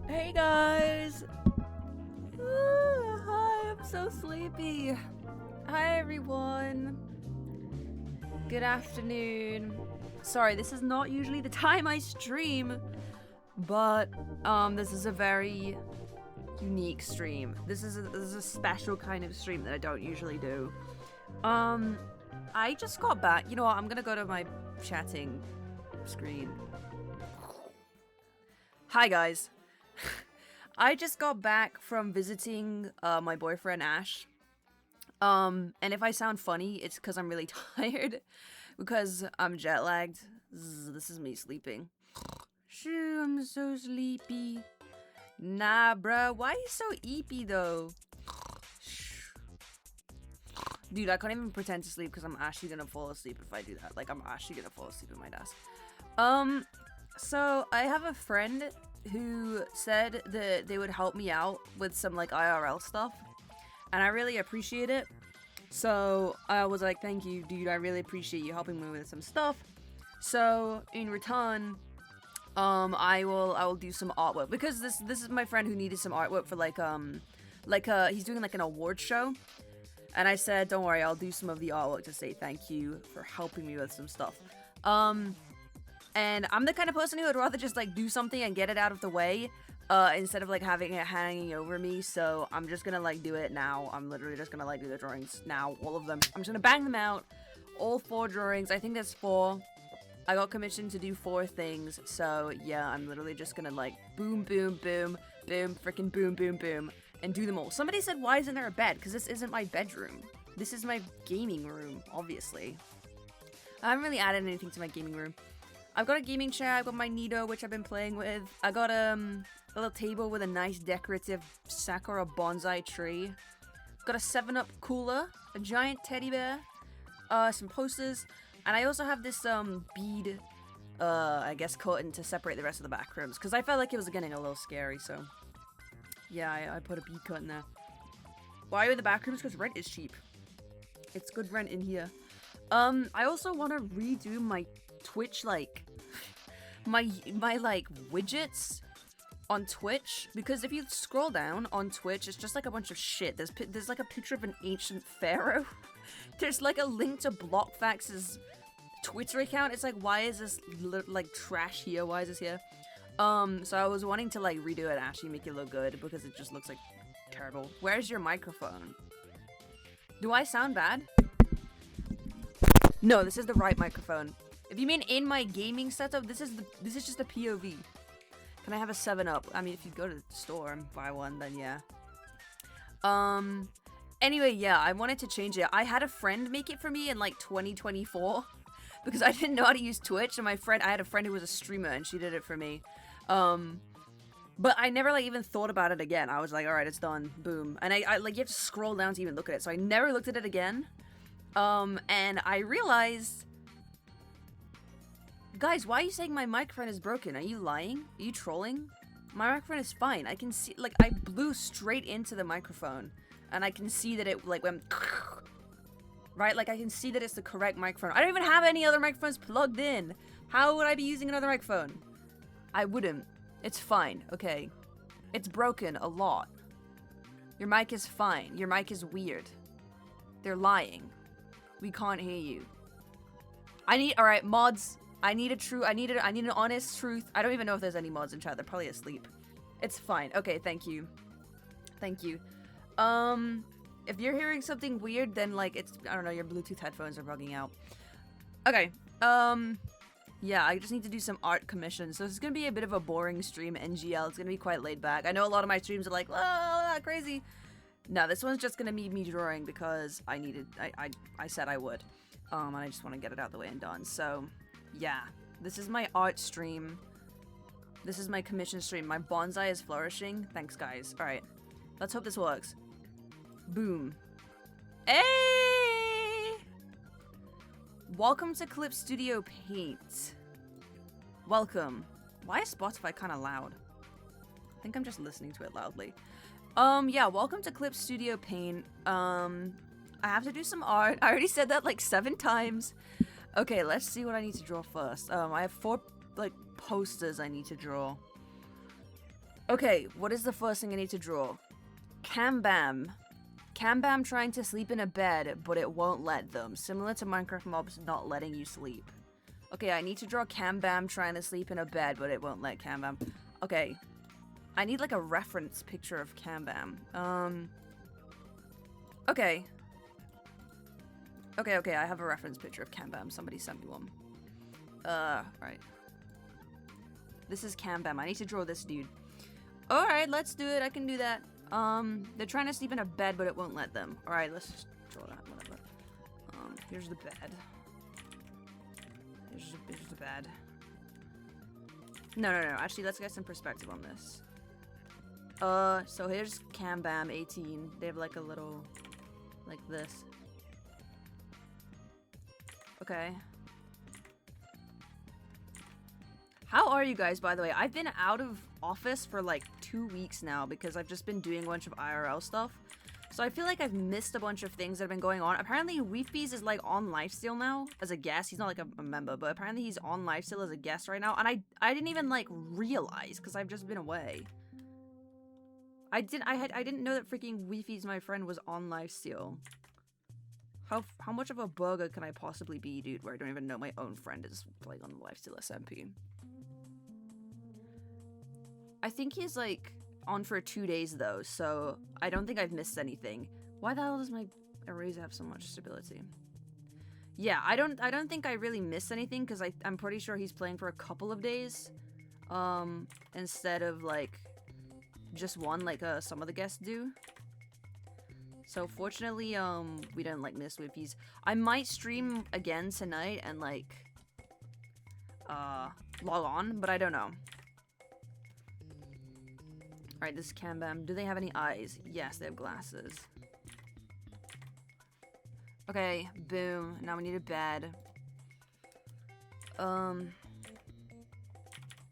Hey guys! Hi, I'm so sleepy. Hi everyone. Good afternoon. Sorry, this is not usually the time I stream, but this is a very unique stream. This is a special kind of stream that I don't usually do. I just got back. You know what? I'm gonna go to my chatting screen. Hi guys. I just got back from visiting my boyfriend Ash. And if I sound funny, it's because I'm really tired. Because I'm jet lagged. This is me sleeping. Shoo, I'm so sleepy. Nah, bruh. Why are you so eepy though? Dude, I can't even pretend to sleep because I'm actually gonna fall asleep if I do that. Like, I'm actually gonna fall asleep at my desk. So I have a friend who said that they would help me out with some like IRL stuff, and I really appreciate it. So I was like, thank you, dude, I really appreciate you helping me with some stuff. So in return, I will do some artwork, because this is my friend who needed some artwork for he's doing like an award show, and I said, don't worry, I'll do some of the artwork to say thank you for helping me with some stuff. And I'm the kind of person who would rather just like do something and get it out of the way, instead of like having it hanging over me. So I'm just gonna like do it now. I'm literally just gonna like do the drawings now, all of them. I'm just gonna bang them out, all 4 drawings. I think there's 4. I got commissioned to do 4 things, so yeah, I'm literally just gonna like boom, boom, boom, boom, freaking boom, boom, boom, and do them all. Somebody said, why isn't there a bed? Because this isn't my bedroom. This is my gaming room, obviously. I haven't really added anything to my gaming room. I've got a gaming chair, I've got my Nido, which I've been playing with. I got a little table with a nice decorative sakura bonsai tree. Got a 7-Up cooler, a giant teddy bear, some posters, and I also have this bead, I guess, curtain to separate the rest of the back rooms, because I felt like it was getting a little scary, so yeah, I put a bead curtain there. Why are the back rooms? Because rent is cheap. It's good rent in here. I also want to redo my Twitch, like, my like widgets on Twitch, because if you scroll down on Twitch, it's just like a bunch of shit. There's like a picture of an ancient pharaoh. There's like a link to BlockFax's Twitter account. It's like, why is this like trash here? Why is this here? So I was wanting to like redo it and actually make it look good, because it just looks like terrible. Where's your microphone? Do I sound bad? No, this is the right microphone. If you mean in my gaming setup, this is just a POV. Can I have a 7-Up? I mean, if you go to the store and buy one, then yeah. Anyway, yeah, I wanted to change it. I had a friend make it for me in like 2024 because I didn't know how to use Twitch, and I had a friend who was a streamer and she did it for me. But I never like even thought about it again. I was like, all right, it's done, boom. And I like, you have to scroll down to even look at it, so I never looked at it again. And I realized, guys, why are you saying my microphone is broken? Are you lying? Are you trolling? My microphone is fine. I can see, like, I blew straight into the microphone, and I can see that it, like, went, right? Like, I can see that it's the correct microphone. I don't even have any other microphones plugged in. How would I be using another microphone? I wouldn't. It's fine, okay? It's broken a lot. Your mic is fine. Your mic is weird. They're lying. We can't hear you. Alright, mods. I need an honest truth. I don't even know if there's any mods in chat. They're probably asleep. It's fine. Okay, thank you. Thank you. If you're hearing something weird, then like I don't know, your Bluetooth headphones are bugging out. Okay. Yeah, I just need to do some art commissions. So this is gonna be a bit of a boring stream, NGL. It's gonna be quite laid back. I know a lot of my streams are like, oh, crazy. No, this one's just gonna be me drawing because I said I would. And I just want to get it out of the way and done. So, yeah. This is my art stream. This is my commission stream. My bonsai is flourishing. Thanks, guys. Alright. Let's hope this works. Boom. Hey! Welcome to Clip Studio Paint. Welcome. Why is Spotify kind of loud? I think I'm just listening to it loudly. Yeah, welcome to Clip Studio Paint. I have to do some art. I already said that like 7 times. Okay, let's see what I need to draw first. I have 4 like posters I need to draw. Okay, what is the first thing I need to draw? Cambam. Cambam trying to sleep in a bed, but it won't let them. Similar to Minecraft mobs not letting you sleep. Okay, I need to draw Cambam trying to sleep in a bed, but it won't let Cambam. Okay. I need like a reference picture of Cambam. Okay. Okay, I have a reference picture of Cambam. Somebody sent me one. Right. This is Cambam. I need to draw this dude. Alright, let's do it. I can do that. They're trying to sleep in a bed, but it won't let them. Alright, let's just draw that. Whatever. Here's the bed. Here's the bed. No. Actually, let's get some perspective on this. So here's Cambam 18. They have like a little, like this. Okay. How are you guys, by the way? I've been out of office for like 2 weeks now because I've just been doing a bunch of IRL stuff. So I feel like I've missed a bunch of things that have been going on. Apparently, Weefbees is like on Lifesteal now as a guest. He's not like a member, but apparently he's on Lifesteal as a guest right now. And I didn't even like realize because I've just been away. I didn't know that freaking Weefbees, my friend, was on Lifesteal. How much of a bugger can I possibly be, dude, where I don't even know my own friend is playing on the Lifesteal SMP? I think he's like on for 2 days though, so I don't think I've missed anything. Why the hell does my eraser have so much stability? Yeah, I don't think I really missed anything because I'm pretty sure he's playing for a couple of days, instead of like just one like some of the guests do. So fortunately, we didn't like miss Whippies. I might stream again tonight and like log on, but I don't know. Alright, this is Cambam. Do they have any eyes? Yes, they have glasses. Okay, boom. Now we need a bed. And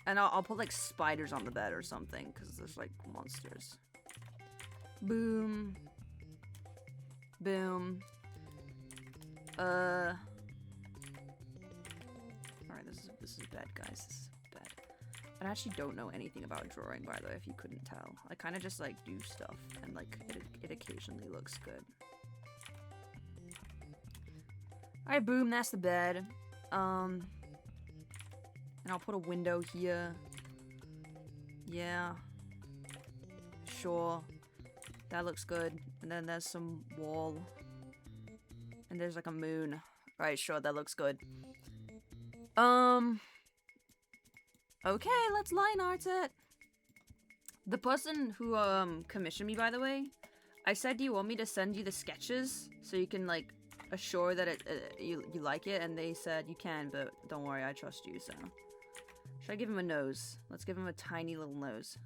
I'll put like spiders on the bed or something, because there's like monsters. Boom. Boom. Alright, this is bed, guys. This is bed. I actually don't know anything about drawing, by the way, if you couldn't tell. I kind of just like do stuff, and like it occasionally looks good. Alright, boom, that's the bed. And I'll put a window here. Yeah. Sure. That looks good. And then there's some wall. And there's like a moon. Right, sure, that looks good. Okay, let's line art it. The person who commissioned me, by the way, I said, do you want me to send you the sketches so you can like assure that you like it? And they said you can, but don't worry, I trust you. So should I give him a nose? Let's give him a tiny little nose.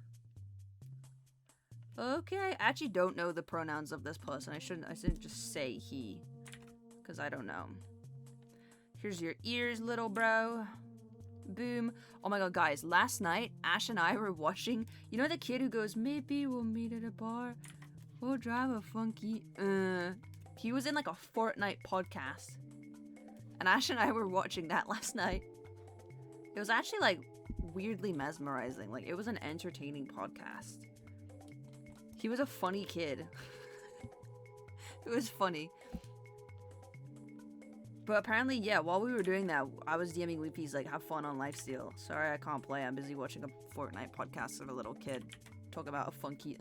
Okay, I actually don't know the pronouns of this person. I shouldn't just say he, because I don't know. Here's your ears, little bro. Boom. Oh my god, guys, last night, Ash and I were watching, you know the kid who goes, maybe we'll meet at a bar, we'll drive a funky, he was in like a Fortnite podcast, and Ash and I were watching that last night. It was actually like weirdly mesmerizing. Like, it was an entertaining podcast. He was a funny kid. It was funny. But apparently, yeah, while we were doing that, I was DMing Weepies like, have fun on Lifesteal. Sorry, I can't play. I'm busy watching a Fortnite podcast of a little kid talk about a funky,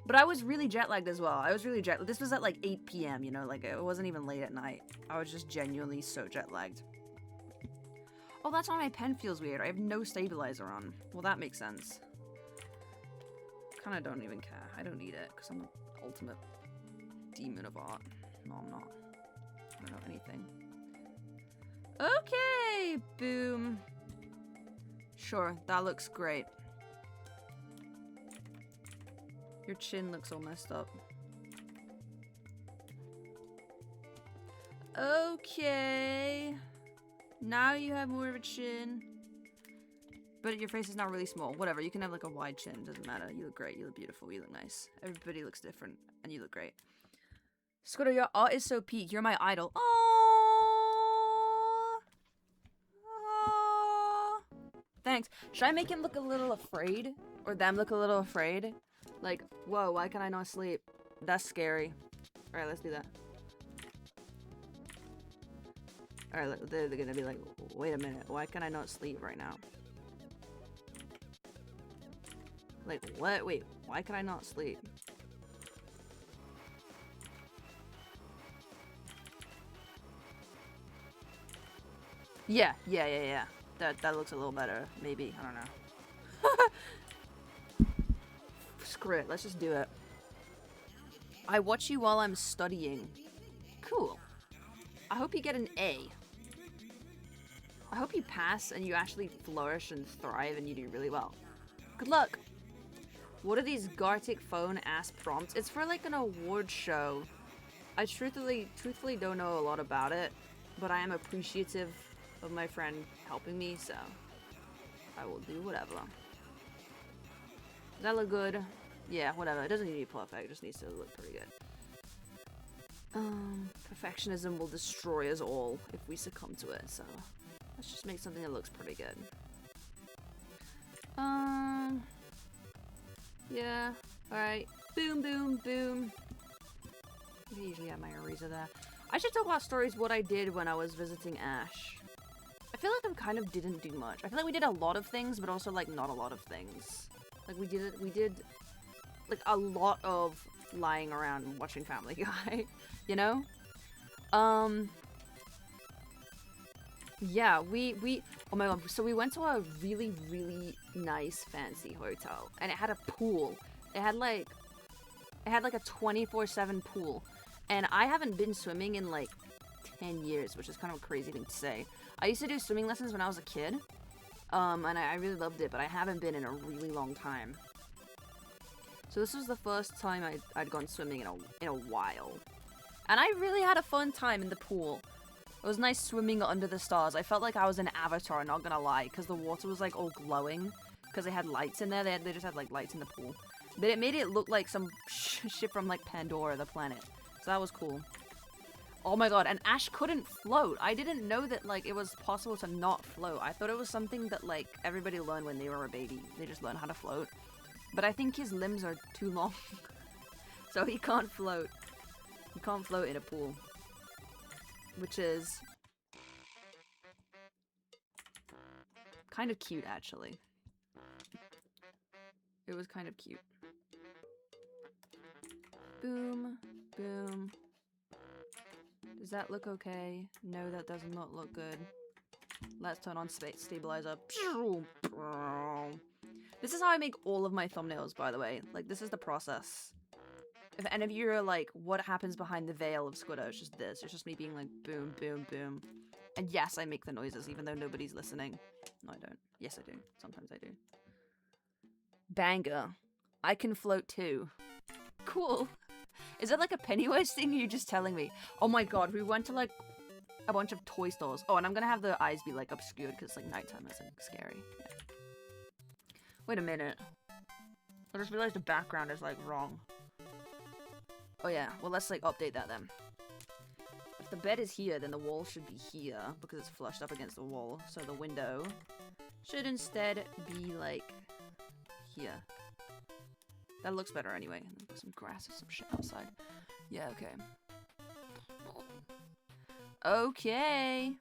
But I was really jet lagged as well. I was really jet lagged. This was at like 8 p.m., you know, like it wasn't even late at night. I was just genuinely so jet lagged. Oh, that's why my pen feels weird. I have no stabilizer on. Well, that makes sense. Kind of don't even care. I don't need it because I'm the ultimate demon of art. No, I'm not. I don't know anything. Okay, boom. Sure, that looks great. Your chin looks all messed up. Okay. Now you have more of a chin. But your face is not really small. Whatever, you can have like a wide chin. Doesn't matter. You look great. You look beautiful. You look nice. Everybody looks different. And you look great. Squiddo, your art is so peak. You're my idol. Aww. Aww. Thanks. Should I make him look a little afraid? Or them look a little afraid? Like, whoa, why can I not sleep? That's scary. Alright, let's do that. Alright, they're gonna be like, wait a minute, why can I not sleep right now? Like, what? Wait, why can I not sleep? Yeah. That looks a little better, maybe. I don't know. Screw it, let's just do it. I watch you while I'm studying. Cool. I hope you get an A. I hope you pass and you actually flourish and thrive and you do really well. Good luck. What are these Gartic phone ass prompts? It's for like an award show. I truthfully don't know a lot about it, but I am appreciative of my friend helping me, so I will do whatever. Does that look good? Yeah, whatever. It doesn't need to be perfect, it just needs to look pretty good. Perfectionism will destroy us all if we succumb to it, so let's just make something that looks pretty good. Yeah, alright. Boom, boom, boom. I usually have my eraser there. I should talk about stories what I did when I was visiting Ash. I feel like I kind of didn't do much. I feel like we did a lot of things, but also like not a lot of things. Like we did like a lot of lying around and watching Family Guy, you know? Yeah, oh my god, so we went to a really, really nice fancy hotel, and it had a pool. It had like a 24/7 pool, and I haven't been swimming in like 10 years, which is kind of a crazy thing to say. I used to do swimming lessons when I was a kid, and I really loved it, but I haven't been in a really long time. So this was the first time I'd gone swimming in a while, and I really had a fun time in the pool. It was nice swimming under the stars. I felt like I was an Avatar, not gonna lie, because the water was like all glowing, because they had lights in there. They just had like lights in the pool, but it made it look like some shit from like Pandora, the planet. So that was cool. Oh my god, and Ash couldn't float. I didn't know that like it was possible to not float. I thought it was something that like everybody learned when they were a baby. They just learn how to float. But I think his limbs are too long, so he can't float. He can't float in a pool. Which is kind of cute, actually. It was kind of cute. Boom, boom. Does that look okay? No, that does not look good. Let's turn on stabilizer. This is how I make all of my thumbnails, by the way. Like, this is the process. If any of you are like, what happens behind the veil of Squiddo? It's just this. It's just me being like, boom, boom, boom. And yes, I make the noises, even though nobody's listening. No, I don't. Yes, I do. Sometimes I do. Banger. I can float too. Cool. Is that like a Pennywise thing, or are you just telling me? Oh my god, we went to like a bunch of toy stores. Oh, and I'm gonna have the eyes be like obscured because it's like nighttime. That's like scary. Yeah. Wait a minute. I just realized the background is like wrong. Oh yeah, well let's like update that then. If the bed is here, then the wall should be here because it's flushed up against the wall. So the window should instead be like here. That looks better anyway. Put some grass or some shit outside. Yeah, okay. Okay.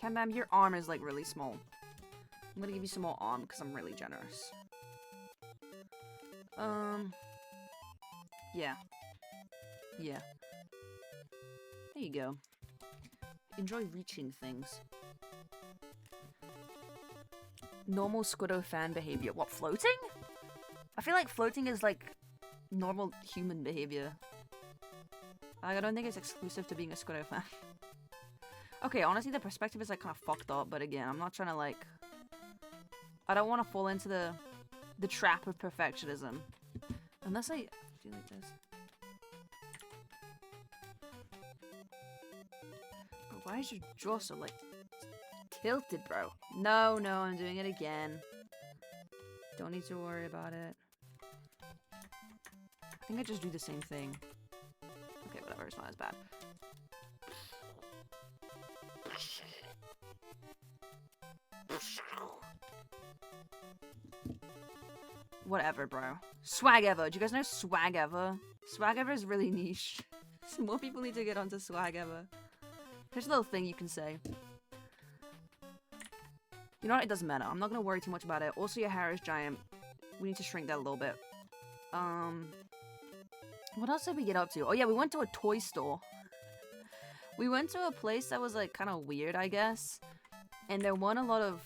CoMmIsSiOnS, your arm is like really small. I'm gonna give you some more arm because I'm really generous. Yeah. Yeah. There you go. Enjoy reaching things. Normal Squiddo fan behavior. What, floating? I feel like floating is like normal human behavior. Like, I don't think it's exclusive to being a Squiddo fan. Okay, honestly, the perspective is like kind of fucked up, but again, I'm not trying to like... I don't want to fall into the trap of perfectionism. Unless I do like this. But why is your jaw so like tilted, bro? No, no, I'm doing it again. Don't need to worry about it. I think I just do the same thing. Okay, whatever, it's not as bad. Whatever, bro. Swag Ever. Do you guys know Swag Ever? Swag Ever is really niche. More people need to get onto Swag Ever. Here's a little thing you can say. You know what? It doesn't matter. I'm not gonna worry too much about it. Also, your hair is giant. We need to shrink that a little bit. What else did we get up to? Oh yeah, we went to a toy store. We went to a place that was like kind of weird, I guess. And there weren't a lot of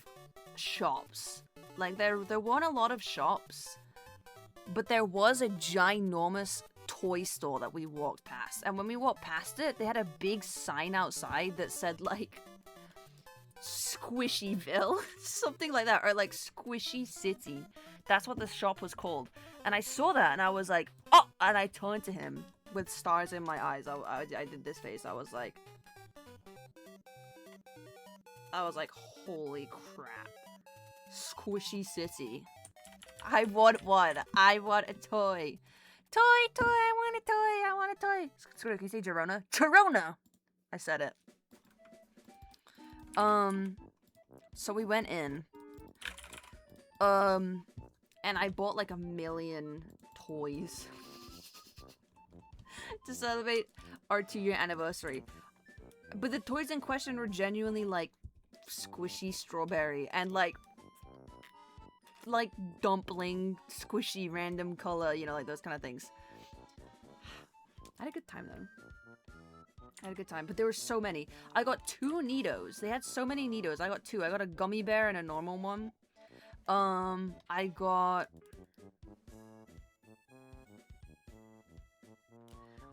shops. Like there weren't a lot of shops. But there was a ginormous toy store that we walked past. And when we walked past it, they had a big sign outside that said like Squishyville, something like that, or like Squishy City. That's what the shop was called. And I saw that and I was like, oh, and I turned to him with stars in my eyes. I did this face. I was like, holy crap. Squishy City. I want one. I want a toy. Toy, I want a toy. I want a toy. Squiddo, can you say Girona? Girona! I said it. So we went in. And I bought like 1 million toys to celebrate our 2-year anniversary. But the toys in question were genuinely like squishy strawberry and like dumpling squishy random color, you know, like those kind of things. I had a good time though. I had a good time, but there were so many. I got 2 Neatos. They had so many Neatos. I got 2. I got a gummy bear and a normal one. I got,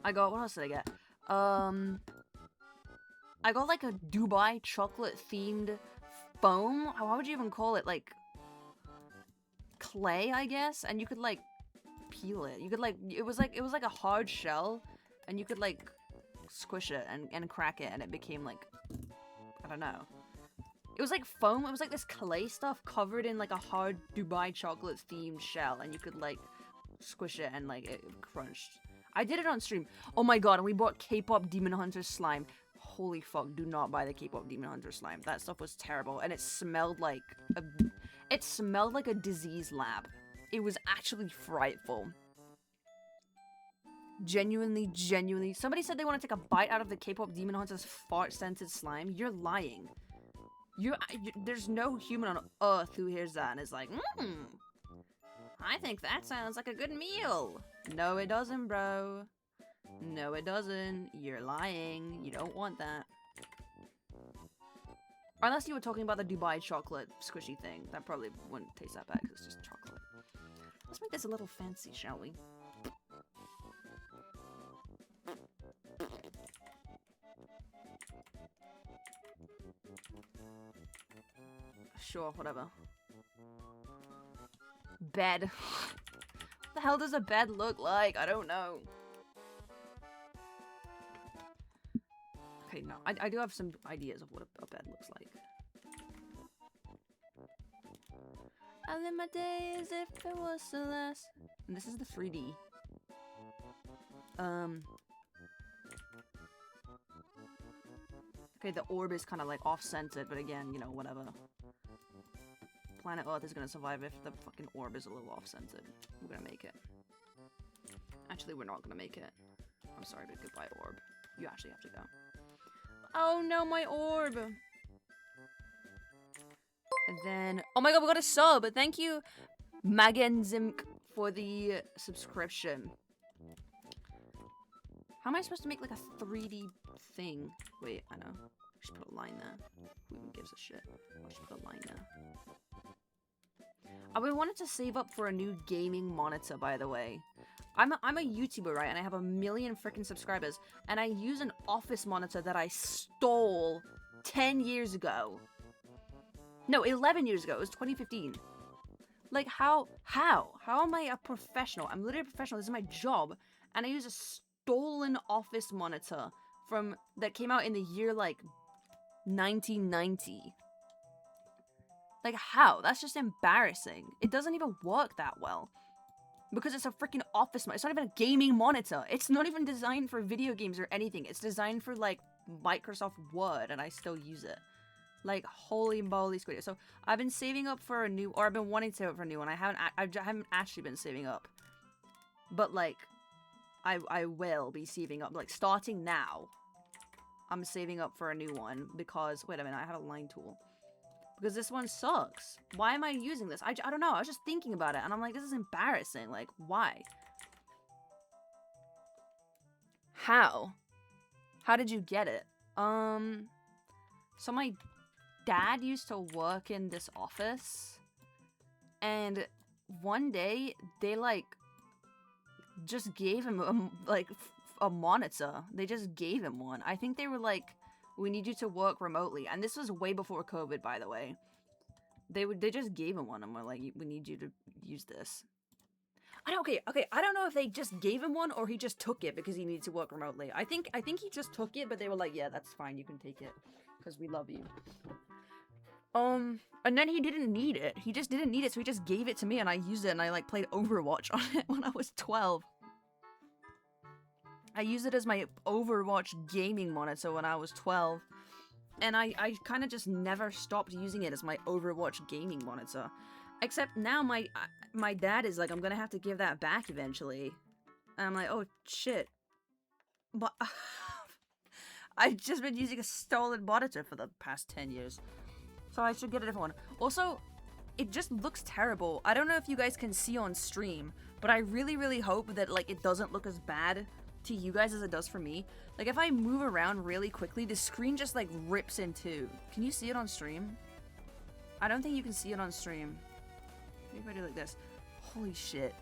what else did I get? I got like a Dubai chocolate themed foam. How would you even call it? Like clay, I guess? And you could like peel it. You could like, it was like a hard shell and you could like squish it and crack it and it became like, I don't know. It was like foam. It was like this clay stuff covered in like a hard Dubai chocolate themed shell, and you could like squish it and like it crunched. I did it on stream. Oh my god! And we bought K-pop Demon Hunter slime. Holy fuck! Do not buy the K-pop Demon Hunter slime. That stuff was terrible, and it smelled like a disease lab. It was actually frightful. Genuinely. Somebody said they want to take a bite out of the K-pop Demon Hunter's fart-scented slime. You're lying. There's no human on earth who hears that and is like, I think that sounds like a good meal. No, it doesn't, bro. No, it doesn't. You're lying. You don't want that. Unless you were talking about the Dubai chocolate squishy thing. That probably wouldn't taste that bad because it's just chocolate. Let's make this a little fancy, shall we? Sure, whatever. Bed. What the hell does a bed look like? I don't know. Okay, no. I do have some ideas of what a bed looks like. I live my days if it was the last. And this is the 3D. Okay, the orb is kind of like off-centered, but again, you know, whatever. Planet Earth is gonna survive if the fucking orb is a little off-centered. We're gonna make it. Actually, we're not gonna make it. I'm sorry, but goodbye, orb. You actually have to go. Oh no, my orb! And then, oh my god, we got a sub! Thank you, Magenzimk, for the subscription. How am I supposed to make like a 3D thing? Wait, I know. I should put a line there. Who even gives a shit? I'll just put a line there. I wanted to save up for a new gaming monitor, by the way. I'm a YouTuber, right? And I have 1 million freaking subscribers. And I use an office monitor that I stole 10 years ago. No, 11 years ago. It was 2015. Like, how? How am I a professional? I'm literally a professional. This is my job. And I use a stolen office monitor that came out in the year, like, 1990. Like, how? That's just embarrassing. It doesn't even work that well. Because it's a freaking office monitor. It's not even a gaming monitor. It's not even designed for video games or anything. It's designed for, like, Microsoft Word, and I still use it. Like, holy moly, Squiddo. So, I've been saving up for a new, or I've been wanting to save up for a new one. I haven't actually been saving up. But, like, I will be saving up. Like, starting now, I'm saving up for a new one because, wait a minute, I have a line tool. Because this one sucks. Why am I using this? I don't know. I was just thinking about it, and I'm like, this is embarrassing. Like, why? How? How did you get it? So my dad used to work in this office, and one day they like just gave him a monitor. They just gave him one. I think they were like, we need you to work remotely, and this was way before COVID, by the way. They just gave him one, and we're like, we need you to use this. Okay, I don't know if they just gave him one or he just took it because he needed to work remotely. I think he just took it, but they were like, yeah, that's fine, you can take it because we love you. And then he didn't need it. He just didn't need it, so he just gave it to me, and I used it, and I like played Overwatch on it when I was 12. I used it as my Overwatch gaming monitor when I was 12. And I kind of just never stopped using it as my Overwatch gaming monitor. Except now my dad is like, I'm gonna have to give that back eventually. And I'm like, oh shit. But I've just been using a stolen monitor for the past 10 years. So I should get a different one. Also, it just looks terrible. I don't know if you guys can see on stream, but I really, really hope that like it doesn't look as bad to you guys as it does for me. Like if I move around really quickly, the screen just like rips in two. Can you see it on stream? I don't think you can see it on stream. Maybe if I do like this. Holy shit.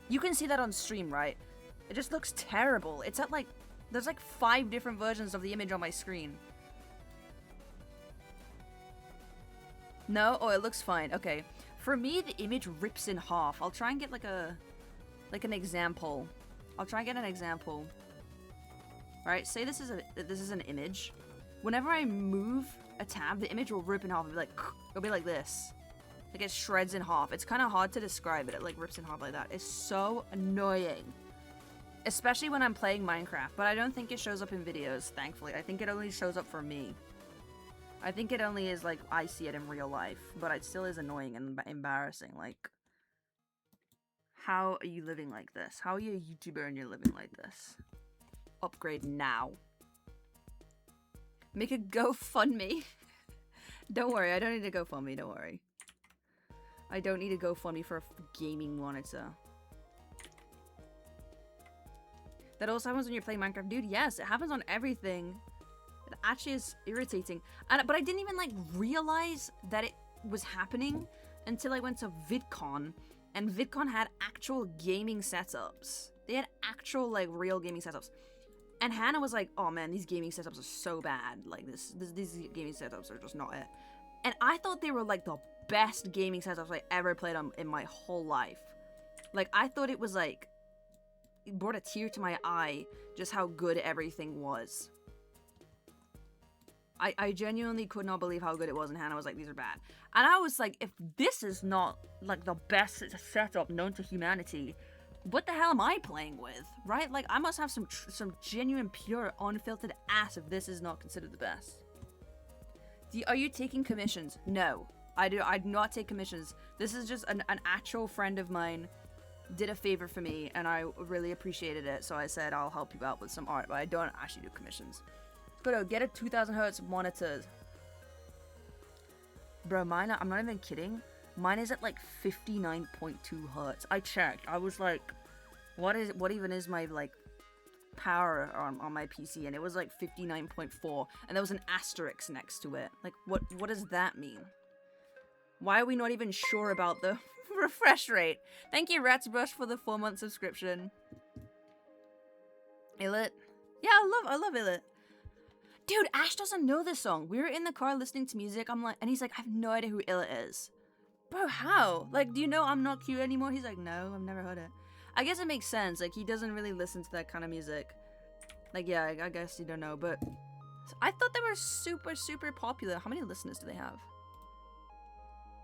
You can see that on stream, right? It just looks terrible. It's at like, there's like 5 different versions of the image on my screen. No? Oh, it looks fine. Okay. For me, the image rips in half. I'll try and get like an example. I'll try and get an example. Alright, say this is an image. Whenever I move a tab, the image will rip in half. It'll be like this. Like it shreds in half. It's kind of hard to describe it. It like rips in half like that. It's so annoying. Especially when I'm playing Minecraft. But I don't think it shows up in videos, thankfully. I think it only shows up for me. I think it only is like I see it in real life. But it still is annoying and embarrassing. Like, how are you living like this? How are you a YouTuber and you're living like this? Upgrade now. Make a GoFundMe. Don't worry, I don't need a GoFundMe, don't worry. I don't need a GoFundMe for a gaming monitor. That also happens when you're playing Minecraft. Dude, yes, it happens on everything. It actually is irritating. But I didn't even, like, realize that it was happening until I went to VidCon. And VidCon had actual gaming setups. They had actual, like, real gaming setups. And Hannah was like, oh man, these gaming setups are so bad. Like, these gaming setups are just not it. And I thought they were, like, the best gaming setups I ever played on in my whole life. Like, I thought it was, like, it brought a tear to my eye just how good everything was. I genuinely could not believe how good it was, and Hannah was like, these are bad. And I was like, if this is not, like, the best setup known to humanity, what the hell am I playing with, right? Like, I must have some genuine, pure, unfiltered ass if this is not considered the best. Are you taking commissions? No, I do not take commissions. This is just an actual friend of mine did a favor for me, and I really appreciated it, so I said I'll help you out with some art, but I don't actually do commissions. Squiddo, get a 2000 hertz monitor. Bro, mine, I'm not even kidding. Mine is at like 59.2 hertz. I checked. I was like, what even is my like power on my PC? And it was like 59.4, and there was an asterisk next to it. Like, what does that mean? Why are we not even sure about the refresh rate? Thank you, Ratsbrush, for the 4-month subscription. Illit. Yeah, I love Illit. Dude, Ash doesn't know this song. We were in the car listening to music. I'm like, and he's like, I have no idea who Illit is. Bro, how? Like, do you know I'm Not Cute Anymore? He's like, no, I've never heard it. I guess it makes sense. Like, he doesn't really listen to that kind of music. Like, yeah, I guess you don't know, but I thought they were super, super popular. How many listeners do they have?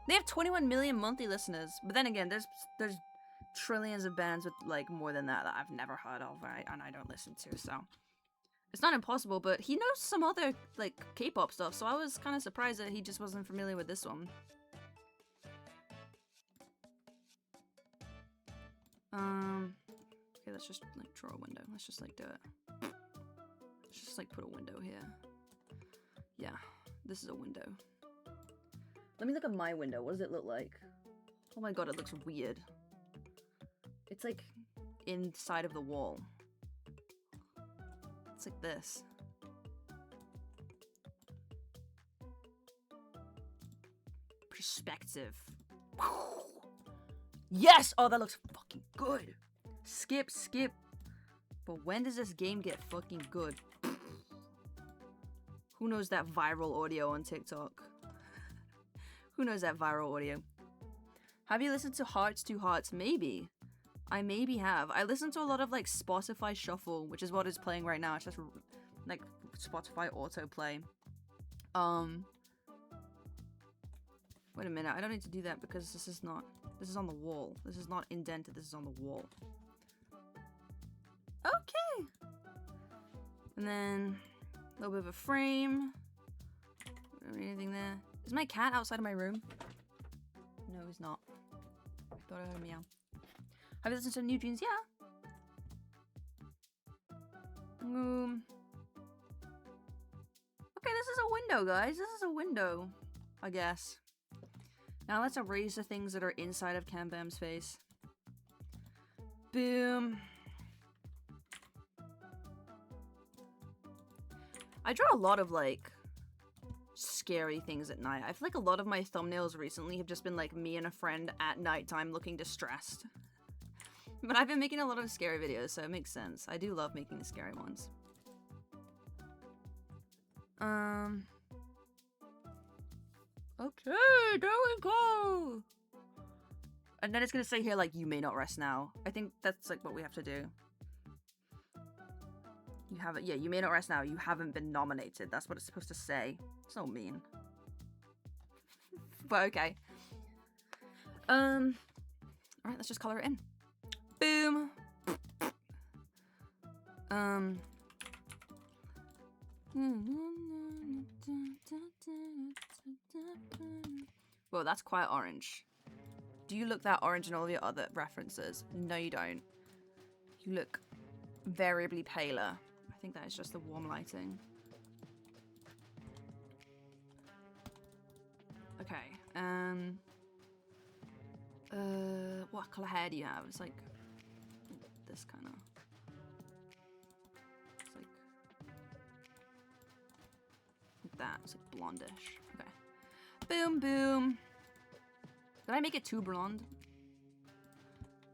They have 21 million monthly listeners. But then again, there's trillions of bands with, like, more than that I've never heard of, right? And I don't listen to, so. It's not impossible, but he knows some other, like, K-pop stuff, so I was kind of surprised that he just wasn't familiar with this one. Okay, let's just, like, draw a window. Let's just, like, do it. Let's just, like, put a window here. Yeah, this is a window. Let me look at my window. What does it look like? Oh my god, it looks weird. It's, like, inside of the wall. It's like this. Perspective. Yes! Oh, that looks fucking good. Skip, skip. But when does this game get fucking good? Who knows that viral audio on TikTok? Who knows that viral audio? Have you listened to Hearts to Hearts? Maybe. I maybe have. I listen to a lot of like Spotify Shuffle, which is what is playing right now. It's just like Spotify autoplay. Wait a minute, I don't need to do that because this is on the wall. This is not indented, this is on the wall. Okay. And then a little bit of a frame. Anything there? Is my cat outside of my room? No, he's not. I thought I heard a meow. Have you listened to New Jeans? Yeah. Okay, this is a window, guys. This is a window, I guess. Now let's erase the things that are inside of CoMmIsSiOnS' face. Boom. I draw a lot of, like, scary things at night. I feel like a lot of my thumbnails recently have just been, like, me and a friend at nighttime looking distressed. But I've been making a lot of scary videos, so it makes sense. I do love making the scary ones. Okay, there we go! And then it's gonna say here, like, you may not rest now. I think that's, like, what we have to do. You haven't, yeah, you may not rest now. You haven't been nominated. That's what it's supposed to say. It's so mean. But okay. Alright, let's just color it in. Boom! Whoa, that's quite orange. Do you look that orange in all of your other references? No, you don't. You look variably paler. I think that is just the warm lighting. Okay, what color hair do you have? It's like this kind of. It's like that. It's like blondish. Okay. Boom, boom. Did I make it too blonde?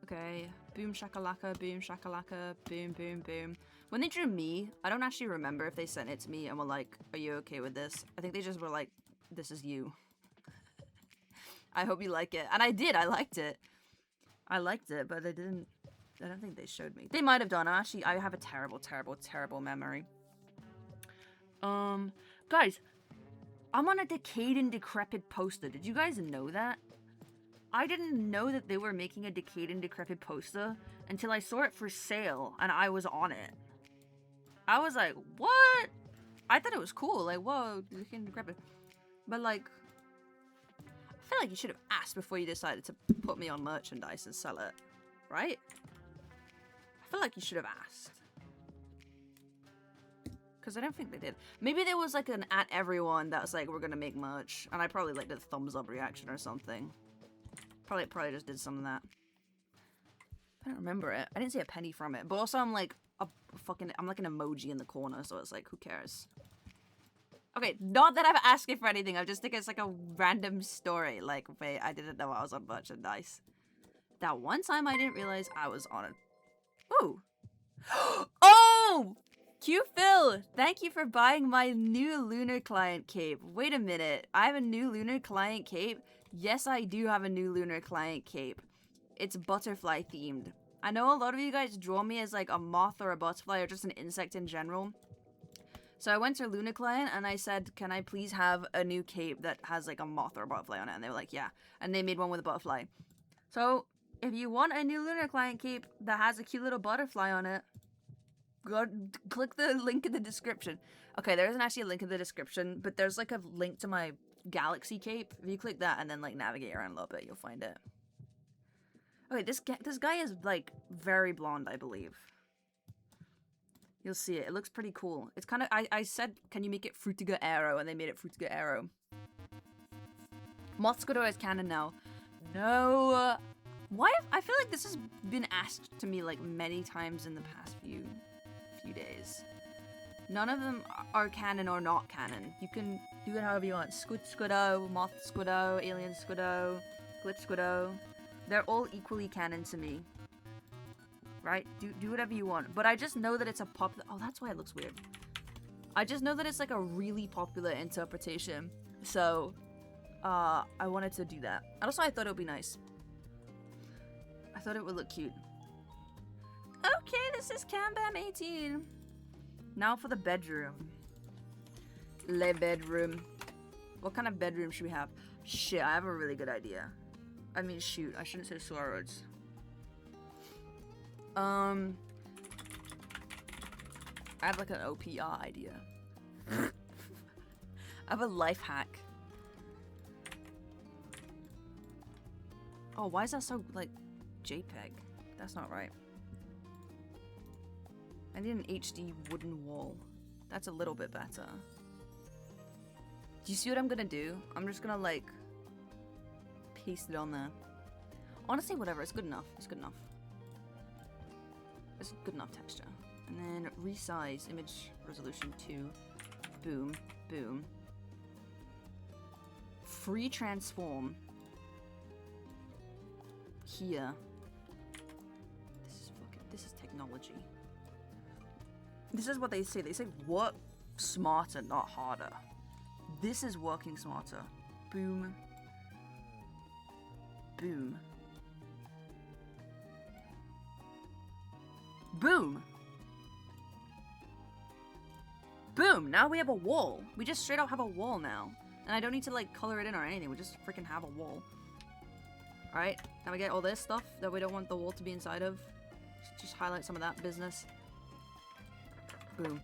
Okay. Boom shakalaka, boom shakalaka, boom, boom, boom. When they drew me, I don't actually remember if they sent it to me and were like, are you okay with this? I think they just were like, this is you. I hope you like it. And I did, I liked it. I liked it, but they didn't, I don't think they showed me. They might have done, actually, I have a terrible, terrible, terrible memory. Guys, I'm on a decayed and decrepit poster. Did you guys know that? I didn't know that they were making a decayed and decrepit poster until I saw it for sale and I was on it. I was like, what? I thought it was cool, like, whoa, decayed and decrepit. But like, I feel like you should have asked before you decided to put me on merchandise and sell it, right? I feel like you should have asked. Because I don't think they did. Maybe there was like an at everyone that was like, we're gonna make merch. And I probably like did a thumbs up reaction or something. Probably just did some of that. I don't remember it. I didn't see a penny from it. But also I'm like I'm like an emoji in the corner, so it's like, who cares? Okay, not that I've asked you for anything. I just think it's like a random story. Like, wait, I didn't know I was on merchandise. That one time I didn't realize I was on it. Ooh. Oh! Q Phil, thank you for buying my new Lunar Client cape. Wait a minute, I have a new Lunar Client cape? Yes, I do have a new Lunar Client cape. It's butterfly themed. I know a lot of you guys draw me as like a moth or a butterfly or just an insect in general. So I went to Lunar Client and I said, can I please have a new cape that has like a moth or a butterfly on it? And they were like, yeah. And they made one with a butterfly. So if you want a new Lunar Client cape that has a cute little butterfly on it, Go click the link in the description. Okay, there isn't actually a link in the description, but there's like a link to my galaxy cape. If you click that and then like navigate around a little bit, you'll find it. Okay, this guy is like very blonde, I believe. You'll see it. It looks pretty cool. It's kind of I said, can you make it Frutiger Aero? And they made it Frutiger Aero. Moth Squiddo is canon now. No. Why? I feel like this has been asked to me like many times in the past few days. None of them are canon or not canon. You can do it however you want. Squiddo, Moth Squiddo, Alien Squiddo, Glitch Squiddo. They're all equally canon to me. Right? Do whatever you want. But I just know that it's a popular... Oh, that's why it looks weird. I just know that it's like a really popular interpretation. So, I wanted to do that. And also, I thought it would be nice. I thought it would look cute. Okay, this is CamBam 18. Now for the bedroom. Le bedroom. What kind of bedroom should we have? Shit, I have a really good idea. I mean, shoot, I shouldn't say swear words. I have like an OPR idea. I have a life hack. Oh, why is that so, like, JPEG? That's not right. I need an HD wooden wall. That's a little bit better. Do you see what I'm gonna do? I'm just gonna, like, paste it on there. Honestly, whatever. It's good enough. It's good enough. It's good enough texture. And then resize image resolution 2. Boom. Boom. Free transform. Here. This is technology. This is what they say. They say work smarter, not harder. This is working smarter. Boom. Boom. Boom. Boom. Now we have a wall. We just straight up have a wall now. And I don't need to like color it in or anything. We just freaking have a wall. Alright. Now we get all this stuff that we don't want the wall to be inside of. Just highlight some of that business. Boom.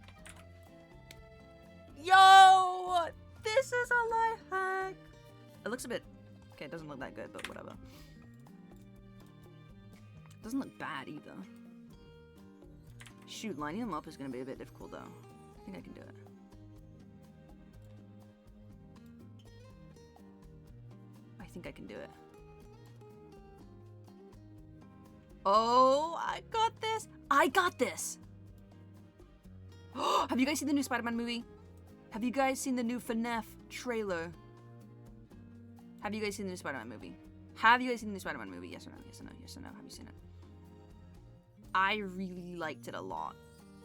Yo! This is a life hack! It looks a bit... Okay, it doesn't look that good, but whatever. It doesn't look bad either. Shoot, lining them up is going to be a bit difficult though. I think I can do it. I think I can do it. Oh, I got this! I got this! Have you guys seen the new Spider-Man movie? Have you guys seen the new FNAF trailer? Have you guys seen the new Spider-Man movie? Have you guys seen the new Spider-Man movie? Yes or no? Yes or no? Yes or no? Have you seen it? I really liked it a lot.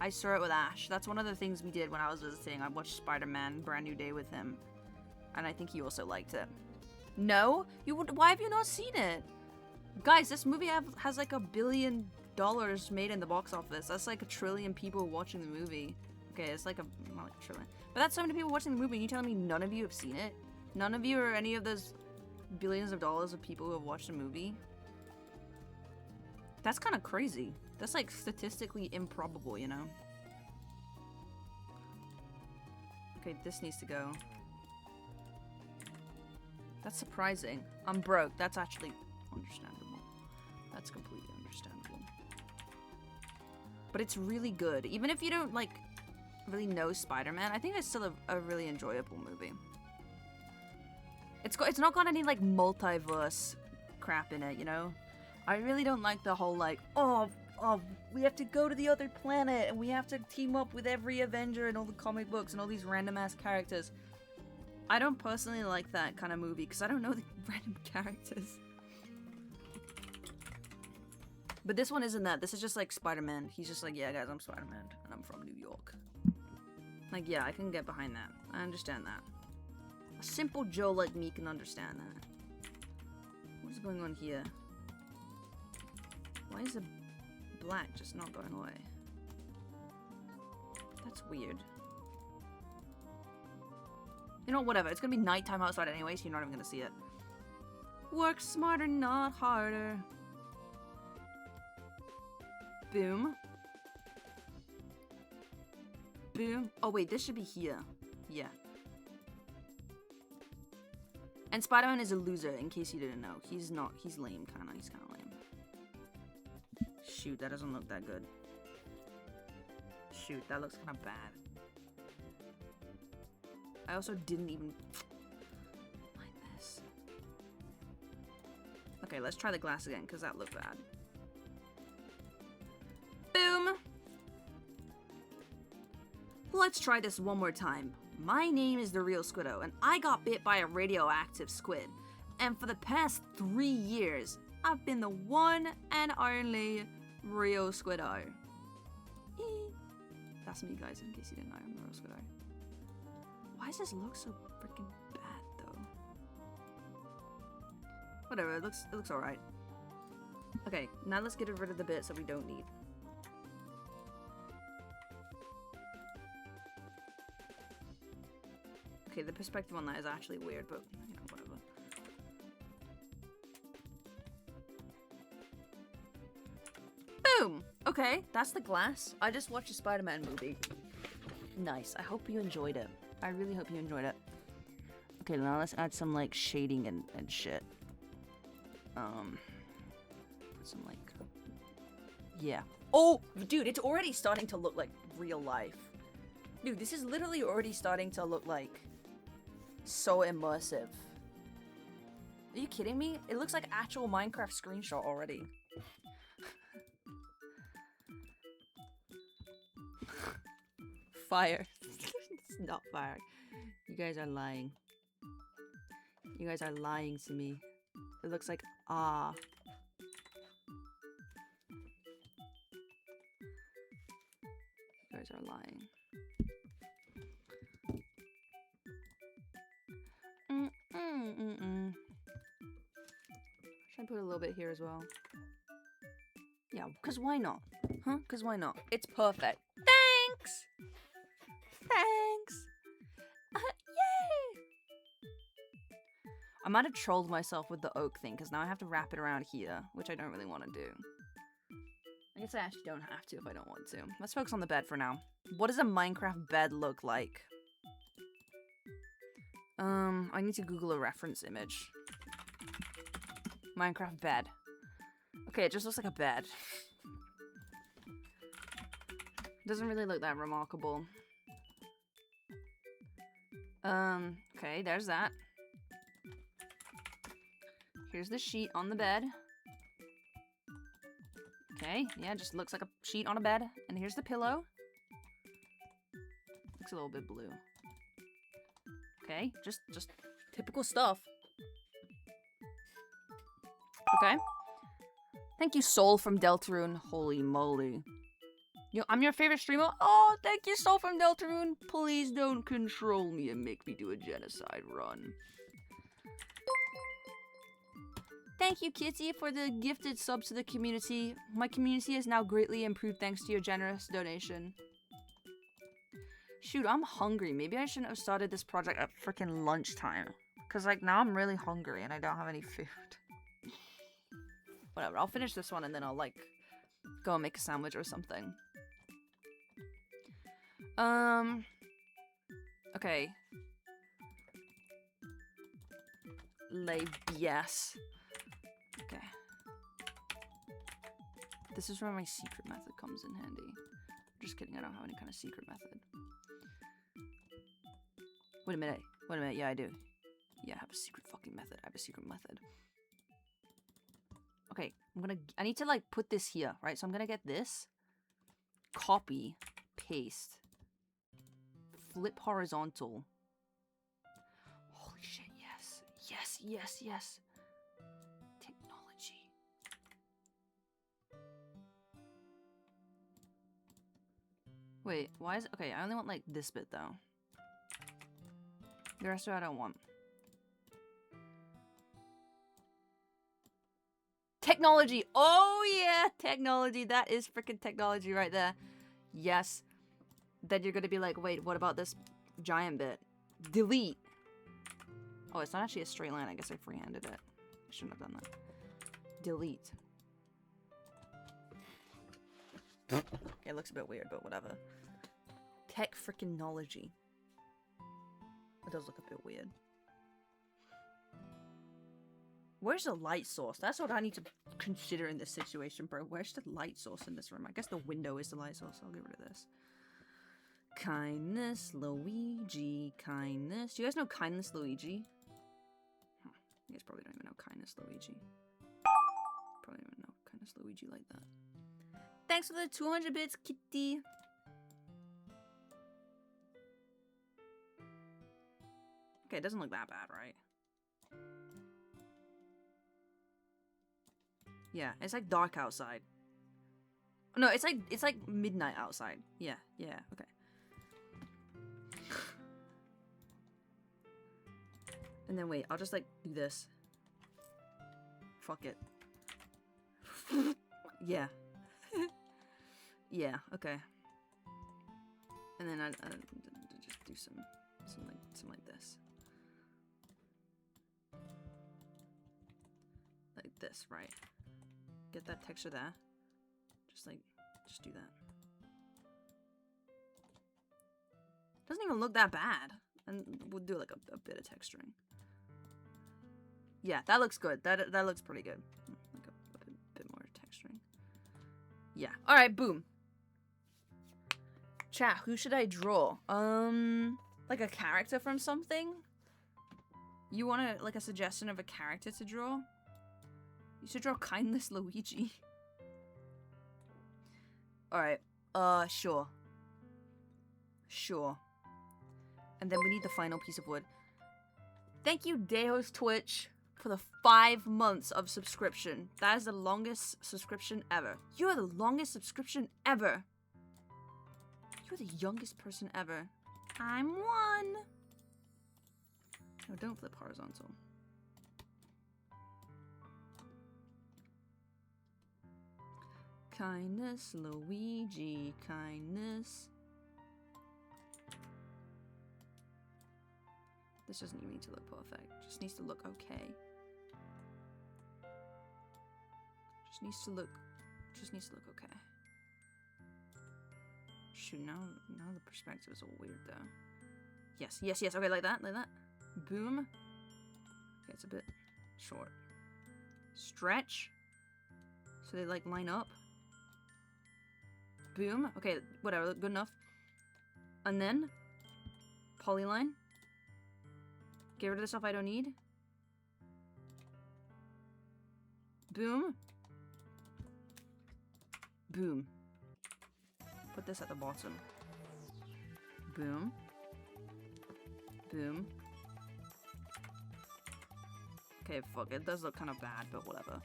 I saw it with Ash. That's one of the things we did when I was visiting. I watched Spider-Man Brand New Day with him. And I think he also liked it. No? Why have you not seen it? Guys, this movie has like $1 billion made in the box office. That's like 1 trillion people watching the movie. Okay, it's like not like 1 trillion. But that's so many people watching the movie and you telling me none of you have seen it? None of you are any of those billions of dollars of people who have watched the movie? That's kind of crazy. That's like statistically improbable, you know? Okay, this needs to go. That's surprising. I'm broke. That's actually understandable. That's completely understandable. But it's really good. Even if you don't, like, really know Spider-Man, I think it's still a really enjoyable movie. It's not got any, like, multiverse crap in it, you know? I really don't like the whole, like, oh, we have to go to the other planet and we have to team up with every Avenger in all the comic books and all these random-ass characters. I don't personally like that kind of movie because I don't know the random characters. But this one isn't that. This is just like Spider-Man. He's just like, yeah, guys, I'm Spider-Man and I'm from New York. Like, yeah, I can get behind that. I understand that. A simple Joe like me can understand that. What is going on here? Why is the black just not going away? That's weird. You know, whatever. It's gonna be nighttime outside anyway, so you're not even gonna see it. Work smarter, not harder. Boom. Boom. Oh wait, this should be here. Yeah. And Spider-Man is a loser, in case you didn't know. He's not. He's lame, kinda. He's kinda lame. Shoot, that doesn't look that good. Shoot, that looks kinda bad. I also didn't even like this. Okay, let's try the glass again, because that looked bad. Boom! Let's try this one more time. My name is the real Squiddo, and I got bit by a radioactive squid. And for the past 3 years, I've been the one and only real Squiddo. That's me, guys, in case you didn't know, I'm the real Squiddo. Why does this look so freaking bad, though? Whatever, it looks alright. Okay, now let's get rid of the bits that we don't need. Okay, the perspective on that is actually weird, but, you know, whatever. Boom! Okay, that's the glass. I just watched a Spider-Man movie. Nice. I hope you enjoyed it. I really hope you enjoyed it. Okay, now let's add some, like, shading and shit. Put some, like... Yeah. Oh! Dude, it's already starting to look like real life. Dude, this is literally already starting to look like... so immersive. Are you kidding me? It looks like actual Minecraft screenshot already. Fire. It's not fire. You guys are lying. You guys are lying to me. It looks like ah. You guys are lying. Should I put a little bit here as well? Yeah, because why not? Huh? Because why not? It's perfect. Thanks! Thanks! Yay! I might have trolled myself with the oak thing, because now I have to wrap it around here, which I don't really want to do. I guess I actually don't have to if I don't want to. Let's focus on the bed for now. What does a Minecraft bed look like? I need to Google a reference image. Minecraft bed. Okay, it just looks like a bed. Doesn't really look that remarkable. Okay, there's that. Here's the sheet on the bed. Okay, yeah, just looks like a sheet on a bed. And here's the pillow. Looks a little bit blue. Okay, just typical stuff. Okay. Thank you, Soul from Deltarune. Holy moly. I'm your favorite streamer. Oh, thank you, Soul from Deltarune. Please don't control me and make me do a genocide run. Thank you, Kitty, for the gifted sub to the community. My community has now greatly improved thanks to your generous donation. Shoot, I'm hungry. Maybe I shouldn't have started this project at freaking lunchtime. Because, like, now I'm really hungry and I don't have any food. Whatever, I'll finish this one and then I'll, like, go and make a sandwich or something. Okay. Yes. Okay. This is where my secret method comes in handy. Just kidding, I don't have any kind of secret method. Wait a minute, yeah I do. Yeah, I have a secret fucking method, I have a secret method. Okay, I need to like put this here, right? So I'm gonna get this, copy, paste, flip horizontal. Holy shit, yes. Yes, yes, yes. Technology. Wait, why is it? Okay, I only want like this bit though. The rest of it I don't want. Technology! Oh yeah! Technology! That is freaking technology right there. Yes. Then you're gonna be like, wait, what about this giant bit? Delete! Oh, it's not actually a straight line. I guess I freehanded it. I shouldn't have done that. Delete. Okay, it looks a bit weird, but whatever. Technology. It does look a bit weird. Where's the light source? That's what I need to consider in this situation, bro. Where's the light source in this room? I guess the window is the light source. I'll get rid of this. Kindness, Luigi. Kindness. Do you guys know Kindness, Luigi? Huh. You guys probably don't even know Kindness, Luigi. Probably don't even know Kindness, Luigi like that. Thanks for the 200 bits, kitty. Okay, it doesn't look that bad, right? Yeah, it's like dark outside. No, it's like midnight outside. Yeah, okay. And then wait, I'll just like do this. Fuck it. Yeah. Yeah, okay. And then I just do some like this. Like this, right? Get that texture there. Just do that. Doesn't even look that bad. And we'll do like a bit of texturing. Yeah, that looks good. That looks pretty good. Like a bit more texturing. Yeah. All right, boom. Chat, who should I draw? Like a character from something? You want like a suggestion of a character to draw? You should draw Kindness Luigi. Alright, sure. Sure. And then we need the final piece of wood. Thank you, Deos Twitch, for the 5 months of subscription. That is the longest subscription ever. You're the longest subscription ever. You're the youngest person ever. I'm one. No, don't flip horizontal. Kindness, Luigi, kindness. This doesn't even need to look perfect. Just needs to look okay. Just needs to look okay. Shoot, now the perspective is all weird though. Yes, okay, like that. Boom. Okay, it's a bit short. Stretch. So they like line up. Boom. Okay, whatever, good enough. And then polyline. Get rid of the stuff I don't need. Boom. Boom. Put this at the bottom. Boom. Boom. Okay, fuck, it does look kind of bad, but whatever.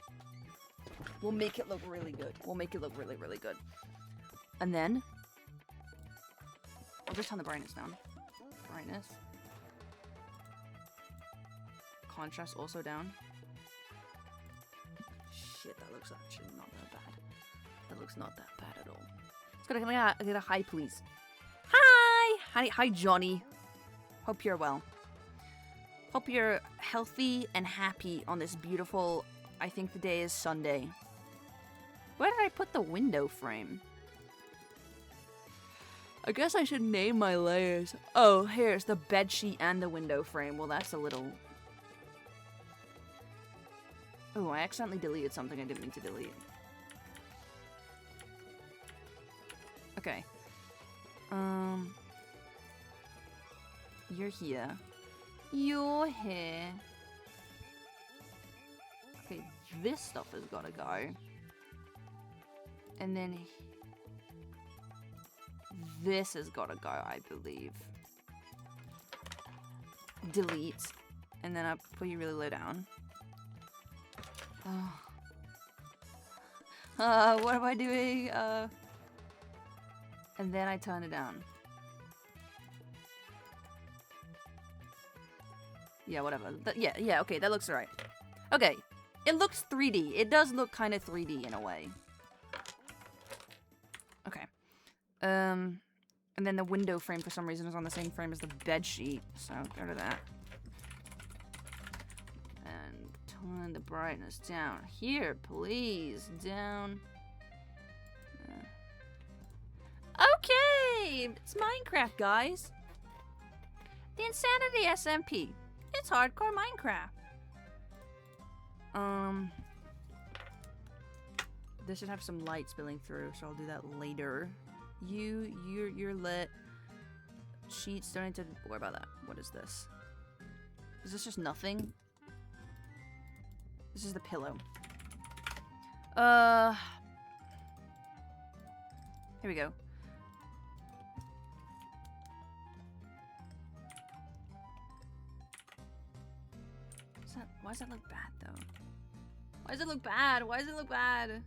We'll make it look really good. We'll make it look really, really good. And then I'll just turn the brightness down. Brightness. Contrast also down. Shit, that looks actually not that bad. That looks not that bad at all. Can I get a hi, please? Hi! Hi, Johnny. Hope you're well. Hope you're healthy and happy on this beautiful, I think the day is Sunday. Where did I put the window frame? I guess I should name my layers. Oh, here's the bedsheet and the window frame. Well, that's a little... Oh, I accidentally deleted something I didn't mean to delete. Okay. You're here. You're here. Okay, this stuff has gotta go. And then... this has gotta go, I believe. Delete. And then I put you really low down. What am I doing? And then I turn it down. Yeah, whatever. Yeah, okay, that looks alright. Okay, it looks 3D. It does look kind of 3D in a way. Okay. And then the window frame for some reason is on the same frame as the bed sheet, so go to that. And turn the brightness down. Here, please. Down. Hey, it's Minecraft, guys. The Insanity SMP. It's hardcore Minecraft. This should have some light spilling through, so I'll do that later. You're lit. Sheets, don't need to worry about that. What is this? Is this just nothing? This is the pillow. Here we go. Why does that look bad, though? Why does it look bad? Why does it look bad?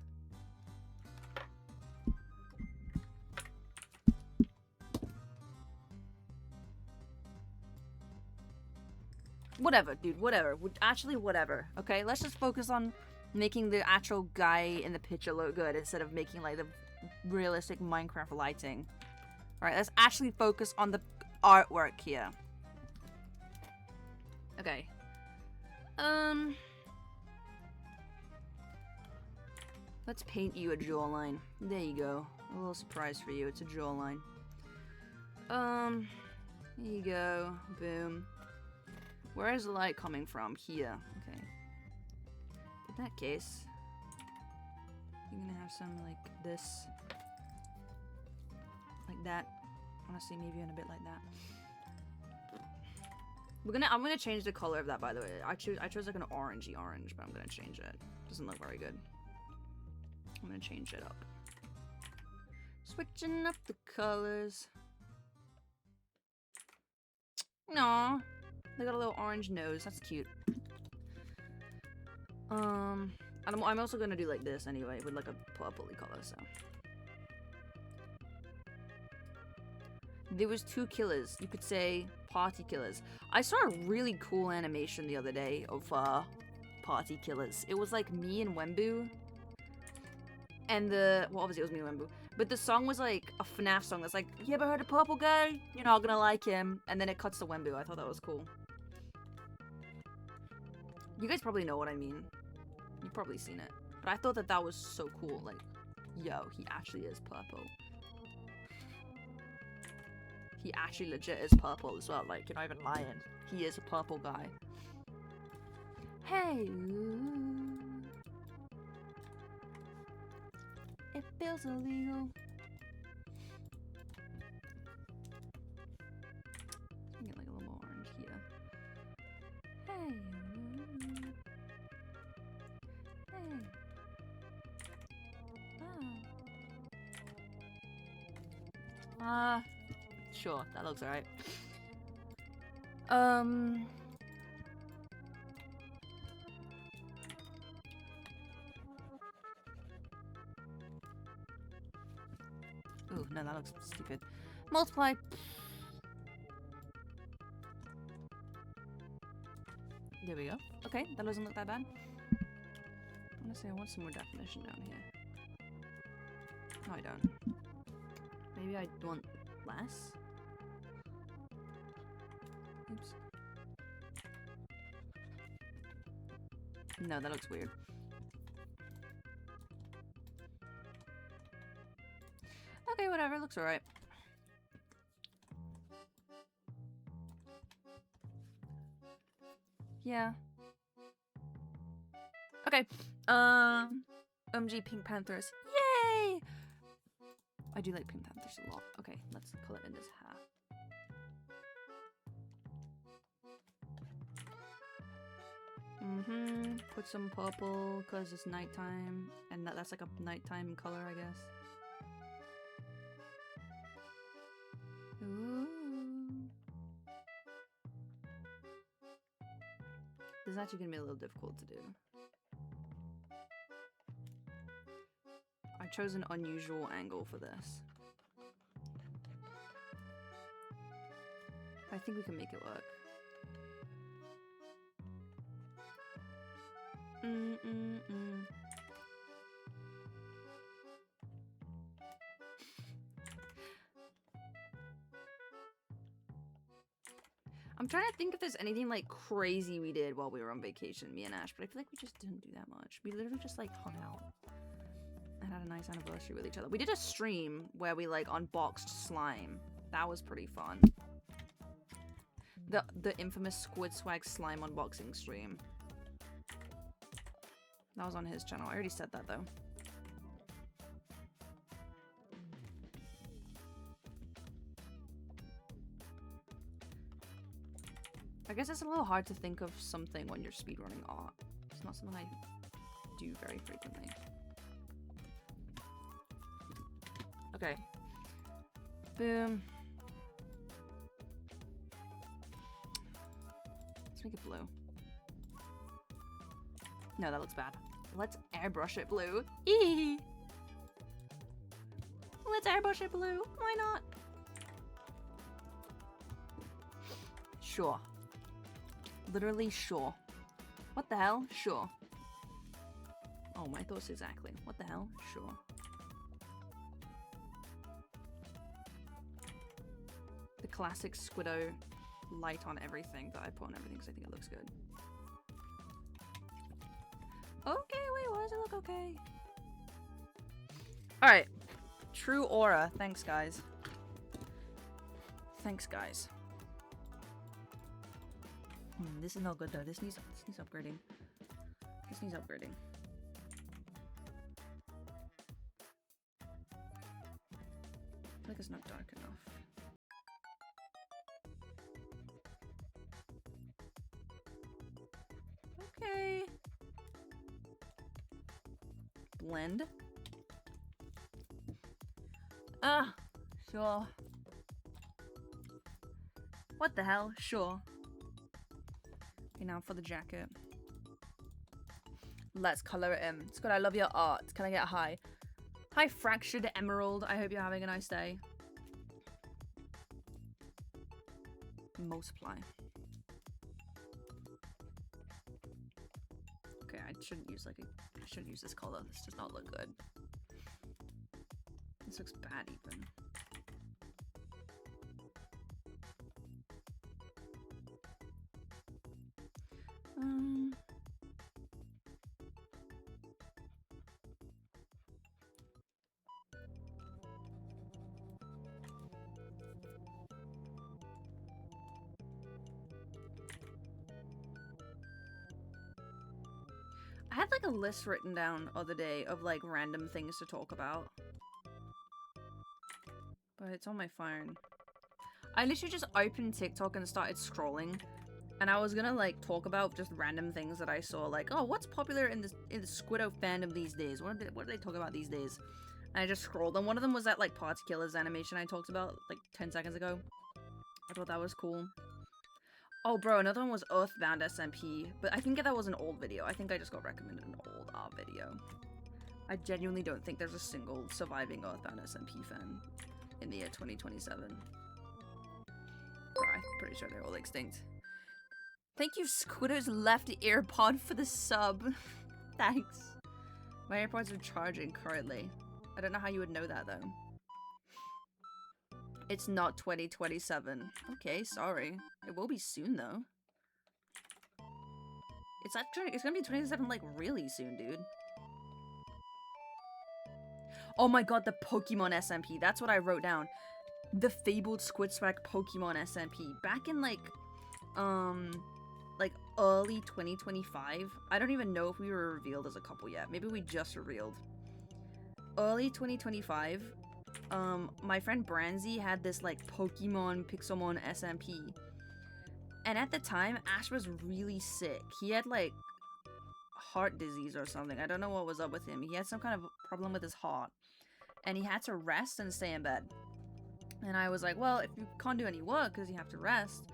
Whatever, dude, whatever. Actually, whatever, okay? Let's just focus on making the actual guy in the picture look good instead of making, like, the realistic Minecraft lighting. Alright, let's actually focus on the artwork here. Okay. Let's paint you a jawline. There you go. A little surprise for you. It's a jawline. Here you go. Boom. Where is the light coming from? Here. Okay. In that case, you're gonna have some like this. Like that. Honestly, maybe in a bit like that. I'm gonna change the color of that, by the way. I chose like an orangey orange, but I'm gonna change it. Doesn't look very good. I'm gonna change it up. Switching up the colors. No, they got a little orange nose. That's cute. I'm also gonna do like this anyway, with like a purpley color. So there was 2 killers. You could say party killers. I saw a really cool animation the other day of party killers. It was like me and Wembu. And well, obviously it was me and Wembu. But the song was like a FNAF song that's like, you ever heard of Purple Guy? You're not gonna like him. And then it cuts to Wembu. I thought that was cool. You guys probably know what I mean. You've probably seen it. But I thought that was so cool. Like, yo, he actually is purple. He actually legit is purple as well. Like, you're not even lying. He is a purple guy. Hey. It feels illegal. Get like a little more orange here. Hey. Hey. Sure, that looks alright. Ooh, no, that looks stupid. Multiply. There we go. Okay, that doesn't look that bad. Honestly, I want some more definition down here. No, I don't. Maybe I want less? Oops. No, that looks weird. Okay, whatever, looks alright. Yeah. Okay. OMG Pink Panthers. Yay! I do like Pink Panthers a lot. Okay, let's color in this hat. Put some purple because it's nighttime, and that's like a nighttime color, I guess. Ooh. This is actually gonna be a little difficult to do. I chose an unusual angle for this. I think we can make it work. I'm trying to think if there's anything like crazy we did while we were on vacation, me and Ash, but I feel like we just didn't do that much. We literally just like hung out and had a nice anniversary with each other. We did a stream where we like unboxed slime. That was pretty fun. The infamous Squid Swag slime unboxing stream. That was on his channel. I already said that though. I guess it's a little hard to think of something when you're speedrunning art. It's not something I do very frequently. Okay. Boom. Let's make it blue. No, that looks bad. Let's airbrush it blue. Eee! Let's airbrush it blue. Why not? Sure. Literally sure. What the hell? Sure. Oh, my thoughts exactly. What the hell? Sure. The classic Squiddo light on everything that I put on everything because I think it looks good. Okay, wait, why does it look okay? Alright. True aura. Thanks, guys. Thanks, guys. This is not good though. This needs upgrading. This needs upgrading. I feel like it's not dark enough. Okay. Blend. Ah, sure. What the hell? Sure. Okay, now for the jacket. Let's color it in. Scott, I love your art. Can I get a hi? Hi, Fractured Emerald. I hope you're having a nice day. Multiply. Okay, I shouldn't use I shouldn't use this color. This does not look good. This looks bad even. I had like a list written down other day of like random things to talk about. But it's on my phone. I literally just opened TikTok and started scrolling. And I was gonna like talk about just random things that I saw, like, oh, what's popular in the Squiddo fandom these days? What do they talk about these days? And I just scrolled, and one of them was that like Party Killers animation I talked about like 10 seconds ago. I thought that was cool. Oh, bro, another one was Earthbound SMP, but I think that was an old video. I think I just got recommended an old art video. I genuinely don't think there's a single surviving Earthbound SMP fan in the year 2027. Bro, I'm pretty sure they're all extinct. Thank you, Squiddo's left ear pod, for the sub. Thanks. My AirPods are charging currently. I don't know how you would know that, though. It's not 2027. Okay, sorry. It will be soon, though. It's gonna be 2027, like, really soon, dude. Oh my god, the Pokemon SMP. That's what I wrote down. The fabled Squid Swag Pokemon SMP. Back in, like early 2025. I don't even know if we were revealed as a couple yet. Maybe we just revealed. Early 2025. My friend Branzy had this, like, Pokemon Pixelmon SMP. And at the time, Ash was really sick. He had, like, heart disease or something. I don't know what was up with him. He had some kind of problem with his heart. And he had to rest and stay in bed. And I was like, well, if you can't do any work because you have to rest,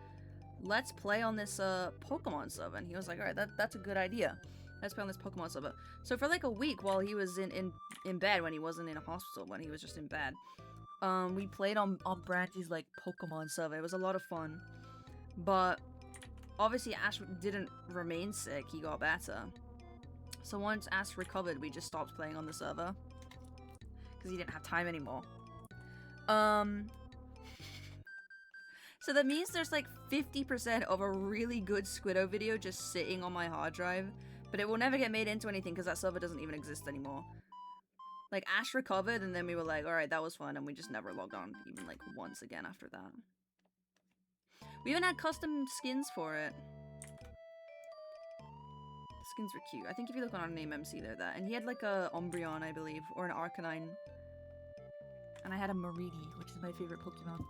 let's play on this Pokemon server. And he was like, alright, that's a good idea. Let's play on this Pokemon server. So for like a week while he was in bed, when he wasn't in a hospital, when he was just in bed, we played on Brandy's like Pokemon server. It was a lot of fun. But obviously Ash didn't remain sick. He got better. So once Ash recovered, we just stopped playing on the server. Because he didn't have time anymore. So that means there's like 50% of a really good Squiddo video just sitting on my hard drive. But it will never get made into anything because that server doesn't even exist anymore. Like, Ash recovered, and then we were like, alright, that was fun, and we just never logged on even, like, once again after that. We even had custom skins for it. The skins were cute. I think if you look on our name MC, they're that. And he had, like, a Umbreon, I believe, or an Arcanine. And I had a Mareanie, which is my favorite Pokemon.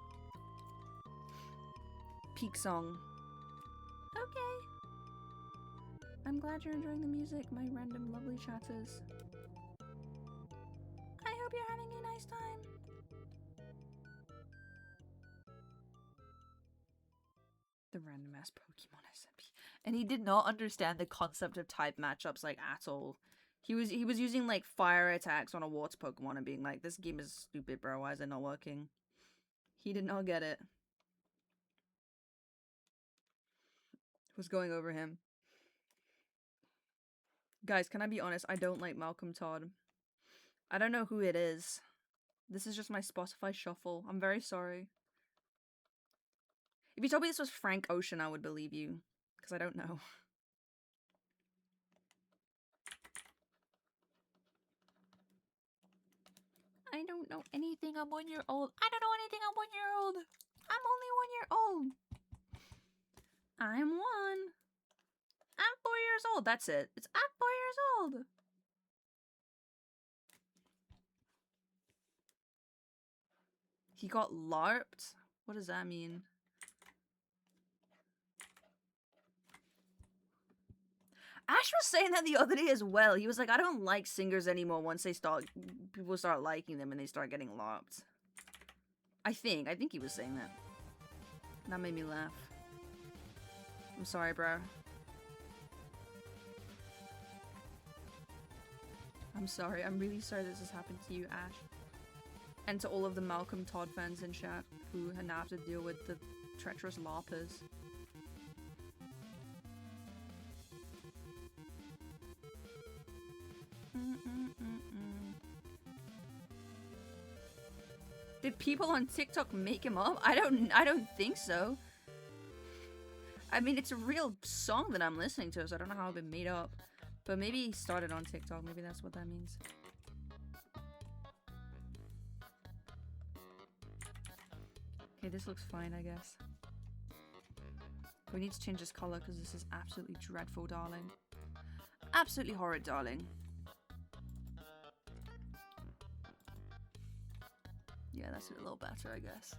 Peak song. Okay. I'm glad you're enjoying the music, my random lovely chatters. I hope you're having a nice time. The random ass Pokemon SMP. And he did not understand the concept of type matchups like at all. He was using like fire attacks on a water Pokemon and being like, this game is stupid, bro, why is it not working? He did not get it. It was going over him. Guys, can I be honest? I don't like Malcolm Todd. I don't know who it is. This is just my Spotify shuffle. I'm very sorry. If you told me this was Frank Ocean, I would believe you. Because I don't know. I don't know anything. I'm 1 year old. I don't know anything. I'm 1 year old. I'm only 1 year old. I'm 1. I'm 4 years old. That's it. I'm 4 years old. He got LARPed? What does that mean? Ash was saying that the other day as well. He was like, I don't like singers anymore once people start liking them and they start getting LARPed. I think he was saying that. That made me laugh. I'm sorry, bro. I'm sorry. I'm really sorry this has happened to you, Ash. And to all of the Malcolm Todd fans in chat who now have to deal with the treacherous LARPers. Did people on TikTok make him up? I don't think so. I mean, it's a real song that I'm listening to, so I don't know how it been made up. But maybe he started on TikTok. Maybe that's what that means. Okay, this looks fine, I guess. We need to change this color because this is absolutely dreadful, darling. Absolutely horrid, darling. Yeah, that's a little better, I guess.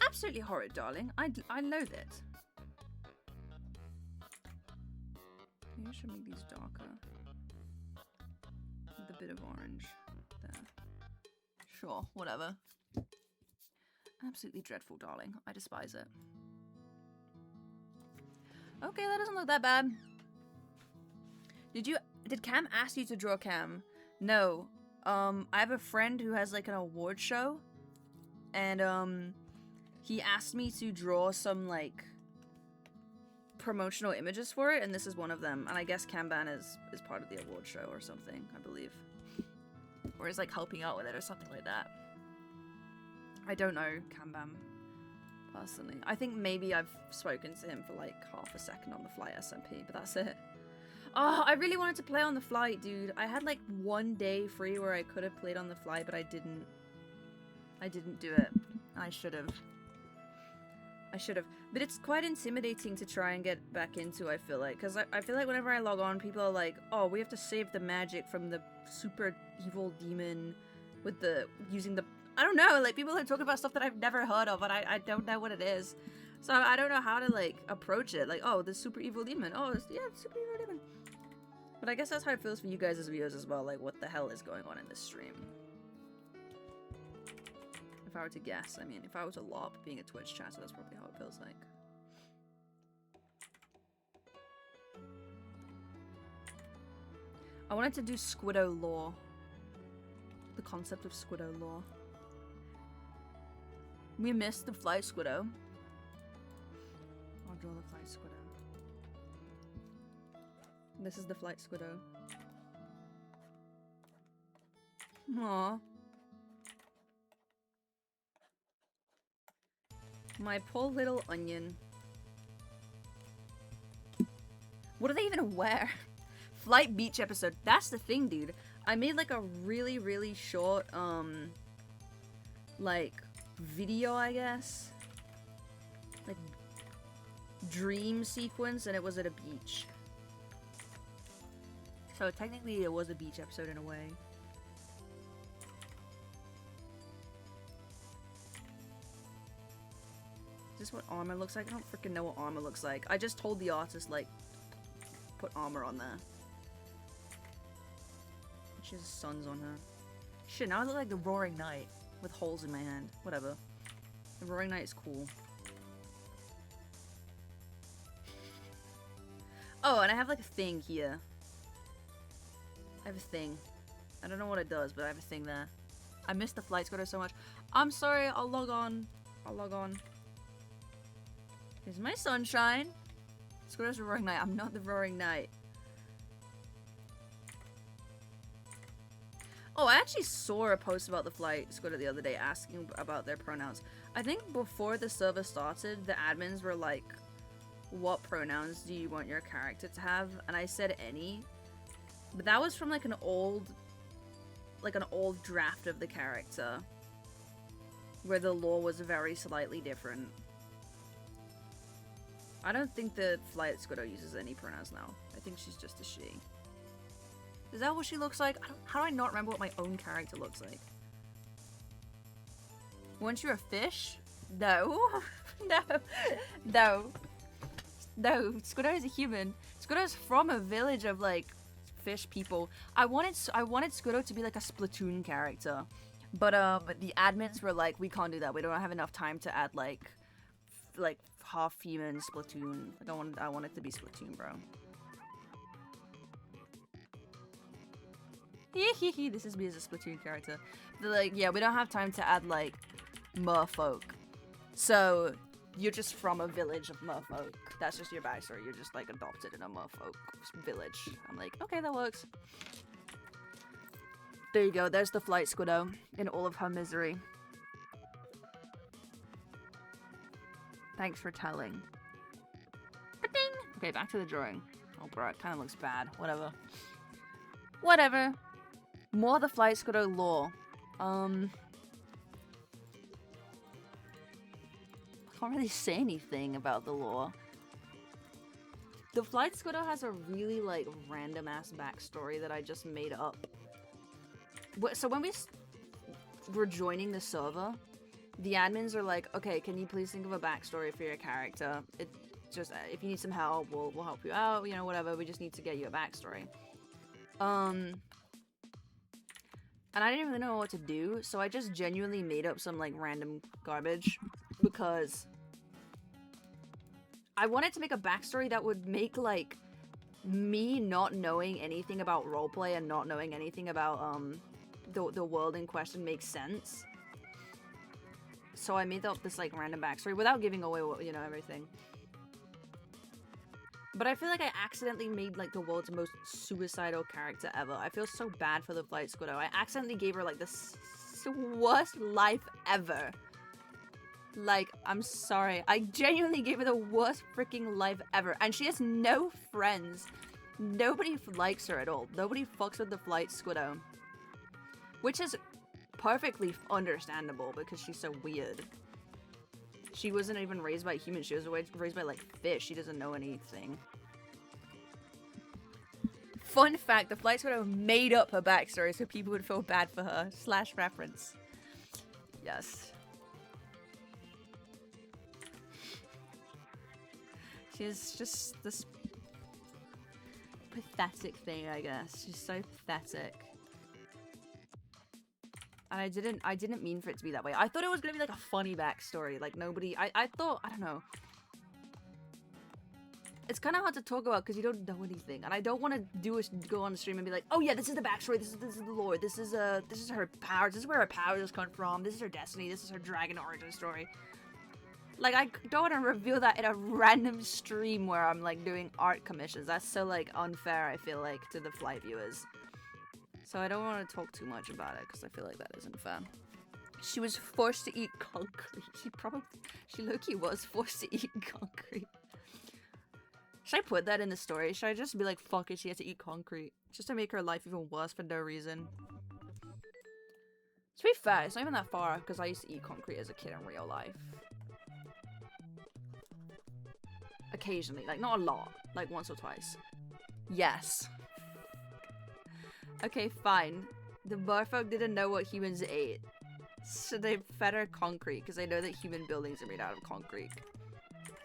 Absolutely horrid, darling. I loathe it. Maybe I should make these darker. With a bit of orange there. Sure, whatever. Absolutely dreadful, darling. I despise it. Okay, that doesn't look that bad. Did Cam ask you to draw Cam? No. I have a friend who has like an award show. And he asked me to draw some like promotional images for it, and this is one of them. And I guess Kanban is part of the award show or something, I believe. Or is like helping out with it or something like that. I don't know Kanban personally. I think maybe I've spoken to him for like half a second on the flight SMP, but that's it. Oh, I really wanted to play on the flight, dude. I had like 1 day free where I could have played on the flight, but I didn't. I didn't do it. I should have. But it's quite intimidating to try and get back into, I feel like. Because I feel like whenever I log on, people are like, oh, we have to save the magic from the super evil demon with the, using the, I don't know, like people are talking about stuff that I've never heard of, and I don't know what it is. So I don't know how to like approach it. Like, oh, the super evil demon. Oh, yeah, super evil demon. But I guess that's how it feels for you guys as viewers as well. Like, what the hell is going on in this stream? If I were to guess, I mean, if I was a LARP being a Twitch chatter, that's probably how it feels like. I wanted to do Squiddo lore. The concept of Squiddo lore. We missed the flight Squiddo. I'll draw the flight Squiddo. This is the flight Squiddo. Aww. My poor little onion. What do they even wear? Flight beach episode. That's the thing, dude. I made like a really, really short, like, video, I guess. Like, dream sequence, and it was at a beach. So technically it was a beach episode in a way. Is this what armor looks like? I don't freaking know what armor looks like. I just told the artist, like, put armor on there. She has suns on her. Shit, now I look like the Roaring Knight with holes in my hand. Whatever. The Roaring Knight is cool. Oh, and I have like a thing here. I have a thing. I don't know what it does, but I have a thing there. I miss the flight Squiddo so much. I'm sorry, I'll log on. I'll log on. Here's my sunshine. Squiddo's the Roaring Knight. I'm not the Roaring Knight. Oh, I actually saw a post about the flight Squiddo the other day asking about their pronouns. I think before the server started, the admins were like, what pronouns do you want your character to have? And I said any. But that was from like an old draft of the character. Where the lore was very slightly different. I don't think the flight Squiddo uses any pronouns now. I think she's just a she. Is that what she looks like? How do I not remember what my own character looks like? Weren't you a fish? No. No. No. No. Squiddo is a human. Squiddo's from a village of, like, fish people. I wanted Squiddo to be, like, a Splatoon character. But the admins were like, we can't do that. We don't have enough time to add, like half human Splatoon. Like, I want it to be Splatoon, bro. This is me as a Splatoon character. They're like, yeah, we don't have time to add, like, merfolk. So, you're just from a village of merfolk. That's just your backstory. You're just, like, adopted in a merfolk village. I'm like, okay, that works. There you go. There's the flight Squiddo in all of her misery. Thanks for telling. Ding! Okay, back to the drawing. Oh, bro, it kind of looks bad. Whatever. Whatever. More the flight Squiddo lore. I can't really say anything about the lore. The flight Squiddo has a really, like, random-ass backstory that I just made up. So when we were joining the server, the admins are like, okay, can you please think of a backstory for your character? It just, if you need some help, we'll help you out, you know, whatever. We just need to get you a backstory. And I didn't really know what to do, so I just genuinely made up some, like, random garbage. Because I wanted to make a backstory that would make, like, me not knowing anything about roleplay and not knowing anything about, the world in question make sense. So I made up this, like, random backstory without giving away, you know, everything. But I feel like I accidentally made, like, the world's most suicidal character ever. I feel so bad for the flight Squiddo. I accidentally gave her, like, the worst life ever. Like, I'm sorry. I genuinely gave her the worst freaking life ever. And she has no friends. Nobody likes her at all. Nobody fucks with the flight Squiddo. Which is perfectly understandable because she's so weird. She wasn't even raised by humans. She was raised by, like, fish. She doesn't know anything. Fun fact, the flight Squiddo made up her backstory so people would feel bad for her. / reference. Yes. She's just this pathetic thing, I guess. She's so pathetic. And I didn't mean for it to be that way. I thought it was gonna be like a funny backstory. Like nobody, I thought, I don't know. It's kind of hard to talk about because you don't know anything. And I don't want to go on the stream and be like, oh yeah, this is the backstory, this is the lore, this is her powers, this is where her powers come from, this is her destiny, this is her dragon origin story. Like, I don't want to reveal that in a random stream where I'm, like, doing art commissions. That's so, like, unfair, I feel like, to the flight viewers. So I don't want to talk too much about it, because I feel like that isn't fair. She was forced to eat concrete. She low-key was forced to eat concrete. Should I put that in the story? Should I just be like, fuck it, she has to eat concrete? Just to make her life even worse for no reason. To be fair, it's not even that far, because I used to eat concrete as a kid in real life. Occasionally, like not a lot, like once or twice. Yes. Okay, fine. The merfolk didn't know what humans ate. So they fed her concrete, because they know that human buildings are made out of concrete.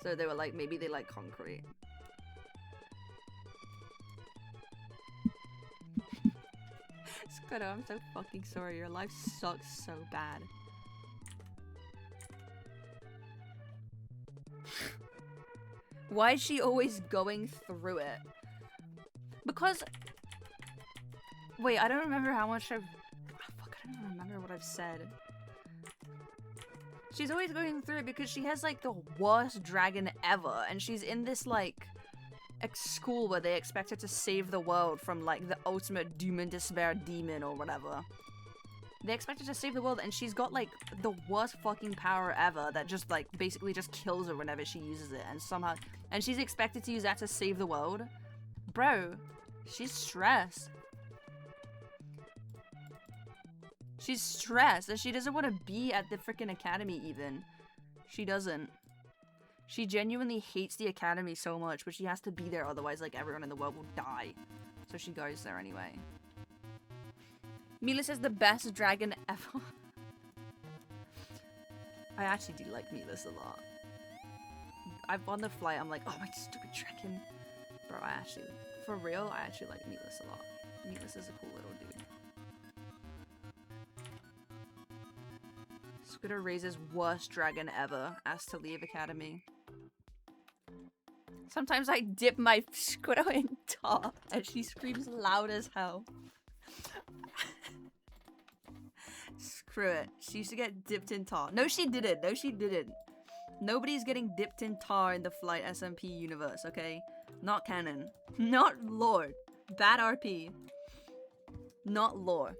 So they were like, maybe they like concrete. Squiddo, I'm so fucking sorry. Your life sucks so bad. Why is she always going through it? Because... Wait, I don't remember how much I've... Oh, fuck, I don't even remember what I've said. She's always going through it because she has, like, the worst dragon ever. And she's in this, like... school where they expect her to save the world from, like, the ultimate doom and despair demon or whatever. They expect her to save the world, and she's got, like, the worst fucking power ever that just, like, basically just kills her whenever she uses it, and somehow... And she's expected to use that to save the world? Bro, she's stressed. She's stressed, and she doesn't want to be at the freaking academy, even. She doesn't. She genuinely hates the academy so much, but she has to be there, otherwise, like, everyone in the world will die. So she goes there anyway. Milas is the best dragon ever. I actually do like Milas a lot. I've on the flight, I'm like, oh my stupid dragon. Bro, I actually, for real, I actually like Milas a lot. Milas is a cool little dude. Squiddo raises worst dragon ever, asked to leave academy. Sometimes I dip my Squiddo in tar, and she screams loud as hell. Screw it. She used to get dipped in tar. No, she didn't. No, she didn't. Nobody's getting dipped in tar in the Flight SMP universe, okay? Not canon. Not lore. Bad RP. Not lore.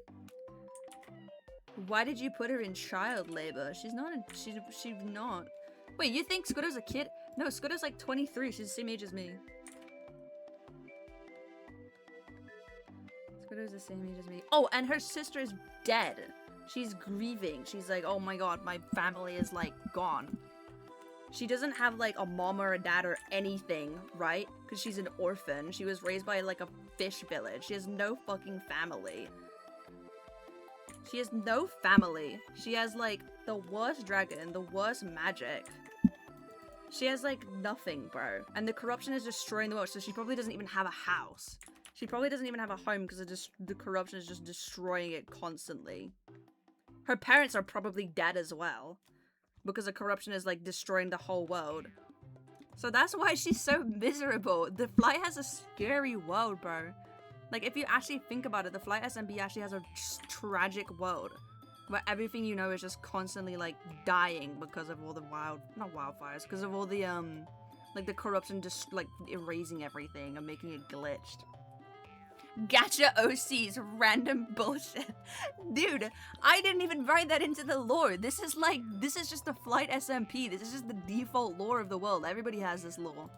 Why did you put her in child labor? She's not in, she's not. Wait, you think Squiddo's a kid? No, Squiddo's like 23. She's the same age as me. Squiddo's the same age as me. Oh, and her sister is dead. She's grieving. She's like, oh my god, my family is like gone. She doesn't have like a mom or a dad or anything, right? Because she's an orphan. She was raised by like a fish village. She has no fucking family. She has no family. She has like the worst dragon, the worst magic. She has like nothing, bro. And the corruption is destroying the world, so she probably doesn't even have a house. She probably doesn't even have a home because the corruption is just destroying it constantly. Her parents are probably dead as well. Because the corruption is like destroying the whole world. So that's why she's so miserable. The Flight has a scary world, bro. Like if you actually think about it, the Flight SMP actually has a tragic world. Where everything you know is just constantly like dying because of all the not wildfires, because of all the like the corruption just like erasing everything and making it glitched. Gacha OCs, random bullshit. Dude, I didn't even write that into the lore. This is just the Flight SMP. This is just the default lore of the world. Everybody has this lore.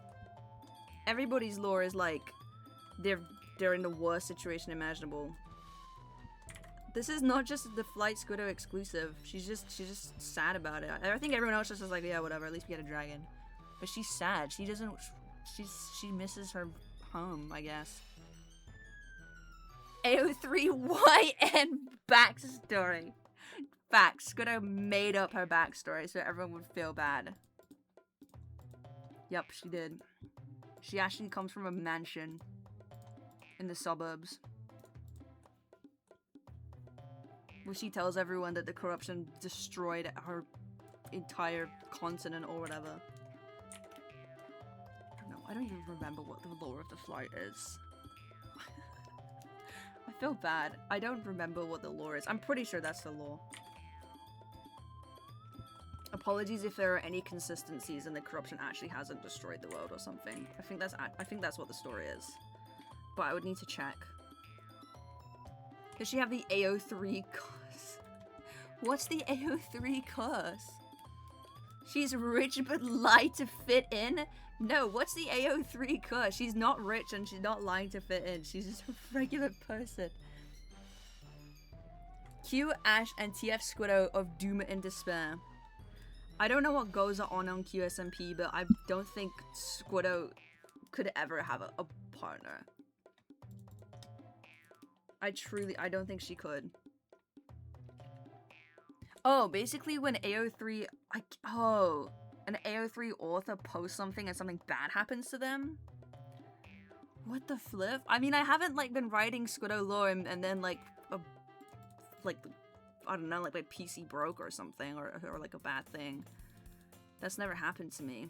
Everybody's lore is like, they're in the worst situation imaginable. This is not just the Flight Squiddo exclusive. She's just sad about it. I think everyone else just is like, yeah, whatever, at least we get a dragon. But she's sad. She misses her home, I guess. AO3YN backstory. Facts. Squiddo made up her backstory so everyone would feel bad. Yep, she did. She actually comes from a mansion in the suburbs. Where she tells everyone that the corruption destroyed her entire continent or whatever. I don't know. I don't even remember what the lore of the Flight is. I feel bad. I don't remember what the lore is. I'm pretty sure that's the lore. Apologies if there are any consistencies and the corruption actually hasn't destroyed the world or something. I think that's what the story is. But I would need to check. Does she have the AO3 curse? What's the AO3 curse? She's rich but light to fit in? No, what's the AO3 cuss? She's not rich and she's not lying to fit in. She's just a regular person. Q, Ash, and TF Squiddo of Doom and Despair. I don't know what goes on QSMP, but I don't think Squiddo could ever have a partner. I don't think she could. Oh, basically when AO3, an AO3 author posts something and something bad happens to them? What the flip? I mean, I haven't, like, been writing Squiddo lore and then, like, I don't know, like, my PC broke or something, or like, a bad thing. That's never happened to me.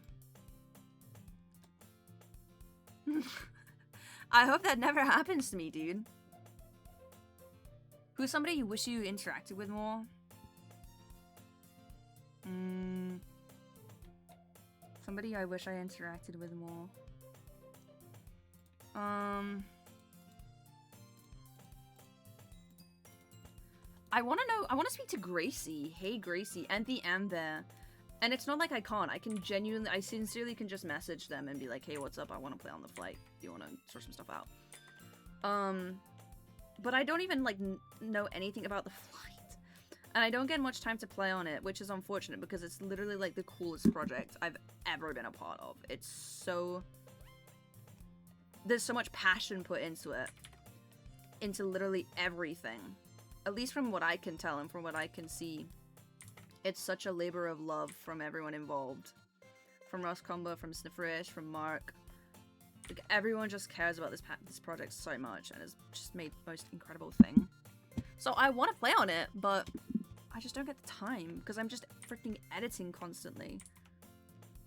I hope that never happens to me, dude. Who's somebody you wish you interacted with more? Somebody I wish I interacted with more. I want to speak to Gracie. Hey, Gracie, and the M there. And it's not like I can't. I sincerely can just message them and be like, hey, what's up? I want to play on the flight. Do you want to sort some stuff out? But I don't even, like, know anything about the flight. And I don't get much time to play on it, which is unfortunate because it's literally, like, the coolest project I've ever been a part of. It's so... There's so much passion put into it. Into literally everything. At least from what I can tell and from what I can see. It's such a labor of love from everyone involved. From Ross Combo, from Snifferish, from Mark. Like, everyone just cares about this project so much and has just made the most incredible thing. So I want to play on it, but I just don't get the time because I'm just freaking editing constantly.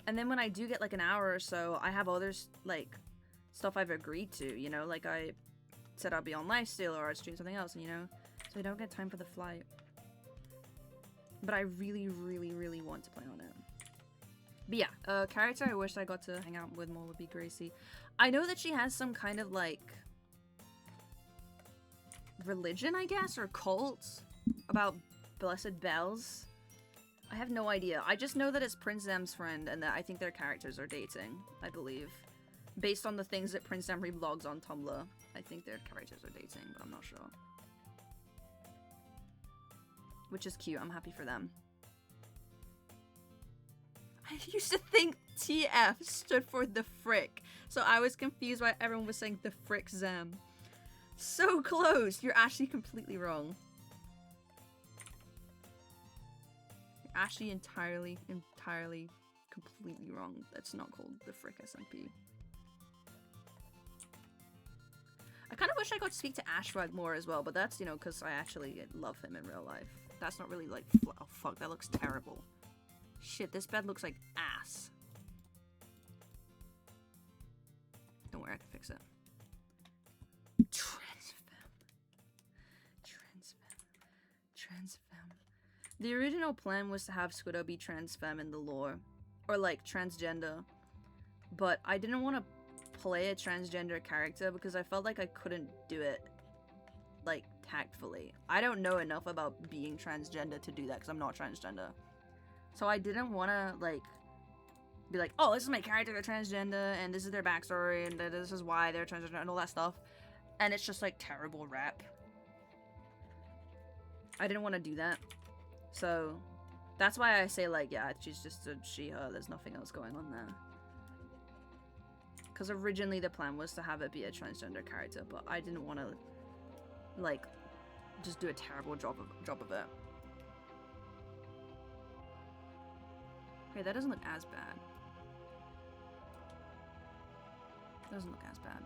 And then when I do get like an hour or so, I have others, like, stuff I've agreed to, you know? Like, I said I'd be on lifesteal or I'd stream something else, you know? So I don't get time for the flight. But I really, really, really want to play on it. But yeah, a character I wish I got to hang out with more would be Gracie. I know that she has some kind of, like, religion, I guess, or cult about Blessed Bells. I have no idea. I just know that it's Prince M's friend and that I think their characters are dating, I believe. Based on the things that Prince M reblogs on Tumblr, I think their characters are dating, but I'm not sure. Which is cute. I'm happy for them. I used to think TF stood for the frick, so I was confused why everyone was saying the frick Zam. So close! You're actually completely wrong. You're actually entirely, completely wrong. That's not called the frick SMP. I kind of wish I got to speak to Ashrag more as well, but that's, you know, because I actually love him in real life. That's not really, like, oh fuck, that looks terrible. Shit, this bed looks like ass. Don't worry, I can fix it. Transfem. The original plan was to have Squiddo be transfem in the lore. Or, like, transgender. But I didn't want to play a transgender character because I felt like I couldn't do it, like, tactfully. I don't know enough about being transgender to do that because I'm not transgender. So I didn't want to, like, be like, oh, this is my character, they're transgender, and this is their backstory, and this is why they're transgender, and all that stuff. And it's just, like, terrible rap. I didn't want to do that. So, that's why I say, like, yeah, she's just a she-her, there's nothing else going on there. Because originally the plan was to have it be a transgender character, but I didn't want to, like, just do a terrible job of it. Okay, that doesn't look as bad. Doesn't look as bad.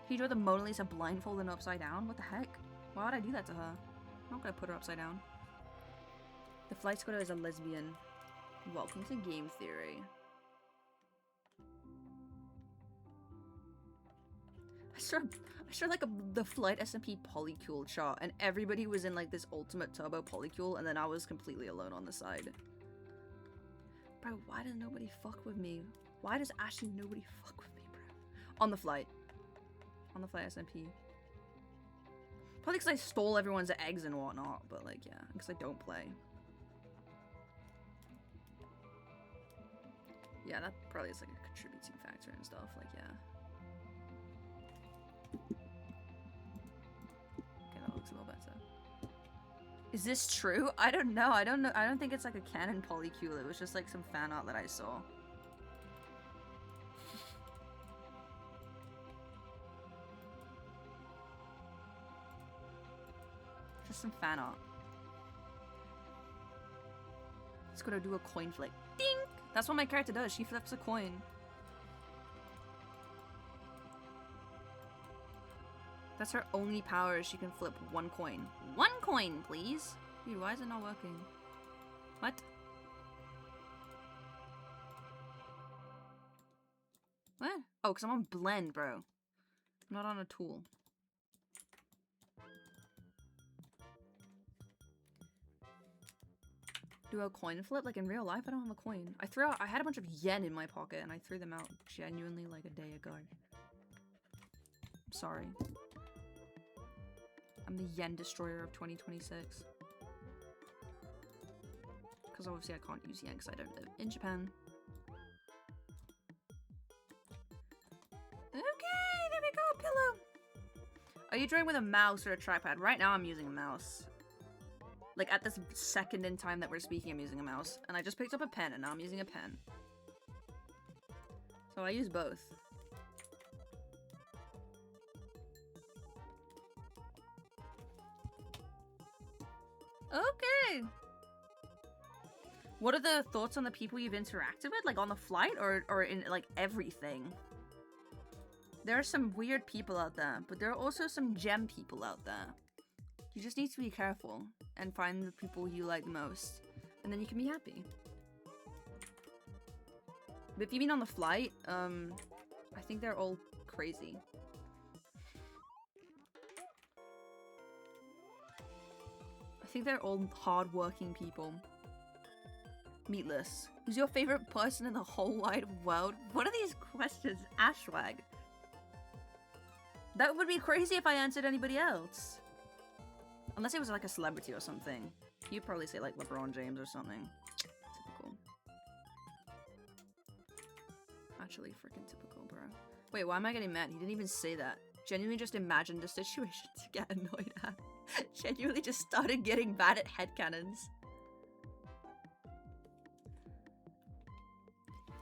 He drew the Mona Lisa blindfolded and upside down? What the heck? Why would I do that to her? I'm not gonna put her upside down. The flight Squiddo is a lesbian. Welcome to game theory. I saw like the flight SMP polycule chart and everybody was in like this ultimate turbo polycule and then I was completely alone on the side. Bro, why does nobody fuck with me? Why does actually nobody fuck with me, bro? On the flight. On the flight SMP. Probably because I stole everyone's eggs and whatnot, but like, yeah, because I don't play. Yeah, that probably is like a contributing factor and stuff, like, yeah. Okay, that looks a little better. Is this true? I don't know. I don't think it's like a canon polycule. It was just like some fan art that I saw. Just some fan art. Let's go to do a coin flip. Ding! That's what my character does. She flips a coin. That's her only power. She can flip one coin. One coin, please. Dude, why is it not working? What? What? Oh, because I'm on blend, bro. I'm not on a tool. Do a coin flip? Like in real life, I don't have a coin. I had a bunch of yen in my pocket and I threw them out genuinely like a day ago. I'm sorry. I'm the yen destroyer of 2026. Because obviously I can't use yen because I don't live in Japan. Okay, there we go, pillow. Are you drawing with a mouse or a trackpad? Right now I'm using a mouse. Like at this second in time that we're speaking, I'm using a mouse. And I just picked up a pen and now I'm using a pen. So I use both. Okay. What are the thoughts on the people you've interacted with? Like on the flight or in like everything? There are some weird people out there, but there are also some gem people out there. You just need to be careful and find the people you like the most, and then you can be happy. But if you mean on the flight, I think they're all crazy. I think they're all hard-working people. Meatless. Who's your favorite person in the whole wide world? What are these questions, Ashwag? That would be crazy if I answered anybody else. Unless it was like a celebrity or something. You'd probably say like LeBron James or something. Typical. Actually, freaking typical, bro. Wait, why am I getting mad? He didn't even say that. Genuinely just imagined a situation to get annoyed at. Genuinely just started getting bad at headcanons.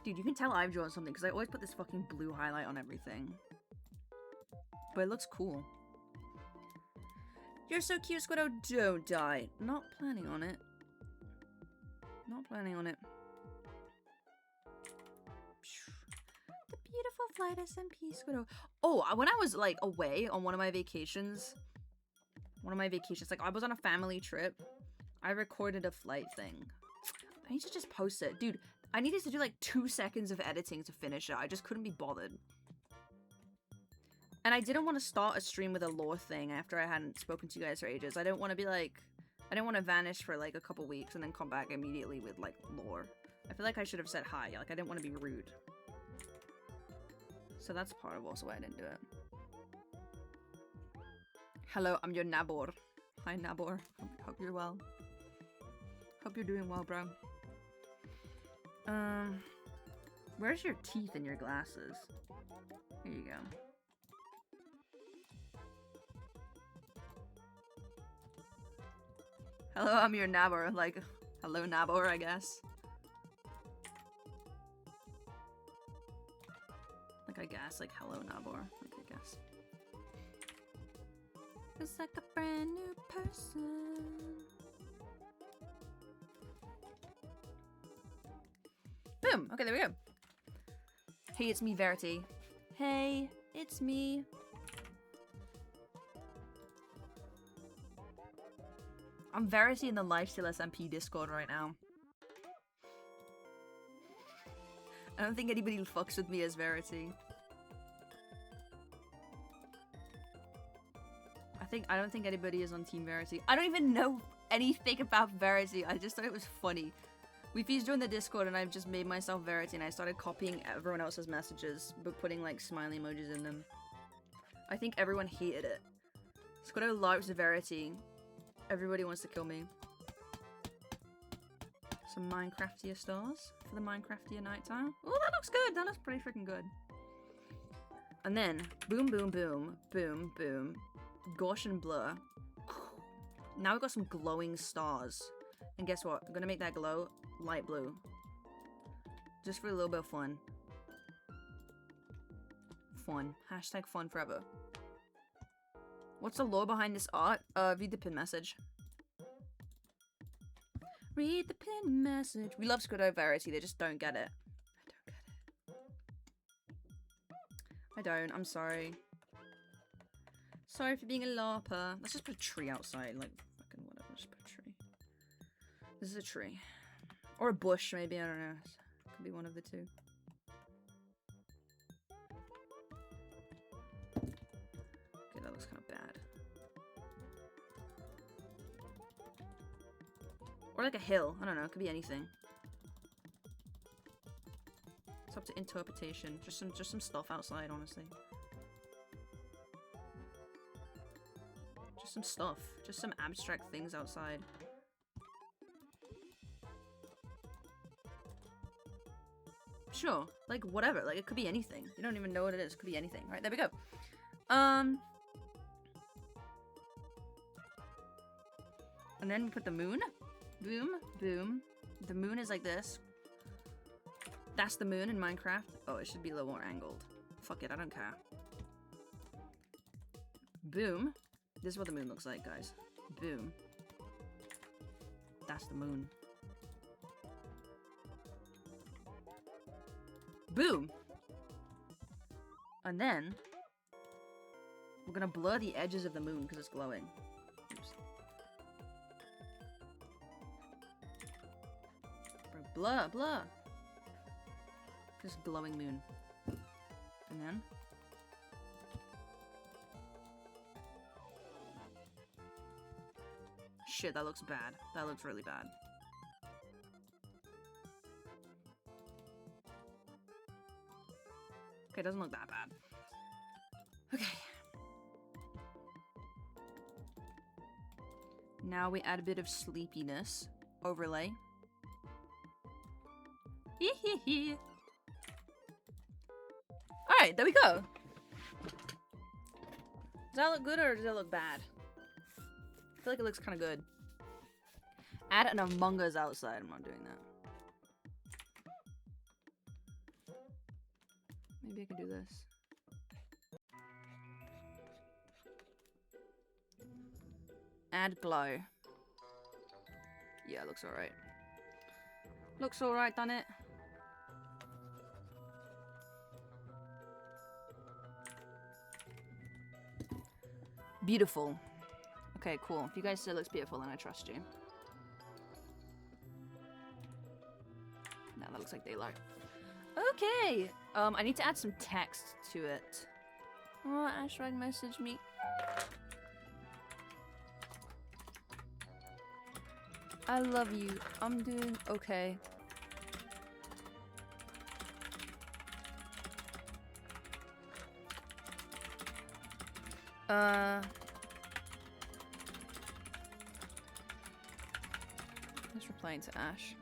Dude, you can tell I've drawn something because I always put this fucking blue highlight on everything. But it looks cool. You're so cute, Squiddo. Don't die. Not planning on it. Not planning on it. The beautiful flight SMP, Squiddo. Oh, when I was like away on one of my vacations, like I was on a family trip, I recorded a flight thing. I need to just post it. Dude, I needed to do like 2 seconds of editing to finish it. I just couldn't be bothered. And I didn't want to start a stream with a lore thing after I hadn't spoken to you guys for ages. I didn't want to be like, I didn't want to vanish for like a couple weeks and then come back immediately with like lore. I feel like I should have said hi. Like I didn't want to be rude. So that's part of also why I didn't do it. Hello, I'm your Nabor. Hi Nabor. Hope you're well. Hope you're doing well, bro. Where's your teeth in your glasses? Here you go. Hello, I'm your Nabor. Like, hello Nabor, I guess. Like, I guess. Like, hello Nabor. Like, I guess. It's like a brand new person. Boom! Okay, there we go. Hey, it's me, Verity. Hey, it's me. I'm Verity in the Lifesteal SMP Discord right now. I don't think anybody fucks with me as Verity. I don't think anybody is on Team Verity. I don't even know anything about Verity. I just thought it was funny. We've joined the Discord and I've just made myself Verity and I started copying everyone else's messages but putting like smiley emojis in them. I think everyone hated it. Squiddo loves Verity. Everybody wants to kill me. Some Minecraftier stars. for the Minecraftier nighttime. Oh, that looks good. That looks pretty freaking good. And then, boom, boom, boom, boom, boom, Gaussian blur. Now we've got some glowing stars. And guess what? I'm gonna make that glow light blue. Just for a little bit of fun. Fun. Hashtag fun forever. What's the lore behind this art? Read the pin message. Read the pin message. We love Squiddo Vod. They just don't get it. I don't. I'm sorry. Sorry for being a LARPer. Let's just put a tree outside. Like, fucking whatever. Let's put a tree. This is a tree. Or a bush, maybe. I don't know. Could be one of the two. Okay, that looks kind of bad. Or like a hill. I don't know. It could be anything. It's up to interpretation. Just some stuff outside, honestly. Just some stuff. Just some abstract things outside. Sure. Like, whatever. Like, it could be anything. You don't even know what it is. It could be anything. Right, there we go. And then we put the moon. Boom, boom. The moon is like this. That's the moon in Minecraft. Oh, it should be a little more angled. Fuck it, I don't care. Boom. This is what the moon looks like, guys. Boom. That's the moon. Boom! And then, we're gonna blur the edges of the moon because it's glowing. Oops. Blur, blur! Just glowing moon. And then... Shit, that looks bad. That looks really bad. Okay, it doesn't look that bad. Okay. Now we add a bit of sleepiness. Overlay. Hee hee hee. Alright, there we go. Does that look good or does it look bad? I feel like it looks kind of good. Add an Among Us outside. I'm not doing that. Maybe I could do this. Add glow. Yeah, looks alright. Looks alright, done it. Beautiful. Okay, cool. If you guys say it looks beautiful, then I trust you. Now that looks like daylight. Okay! I need to add some text to it. Oh, Ashrag messaged me. I love you. I'm doing okay. Just replying to Ash.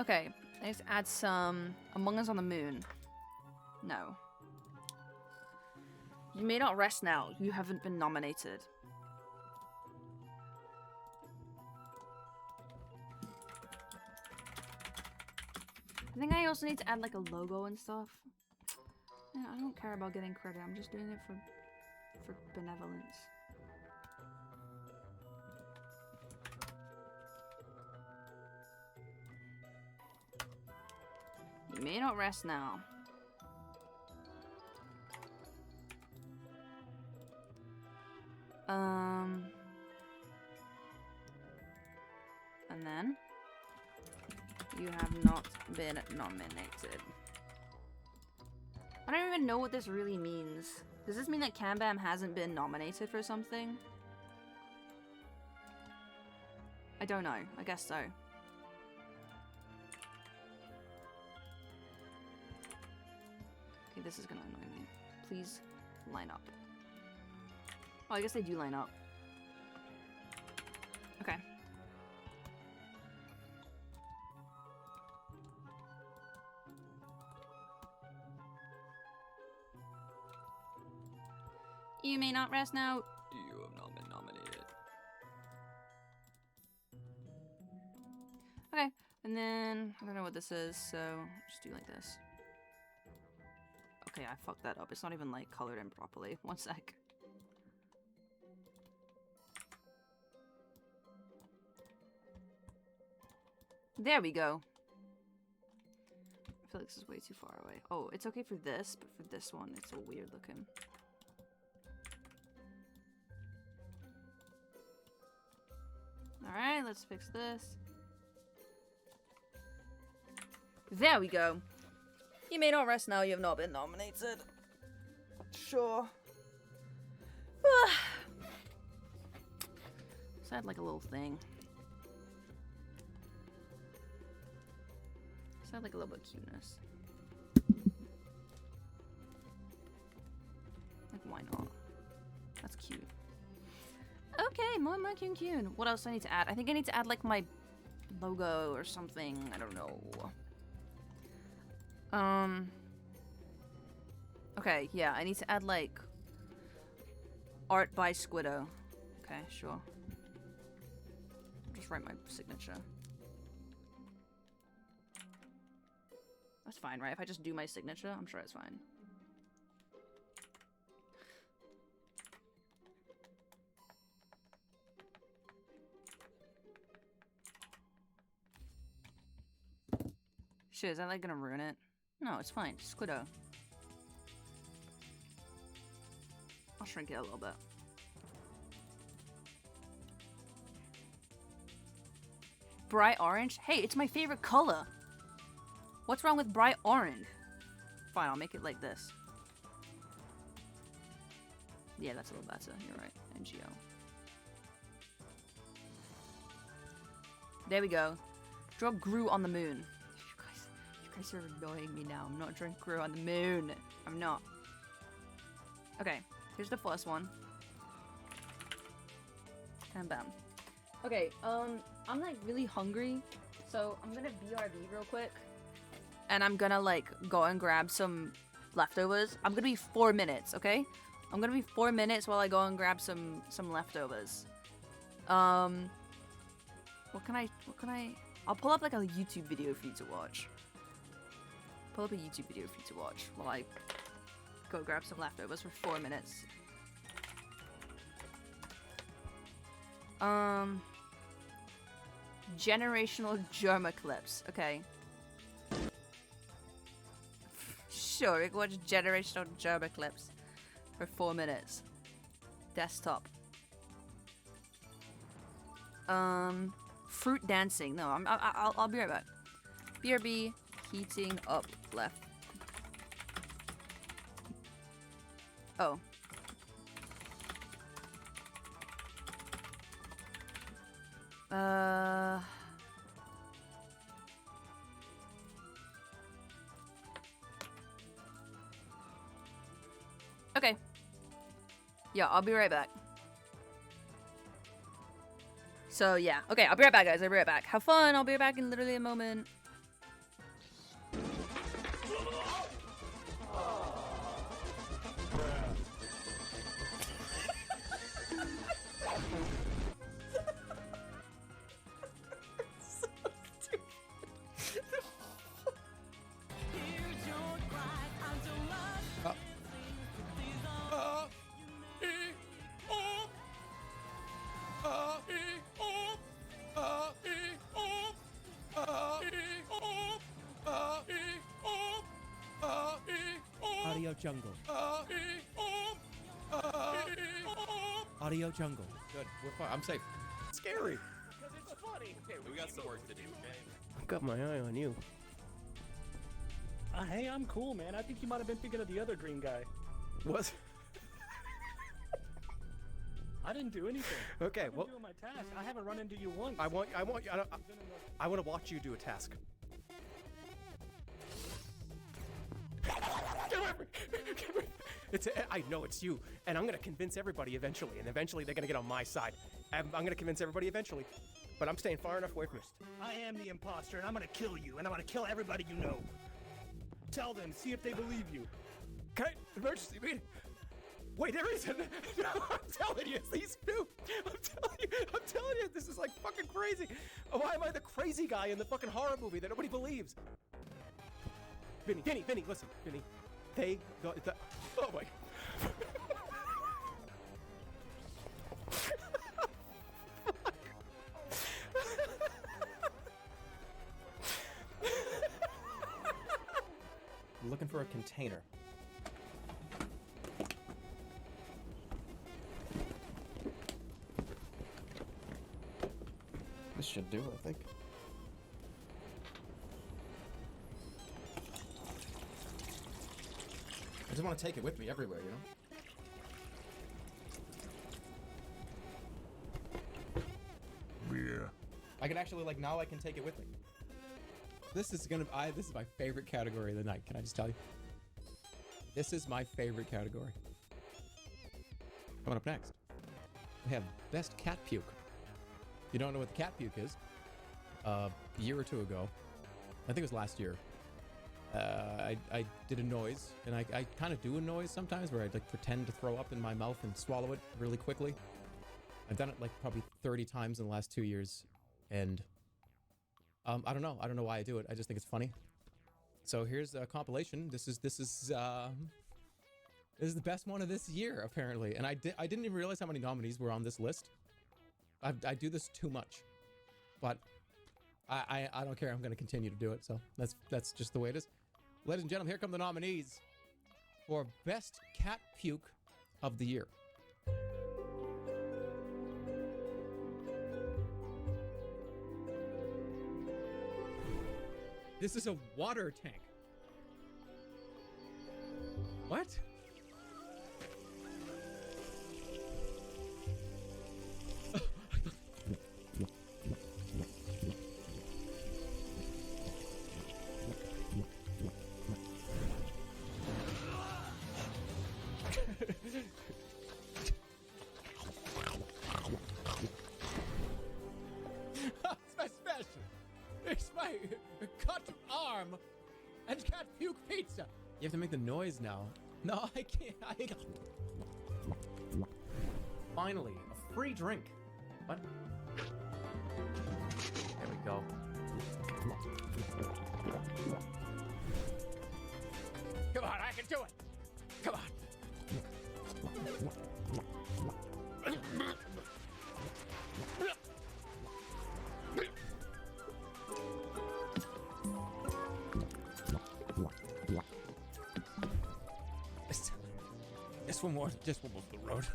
Okay, let's add some Among Us on the Moon. No. You may not rest now. You haven't been nominated. I think I also need to add like a logo and stuff. Yeah, I don't care about getting credit. I'm just doing it for benevolence. You may not rest now. And then you have not been nominated. I don't even know what this really means. Does this mean that CamBam hasn't been nominated for something? I don't know. I guess so. Okay, this is gonna annoy me. Please line up. Oh, I guess they do line up. Okay. You may not rest now. You have not been nominated. Okay, and then I don't know what this is, so just do like this. Okay, I fucked that up. It's not even like colored in properly. One sec. There we go. I feel like this is way too far away. Oh, it's okay for this, but for this one, it's so weird looking. Alright, let's fix this. There we go. You may not rest now, you have not been nominated. Sure. Let's add like a little thing. Let's add like a little bit of cuteness. Like, why not? That's cute. Okay, more cute. What else do I need to add? I think I need to add like my logo or something. I don't know. Okay, yeah, I need to add like art by Squiddo. Okay, sure. Just write my signature. That's fine, right? If I just do my signature, I'm sure it's fine. Shit, is that like gonna ruin it? No, it's fine. Squiddo. I'll shrink it a little bit. Bright orange? Hey, it's my favorite color! What's wrong with bright orange? Fine, I'll make it like this. Yeah, that's a little better. You're right. NGO. There we go. Draw Gru on the moon. You guys are annoying me now. I'm not drawing Gru on the moon. I'm not. Okay, here's the first one. And bam. Okay, I'm like really hungry, so I'm gonna BRB real quick. And I'm gonna like go and grab some leftovers. I'm gonna be 4 minutes, okay? I'm gonna be 4 minutes while I go and grab some leftovers. What can I, I'll pull up like a YouTube video for you to watch. Pull up a YouTube video for you to watch while I go grab some leftovers for 4 minutes. Generational Germa clips. Okay. Sure, we can watch Generational Germa clips for 4 minutes. Desktop. Fruit dancing. No, I'll be right back. BRB heating up left. Oh. Okay. Yeah, I'll be right back. So, yeah. Okay, I'll be right back, guys. I'll be right back. Have fun. I'll be back in literally a moment. Audio jungle. Audio jungle. Good. We're fine. I'm safe. It's scary. Because it's funny. Okay, we got some work to do, okay? I've got my eye on you. Hey, I'm cool, man. I think you might have been thinking of the other green guy. What? I didn't do anything. Okay, I've been well, doing my task. I haven't run into you once. I want to watch you do a task. Get away from me! Get away. I know it's you, and I'm gonna convince everybody eventually, and eventually they're gonna get on my side. I'm gonna convince everybody eventually, but I'm staying far enough away from this. I am the imposter, and I'm gonna kill you, and I'm gonna kill everybody you know. Tell them, see if they believe you. Okay, emergency meeting. Wait, there isn't. No, I'm telling you, it's these two. I'm telling you, this is like fucking crazy. Why am I the crazy guy in the fucking horror movie that nobody believes? Vinny, listen, Vinny. They go. Oh my. I'm looking for a container. This should do, I think. I just want to take it with me everywhere, you know? Yeah. I can actually, like, now I can take it with me. This is my favorite category of the night. Can I just tell you? This is my favorite category. Coming up next, we have best cat puke. If you don't know what the cat puke is, a year or two ago, I think it was last year, I did a noise, and I kind of do a noise sometimes where I like pretend to throw up in my mouth and swallow it really quickly. I've done it like probably 30 times in the last 2 years, and I don't know why I do it. I just think it's funny. So here's a compilation. This is the best one of this year apparently, and I didn't even realize how many nominees were on this list. I do this too much, but I don't care. I'm going to continue to do it. So that's just the way it is. Ladies and gentlemen, here come the nominees for best cat puke of the year. This is a water tank. What? It's my special. It's my cut arm and cat puke pizza. You have to make the noise now. No, I can't. Finally, a free drink. What? There we go. Come on, I can do it. Come on. Just one more for the road.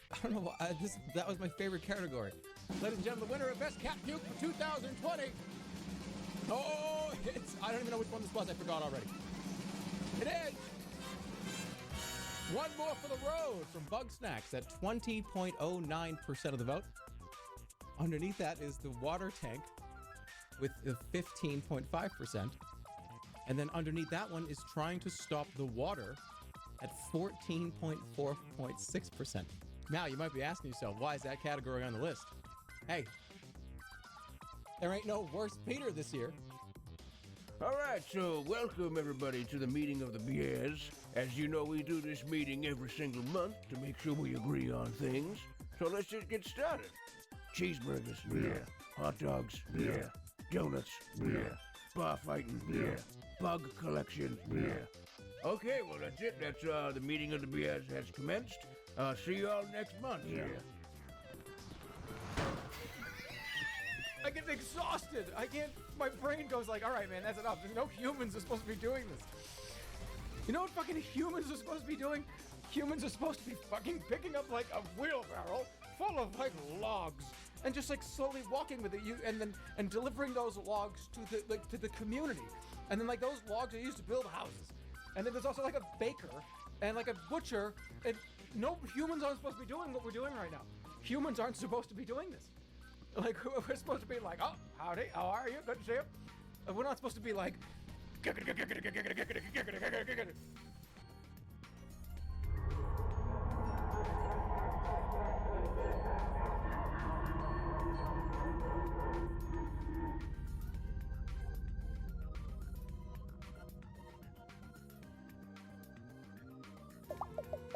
I don't know why. That was my favorite category. Ladies and gentlemen, the winner of Best Cat Puke for 2020. Oh, I don't even know which one this was. I forgot already. It is One More for the Road from Bug Snacks at 20.09% of the vote. Underneath that is the water tank with the 15.5%. And then underneath that one is Trying to Stop the Water at 14.4.6%. Now, you might be asking yourself, why is that category on the list? Hey, there ain't no worse Peter this year. All right, so welcome everybody to the meeting of the beers. As you know, we do this meeting every single month to make sure we agree on things. So let's just get started. Cheeseburgers, yeah. Hot dogs, yeah. Donuts, yeah. Bar fighting, yeah. Bug collection, yeah. Okay, well that's it. That's the meeting of the beers has commenced. See you all next month. Yeah. I get exhausted. I can't. My brain goes like, all right, man, that's enough. There's no humans are supposed to be doing this. You know what fucking humans are supposed to be doing? Humans are supposed to be fucking picking up like a wheelbarrow full of like logs and just like slowly walking with it. And delivering those logs to the community. And then like those logs are used to build houses. And then there's also like a baker and like a butcher. And no, humans aren't supposed to be doing what we're doing right now. Humans aren't supposed to be doing this. Like, we're supposed to be like, oh, howdy, how are you? Good to see you. And we're not supposed to be like,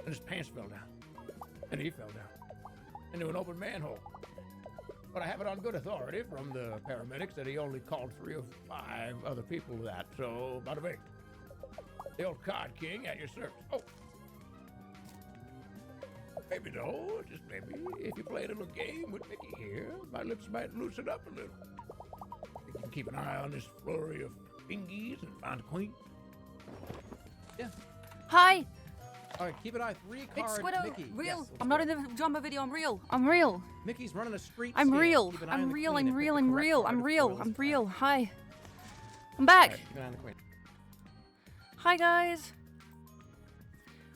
And his pants fell down. And he fell down. Into an open manhole. But I have it on good authority from the paramedics that he only called 3 or 5 other people with that, so bada bing. The old Cod King at your service. Oh. Maybe no, just maybe. If you play a little game with Mickey here, my lips might loosen up a little. You can keep an eye on this flurry of fingies and find a queen. Yeah. Hi! All right, keep an eye. 3 Big card Squiddo! Mickey. Real! Yes, let's I'm go. not in the drama video, I'm real! I'm real! Mickey's running a street. I'm scam. real! Keep an eye on I'm the real, queen I'm and pick real, the I'm correct real, card I'm to real, foil this I'm fight. real. Hi. I'm All back! right, keep an eye on the queen. Hi guys!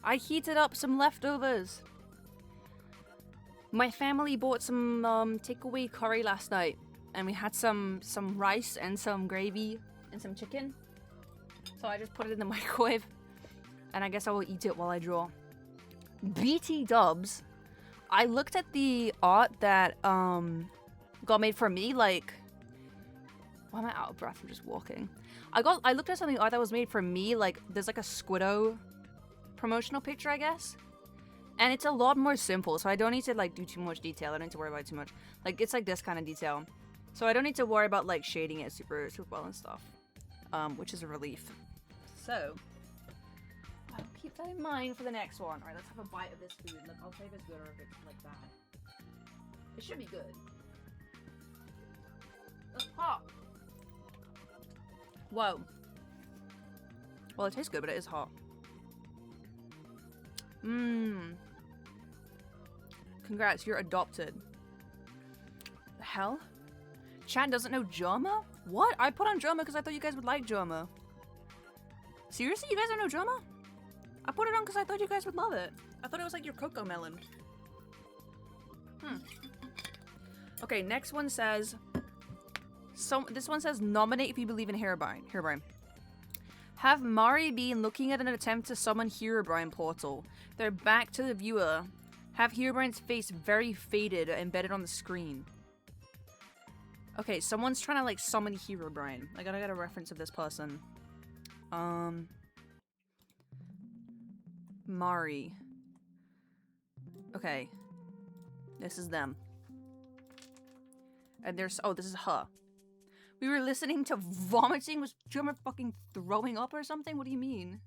I heated up some leftovers. My family bought some takeaway curry last night, and we had some rice and some gravy and some chicken. So I just put it in the microwave, and I guess I will eat it while I draw. BT dubs. I looked at the art that got made for me. Like, why am I out of breath from just walking? I looked at something art that was made for me. Like, there's like a Squiddo promotional picture, I guess. And it's a lot more simple, so I don't need to like do too much detail. I don't need to worry about it too much. Like, it's like this kind of detail. So I don't need to worry about like shading it super well and stuff. Which is a relief. So I'll keep that in mind for the next one. Alright, let's have a bite of this food. Look, I'll tell if it's good or if it's like bad. It should be good. It's hot. Whoa. Well, it tastes good, but it is hot. Mmm. Congrats, you're adopted. The hell? Chat doesn't know Joma? What? I put on Joma because I thought you guys would like Joma. Seriously? You guys don't know Joma? I put it on because I thought you guys would love it. I thought it was like your cocoa melon. Okay, next one says... this one says, nominate if you believe in Herobrine. Have Mari been looking at an attempt to summon Herobrine portal. They're back to the viewer. Have Herobrine's face very faded embedded on the screen. Okay, someone's trying to like summon Herobrine. I gotta get a reference of this person. Mari. Okay. This is them. And there's oh, this is her. We were listening to vomiting. Was Drummer fucking throwing up or something? What do you mean?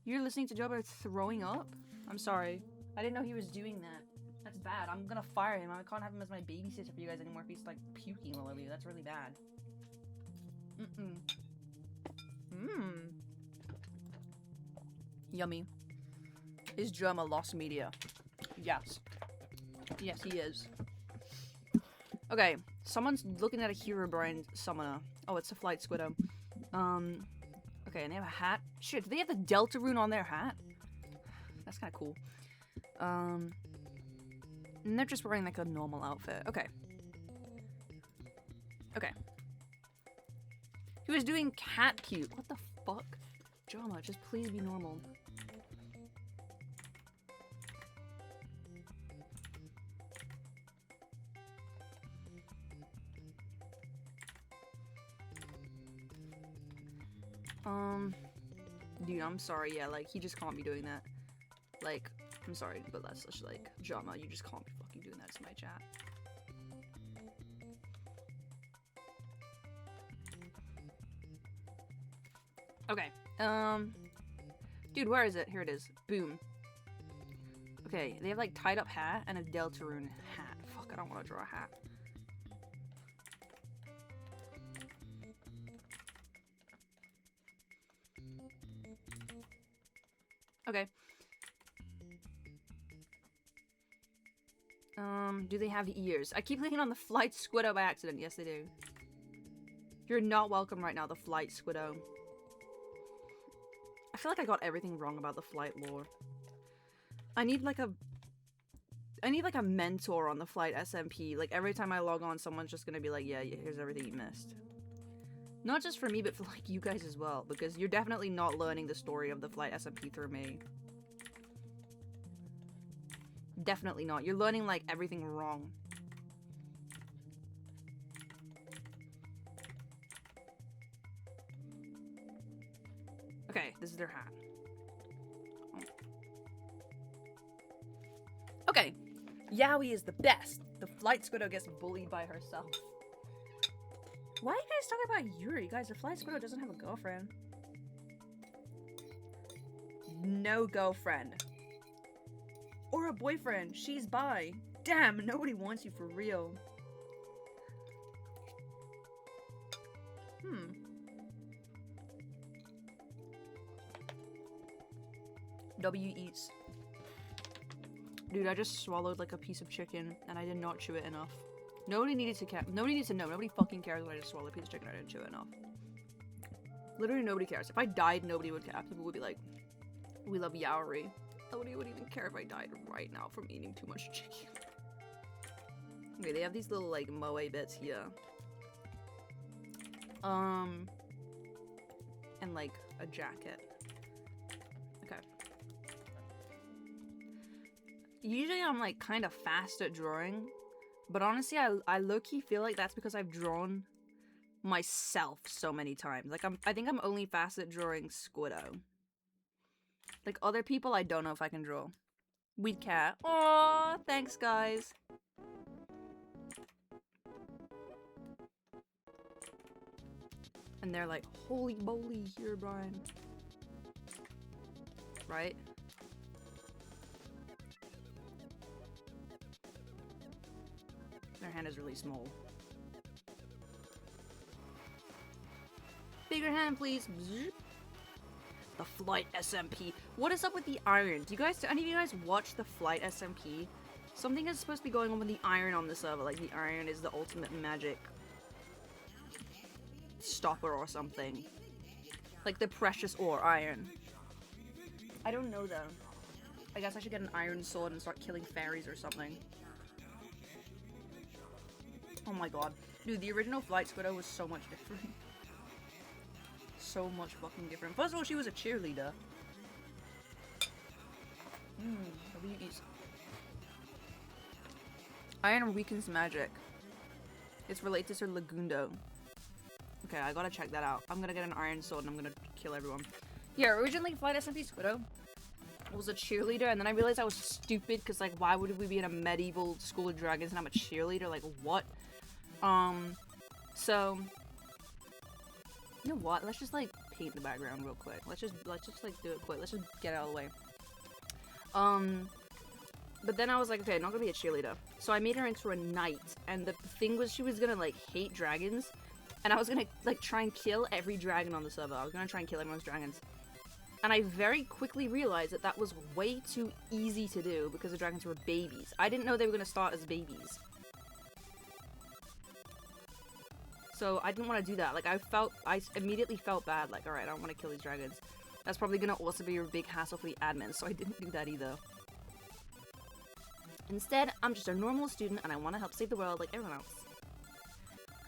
You're listening to Drummer throwing up? I'm sorry. I didn't know he was doing that. That's bad. I'm gonna fire him. I can't have him as my babysitter for you guys anymore if he's like puking all over you. That's really bad. Yummy. Is Drummer lost media? Yes. Yes, he is. Okay, someone's looking at a Herobrine summoner. Oh, it's a Flight Squiddo. Okay, and they have a hat. Shit, do they have the Delta rune on their hat? That's kind of cool. And they're just wearing like a normal outfit. Okay. Okay. He was doing cat puke. What the fuck? Drama, just please be normal. Dude, I'm sorry, yeah, like, he just can't be doing that. Like, I'm sorry, but that's such, like, drama. You just can't be fucking doing that to my chat. Okay, dude, where is it? Here it is. Boom. Okay, they have, like, tied up hat and a Deltarune hat. Fuck, I don't want to draw a hat. Okay. Do they have ears? I keep clicking on the Flight Squiddo by accident. Yes, they do. You're not welcome right now, the Flight Squiddo. I feel like I got everything wrong about the flight lore. I need like a mentor on the flight SMP. Like every time I log on, someone's just gonna be like, yeah, here's everything you missed. Not just for me, but for like you guys as well, because you're definitely not learning the story of the flight SMP through me. Definitely not. You're learning like everything wrong. Okay, this is their hat. Okay, Yowie is the best. The flight Squiddo gets bullied by herself. Why are you guys talking about Yuri? Guys, the flight Squiddo doesn't have a girlfriend. No girlfriend. Or a boyfriend. She's bi. Damn, nobody wants you for real. W eats. Dude, I just swallowed like a piece of chicken and I did not chew it enough. Nobody needed to care. Nobody needs to know. Nobody fucking cares when I just swallowed a piece of chicken and I didn't chew it enough. Literally nobody cares. If I died, nobody would care. People would be like, we love Yaori. Nobody would even care if I died right now from eating too much chicken. Okay, they have these little like moe bits here. And like a jacket. Okay. Usually I'm like kind of fast at drawing, but honestly I low-key feel like that's because I've drawn myself so many times. Like I think I'm only fast at drawing Squiddo. Like other people I don't know if I can draw. Weed cat. Aww, thanks guys. And they're like, holy moly, here, Brian. Right? Their hand is really small. Bigger hand, please. The flight SMP. What is up with the iron? Do any of you guys watch the flight SMP? Something is supposed to be going on with the iron on the server. Like the iron is the ultimate magic stopper or something. Like the precious ore iron. I don't know though. I guess I should get an iron sword and start killing fairies or something. Oh my god. Dude, the original Flight Squiddo was so much different. So much fucking different. First of all, she was a cheerleader. WEs. Iron weakens magic. It's related to Lagundo. Okay, I gotta check that out. I'm gonna get an iron sword and I'm gonna kill everyone. Yeah, originally Flight SMP Squiddo was a cheerleader, and then I realized I was stupid because, like, why would we be in a medieval school of dragons and I'm a cheerleader? Like, what? So, you know what? Let's just, like, paint the background real quick. Let's just like, do it quick. Let's just get it out of the way. But then I was like, okay, I'm not gonna be a cheerleader. So I made her into a knight, and the thing was she was gonna, like, hate dragons, and I was gonna, like, try and kill every dragon on the server. I was gonna try and kill everyone's dragons. And I very quickly realized that that was way too easy to do because the dragons were babies. I didn't know they were gonna start as babies. So I didn't want to do that. Like, I immediately felt bad. Like, alright, I don't want to kill these dragons. That's probably gonna also be a big hassle for the admins, so I didn't do that either. Instead, I'm just a normal student and I want to help save the world like everyone else.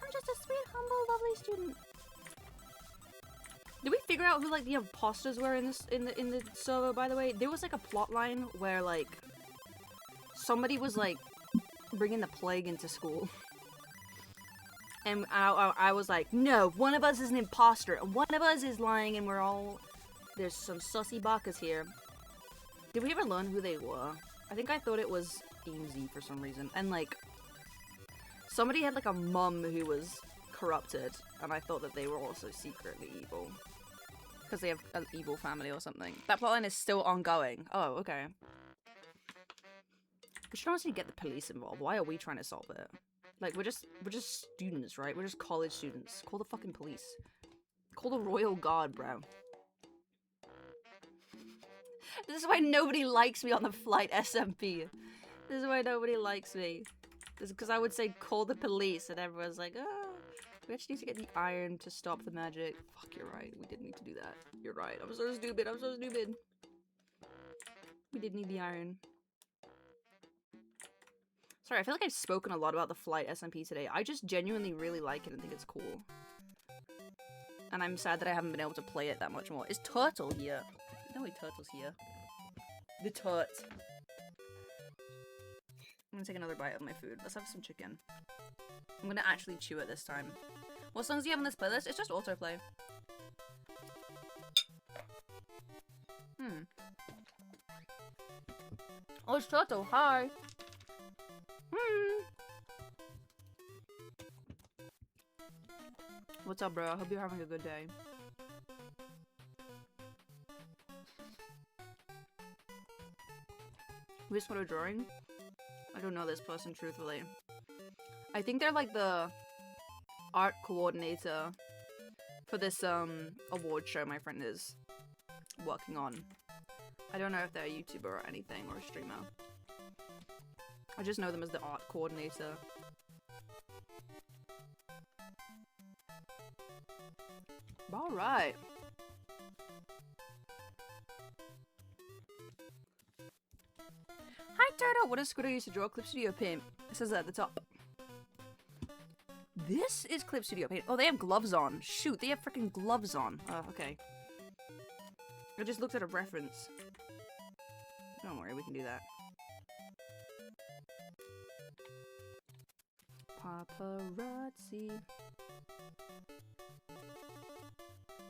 I'm just a sweet, humble, lovely student. Did we figure out who, like, the imposters were in the server, by the way? There was, like, a plot line where, like, somebody was, like, bringing the plague into school. And I was like, no, one of us is an imposter, and one of us is lying, and we're all... There's some sussy bakas here. Did we ever learn who they were? I think I thought it was Eamsy for some reason. And, like, somebody had, like, a mum who was corrupted, and I thought that they were also secretly evil. Because they have an evil family or something. That plotline is still ongoing. Oh, okay. We should honestly get the police involved. Why are we trying to solve it? Like, we're just students, right? We're just college students. Call the fucking police. Call the Royal Guard, bro. This is why nobody likes me on the flight SMP. This is why nobody likes me. This is because I would say, call the police, and everyone's like, oh, we actually need to get the iron to stop the magic. Fuck, you're right. We did need to do that. You're right. I'm so stupid. I'm so stupid. We did need the iron. Sorry, I feel like I've spoken a lot about the Flight SMP today. I just genuinely really like it and think it's cool. And I'm sad that I haven't been able to play it that much more. Is Turtle here? No way Turtle's here. The Turt. I'm gonna take another bite of my food. Let's have some chicken. I'm gonna actually chew it this time. What songs do you have on this playlist? It's just autoplay. Oh, it's Turtle. Hi. What's up, bro? I hope you're having a good day. We just started drawing? I don't know this person, truthfully. I think they're like the art coordinator for this award show my friend is working on. I don't know if they're a YouTuber or anything, or a streamer. I just know them as the art coordinator. Alright. Hi, Turtle! What does Squiddo use to draw? Clip Studio Paint. It says that at the top. This is Clip Studio Paint. Oh, they have gloves on. Shoot, they have freaking gloves on. Oh, okay. I just looked at a reference. Don't worry, we can do that. Paparazzi.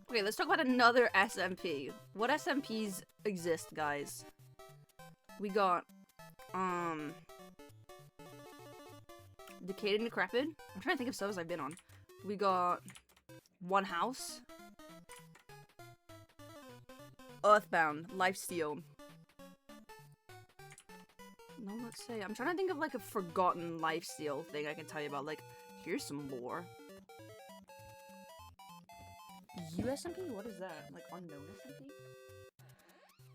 Okay, let's talk about another SMP. What SMPs exist, guys? We got, Decayed and Decrepit. I'm trying to think of servers I've been on. We got One House. Earthbound. Lifesteal. No, let's say. I'm trying to think of like a forgotten lifesteal thing I can tell you about. Like, here's some lore. USMP? What is that? Like unknown SMP?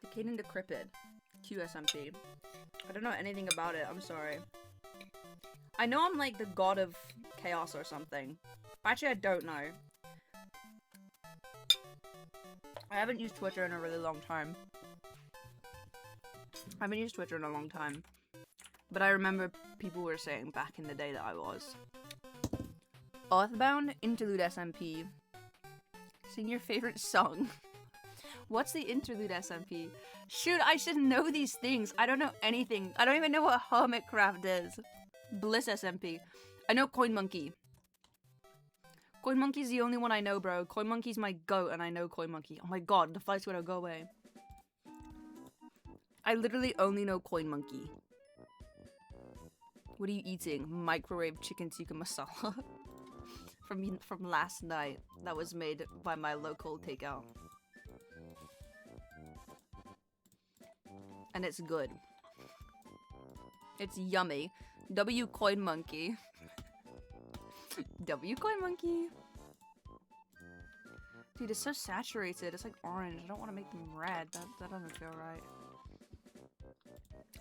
Decayed and Decrepit. QSMP. I don't know anything about it. I'm sorry. I know I'm like the god of chaos or something. Actually, I don't know. I haven't used Twitter in a really long time. But I remember people were saying back in the day that I was. Earthbound Interlude SMP. Sing your favorite song. What's the Interlude SMP? Shoot, I should know these things. I don't know anything. I don't even know what Hermitcraft is. Bliss SMP. I know Coin Monkey. Coin Monkey's the only one I know, bro. Coin Monkey's my goat, and I know Coin Monkey. Oh my god, the flight's gonna go away. I literally only know Coin Monkey. What are you eating? Microwave chicken tikka masala. from last night. That was made by my local takeout. And it's good. It's yummy. W Coin Monkey. W Coin Monkey. Dude, it's so saturated. It's like orange. I don't want to make them red. That doesn't feel right.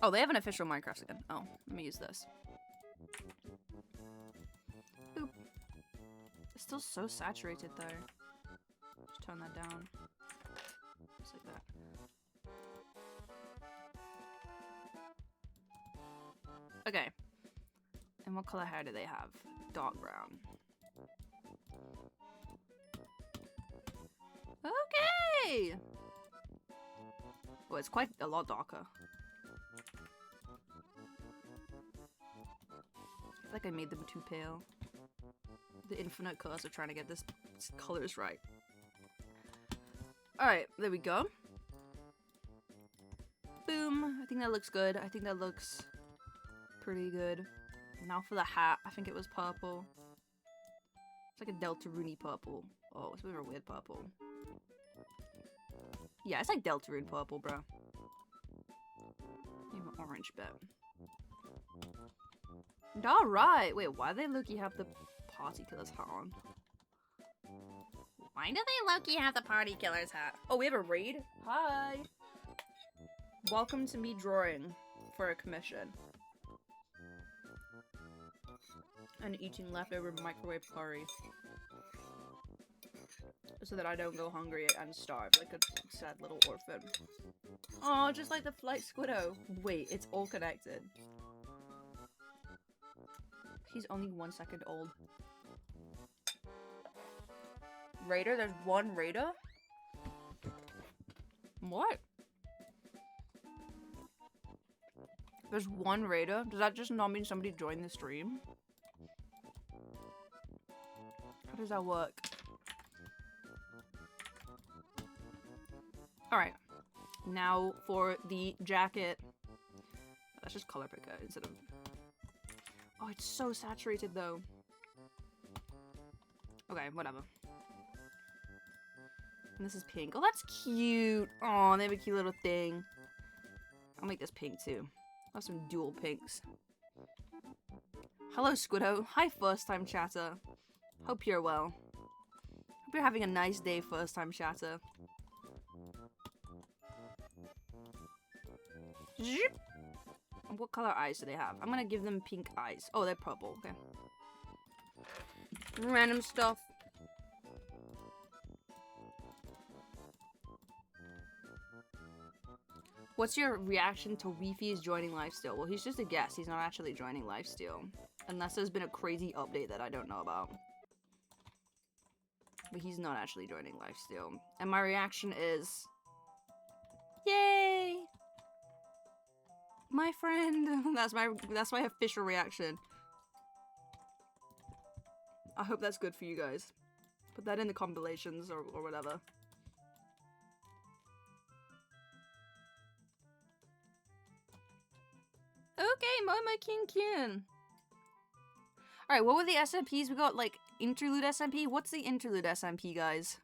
Oh, they have an official Minecraft skin. Oh, let me use this. Boop. It's still so saturated though. Just tone that down. Just like that. Okay. And what color hair do they have? Dark brown. Okay! Well, it's quite a lot darker. I feel like I made them too pale. The infinite curse of trying to get this colors right. Alright, there we go. Boom. I think that looks good. I think that looks pretty good. Now for the hat. I think it was purple. It's like a Deltarune purple. Oh, it's a bit of a weird purple. Yeah, it's like Deltarune purple, bro. Even orange bit. Alright! Wait, why do they Loki have the party killer's hat on? Why do they Loki have the party killer's hat? Oh, we have a raid? Hi! Welcome to me drawing for a commission. And eating leftover microwave curry. so that I don't go hungry and starve like a sad little orphan. Oh, just like the flight Squiddo. Wait, it's all connected. He's only 1 second old. Raider? There's one Raider? What? There's one Raider? Does that just not mean somebody joined the stream? How does that work? Alright. Now for the jacket. Let's just color pick it instead of... Oh, it's so saturated though. Okay, whatever. And this is pink. Oh, that's cute. Oh, they have a cute little thing. I'll make this pink too. I'll have some dual pinks. Hello, Squiddo. Hi, first-time chatter. Hope you're well. Hope you're having a nice day, first-time chatter. Zip. What color eyes do they have? I'm gonna give them pink eyes. Oh, they're purple. Okay. Random stuff. What's your reaction to Weefy's joining Lifesteal? Well, he's just a guest. He's not actually joining Lifesteal. Unless there's been a crazy update that I don't know about. But he's not actually joining Lifesteal. And my reaction is... Yay! My friend! That's my official reaction. I hope that's good for you guys. Put that in the compilations or whatever. Okay, Momo Kin. Alright, what were the SMPs? We got, like, Interlude SMP? What's the Interlude SMP, guys?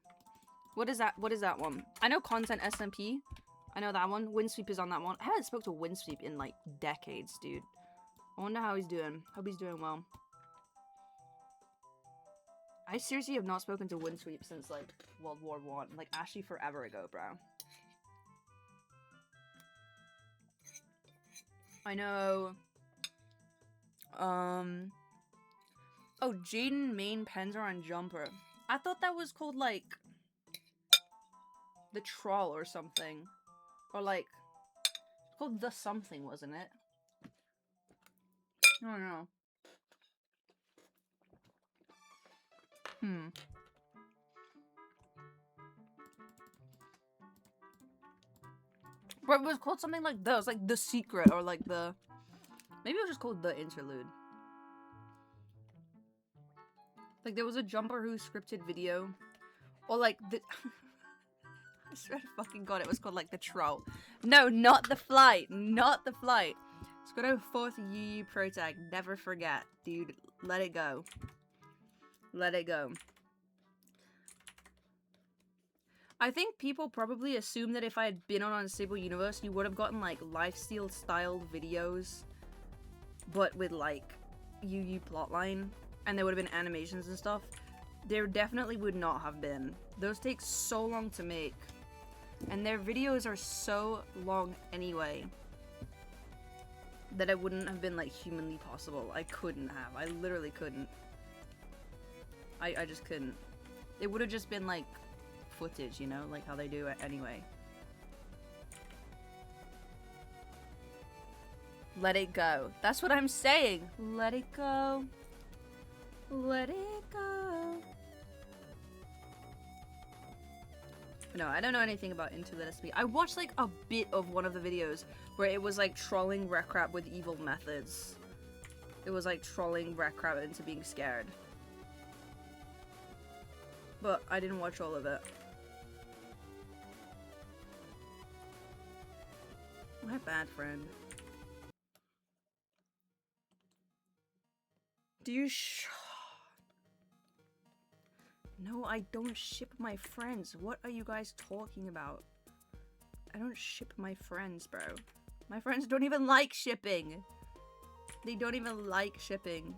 What is that? What is that one? I know Content SMP. I know that one. Windsweep is on that one. I haven't spoke to Windsweep in, like, decades, dude. I wonder how he's doing. Hope he's doing well. I seriously have not spoken to Windsweep since, like, World War I. Like, actually forever ago, bro. I know. Oh, Jaden main pens are on Jumper. I thought that was called, like, the Troll or something. Or, like, called the something, wasn't it? I don't know. But it was called something like those, like The Secret, or like the... Maybe it was just called The Interlude. Like, there was a Jumper Who scripted video. Or like the... I swear to fucking god, it was called like The Troll. No, not The Flight. Not The Flight. Squiddo 4th UU Pro Tag. Never forget. Dude, let it go. Let it go. I think people probably assume that if I had been on Unstable Universe, you would have gotten, like, Lifesteal-styled videos, but with, like, UU plotline, and there would have been animations and stuff. There definitely would not have been. Those take so long to make, and their videos are so long anyway, that it wouldn't have been, like, humanly possible. I couldn't have. I literally couldn't. I just couldn't. It would have just been, like, footage, you know, like how they do it anyway. Let it go. That's what I'm saying. Let it go. Let it go. No, I don't know anything about Interlude SP. I watched like a bit of one of the videos where it was like trolling Recrap with evil methods. It was like trolling Recrap into being scared. But I didn't watch all of it. My bad, friend. Do you No, I don't ship my friends. What are you guys talking about? I don't ship my friends, bro. My friends don't even like shipping. They don't even like shipping.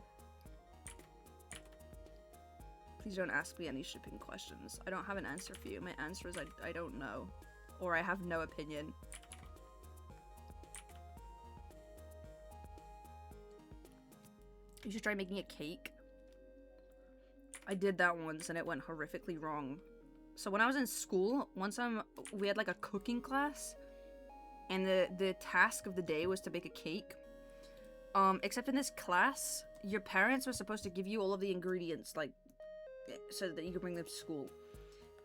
Please don't ask me any shipping questions. I don't have an answer for you. My answer is I don't know. Or I have no opinion. You should try making a cake. I did that once and it went horrifically wrong. So when I was in school, one time we had like a cooking class, and the task of the day was to bake a cake. Except in this class, your parents were supposed to give you all of the ingredients, like, so that you could bring them to school.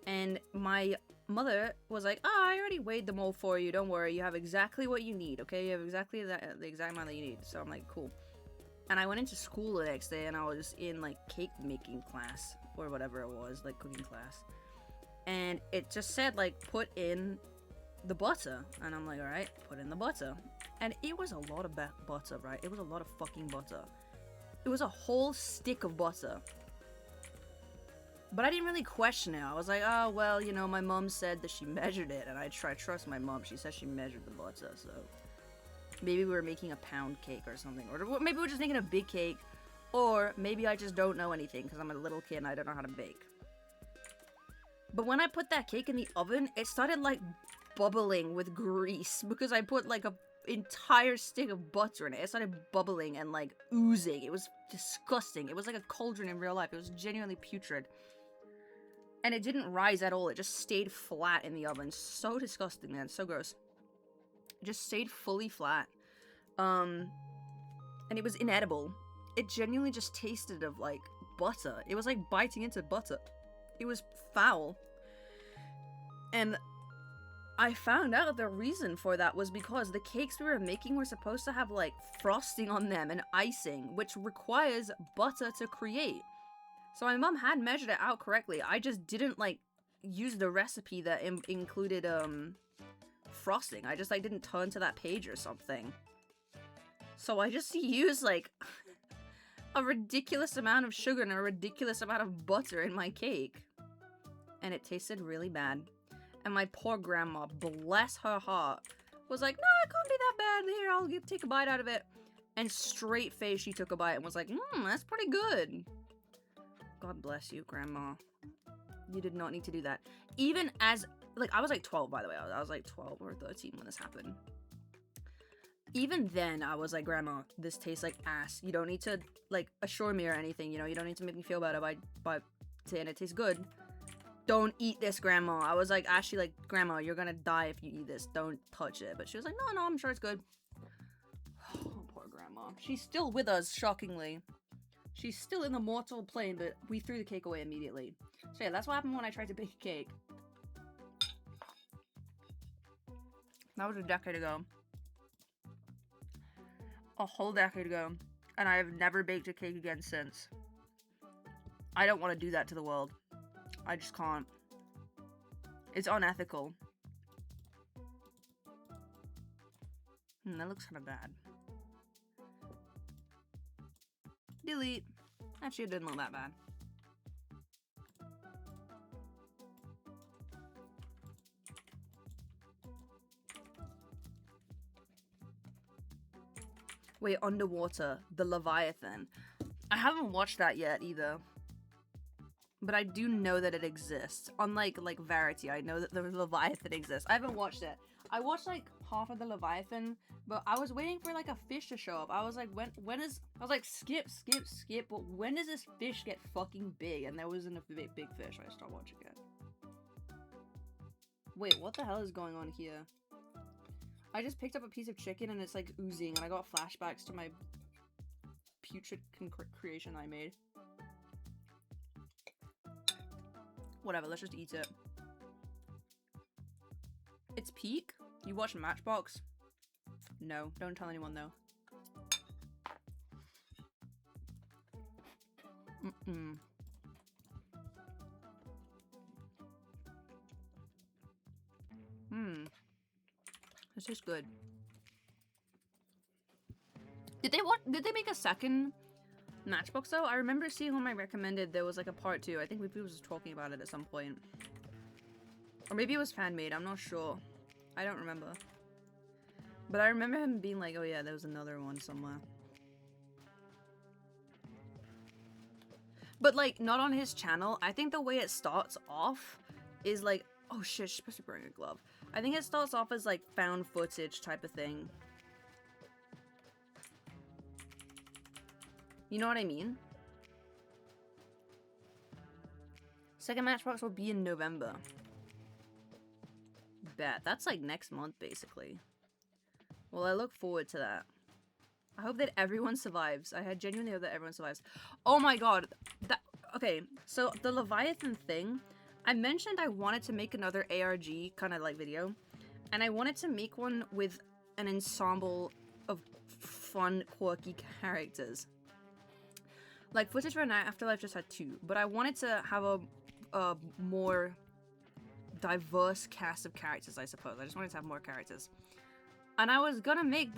And my mother was like, "Oh, I already weighed them all for you. Don't worry. You have exactly what you need. Okay, you have exactly the exact amount that you need." So I'm like, "Cool." And I went into school the next day, and I was in like cake making class or whatever it was, like cooking class. And it just said like, "Put in the butter," and I'm like, "All right, put in the butter." And it was a lot of butter, right? It was a lot of fucking butter. It was a whole stick of butter. But I didn't really question it. I was like, oh, well, you know, my mom said that she measured it, and I trust my mom. She said she measured the butter, so maybe we were making a pound cake or something. Or maybe we're just making a big cake. Or maybe I just don't know anything because I'm a little kid and I don't know how to bake. But when I put that cake in the oven, it started, like, bubbling with grease because I put, like, a entire stick of butter in it. It started bubbling and, like, oozing. It was disgusting. It was like a cauldron in real life. It was genuinely putrid. And it didn't rise at all. It just stayed flat in the oven. So disgusting, man. So gross. It just stayed fully flat. And it was inedible. It genuinely just tasted of, like, butter. It was like biting into butter. It was foul. And I found out the reason for that was because the cakes we were making were supposed to have, like, frosting on them and icing, which requires butter to create. So my mom had measured it out correctly. I just didn't, like, use the recipe that included, frosting. I just, like, didn't turn to that page or something. So I just used, like, a ridiculous amount of sugar and a ridiculous amount of butter in my cake. And it tasted really bad. And my poor grandma, bless her heart, was like, "No, it can't be that bad. Here, I'll take a bite out of it." And straight face, she took a bite and was like, "That's pretty good." God bless you, Grandma. You did not need to do that. Even as, like, I was like 12, by the way. I was like 12 or 13 when this happened. Even then, I was like, "Grandma, this tastes like ass. You don't need to, like, assure me or anything. You know, you don't need to make me feel better by saying it tastes good. Don't eat this, Grandma." I was like, actually, like, "Grandma, you're gonna die if you eat this. Don't touch it." But she was like, no, I'm sure it's good. Oh, poor Grandma. She's still with us, shockingly. She's still in the mortal plane, but we threw the cake away immediately. So yeah, that's what happened when I tried to bake a cake. That was a decade ago. A whole decade ago. And I have never baked a cake again since. I don't want to do that to the world. I just can't. It's unethical. That looks kind of bad. Delete. Actually, it didn't look that bad. Wait, Underwater, the Leviathan. I haven't watched that yet either. But I do know that it exists. Unlike, like, Verity, I know that the Leviathan exists. I haven't watched it. I watched, like, half of the Leviathan, but I was waiting for, like, a fish to show up. I was like, when is... I was like, skip, but when does this fish get fucking big? And there wasn't a big fish. I stopped watching it. Wait, what the hell is going on here? I just picked up a piece of chicken and it's, like, oozing, and I got flashbacks to my putrid creation I made. Whatever, let's just eat it. It's peak? You watch Matchbox? No, don't tell anyone though. This tastes good. Did they make a second Matchbox though? I remember seeing on my recommended there was like a part 2. I think we was talking about it at some point. Or maybe it was fan made, I'm not sure. I don't remember. But I remember him being like, oh yeah, there was another one somewhere. But like, not on his channel. I think the way it starts off is like, oh shit, she's supposed to be wearing a glove. I think it starts off as like found footage type of thing. You know what I mean? Second Matchbox will be in November. Bet. That's like next month, basically. Well, I look forward to that. I hope that everyone survives. I genuinely hope that everyone survives. Oh my god. Okay, so the Leviathan thing, I mentioned I wanted to make another ARG kind of like video. And I wanted to make one with an ensemble of fun, quirky characters. Like, Footage for Night Afterlife just had 2, but I wanted to have a more diverse cast of characters, I suppose. I just wanted to have more characters. And I was gonna make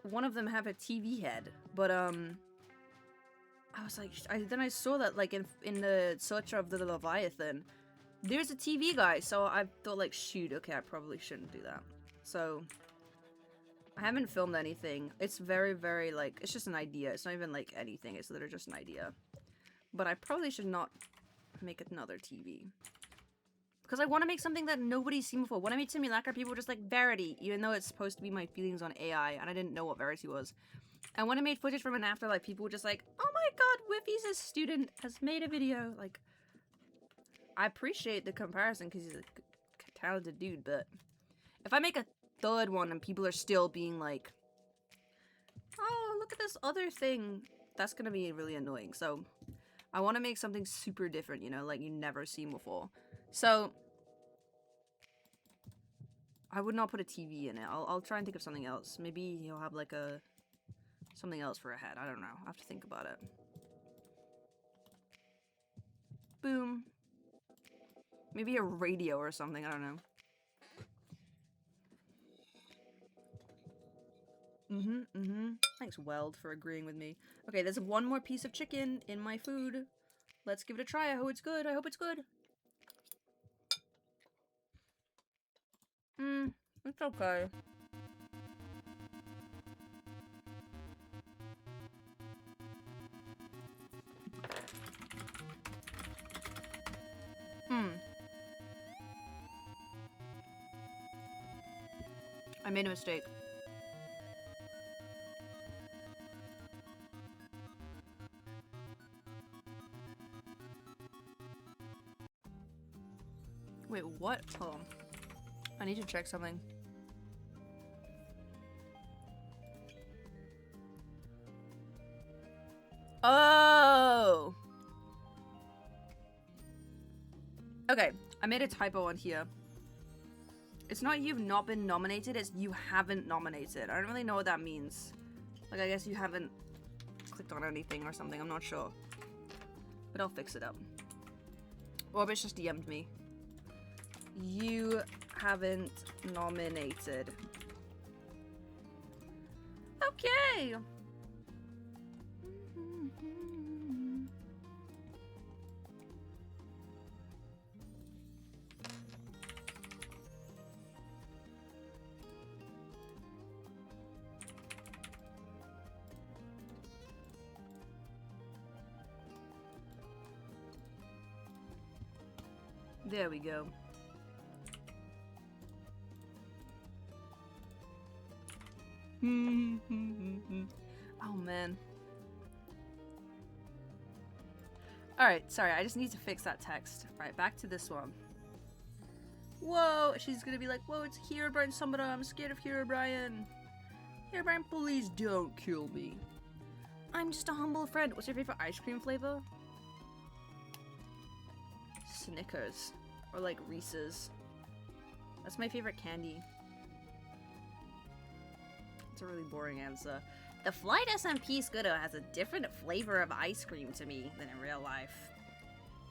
one of them have a TV head, but I was like, then I saw that like in the search of the Leviathan, there's a TV guy, so I thought like, shoot, okay, I probably shouldn't do that. So I haven't filmed anything. It's very, very like, it's just an idea. It's not even like anything. It's literally just an idea. But I probably should not make another TV. Because I want to make something that nobody's seen before. When I made Simulacra, people were just like, Verity, even though it's supposed to be my feelings on AI, and I didn't know what Verity was. And when I made Footage from an Afterlife, people were just like, oh my god, Whiffy's a student, has made a video. Like, I appreciate the comparison because he's a talented dude, but if I make a third one and people are still being like, oh, look at this other thing, that's gonna be really annoying. So I want to make something super different, you know, like you've never seen before. So I would not put a TV in it. I'll try and think of something else. Maybe he'll have like something else for a head. I don't know. I have to think about it. Boom. Maybe a radio or something. I don't know. Thanks, Weld, for agreeing with me. Okay, there's one more piece of chicken in my food. Let's give it a try. I hope it's good. I hope it's good. It's okay. I made a mistake. Wait, what? Hold on. I need to check something. Oh! Okay, I made a typo on here. It's not you've not been nominated, it's you haven't nominated. I don't really know what that means. Like, I guess you haven't clicked on anything or something, I'm not sure. But I'll fix it up. Orbis just DM'd me. You haven't nominated. Okay! There we go. Oh man. Alright, sorry, I just need to fix that text. Alright, back to this one. Whoa, she's gonna be like, whoa, it's Herobrine Summoner, I'm scared of Herobrine. Herobrine, please don't kill me. I'm just a humble friend. What's your favorite ice cream flavor? Snickers. Or like Reese's. That's my favorite candy. It's a really boring answer. The Flight SMP Squiddo has a different flavor of ice cream to me than in real life.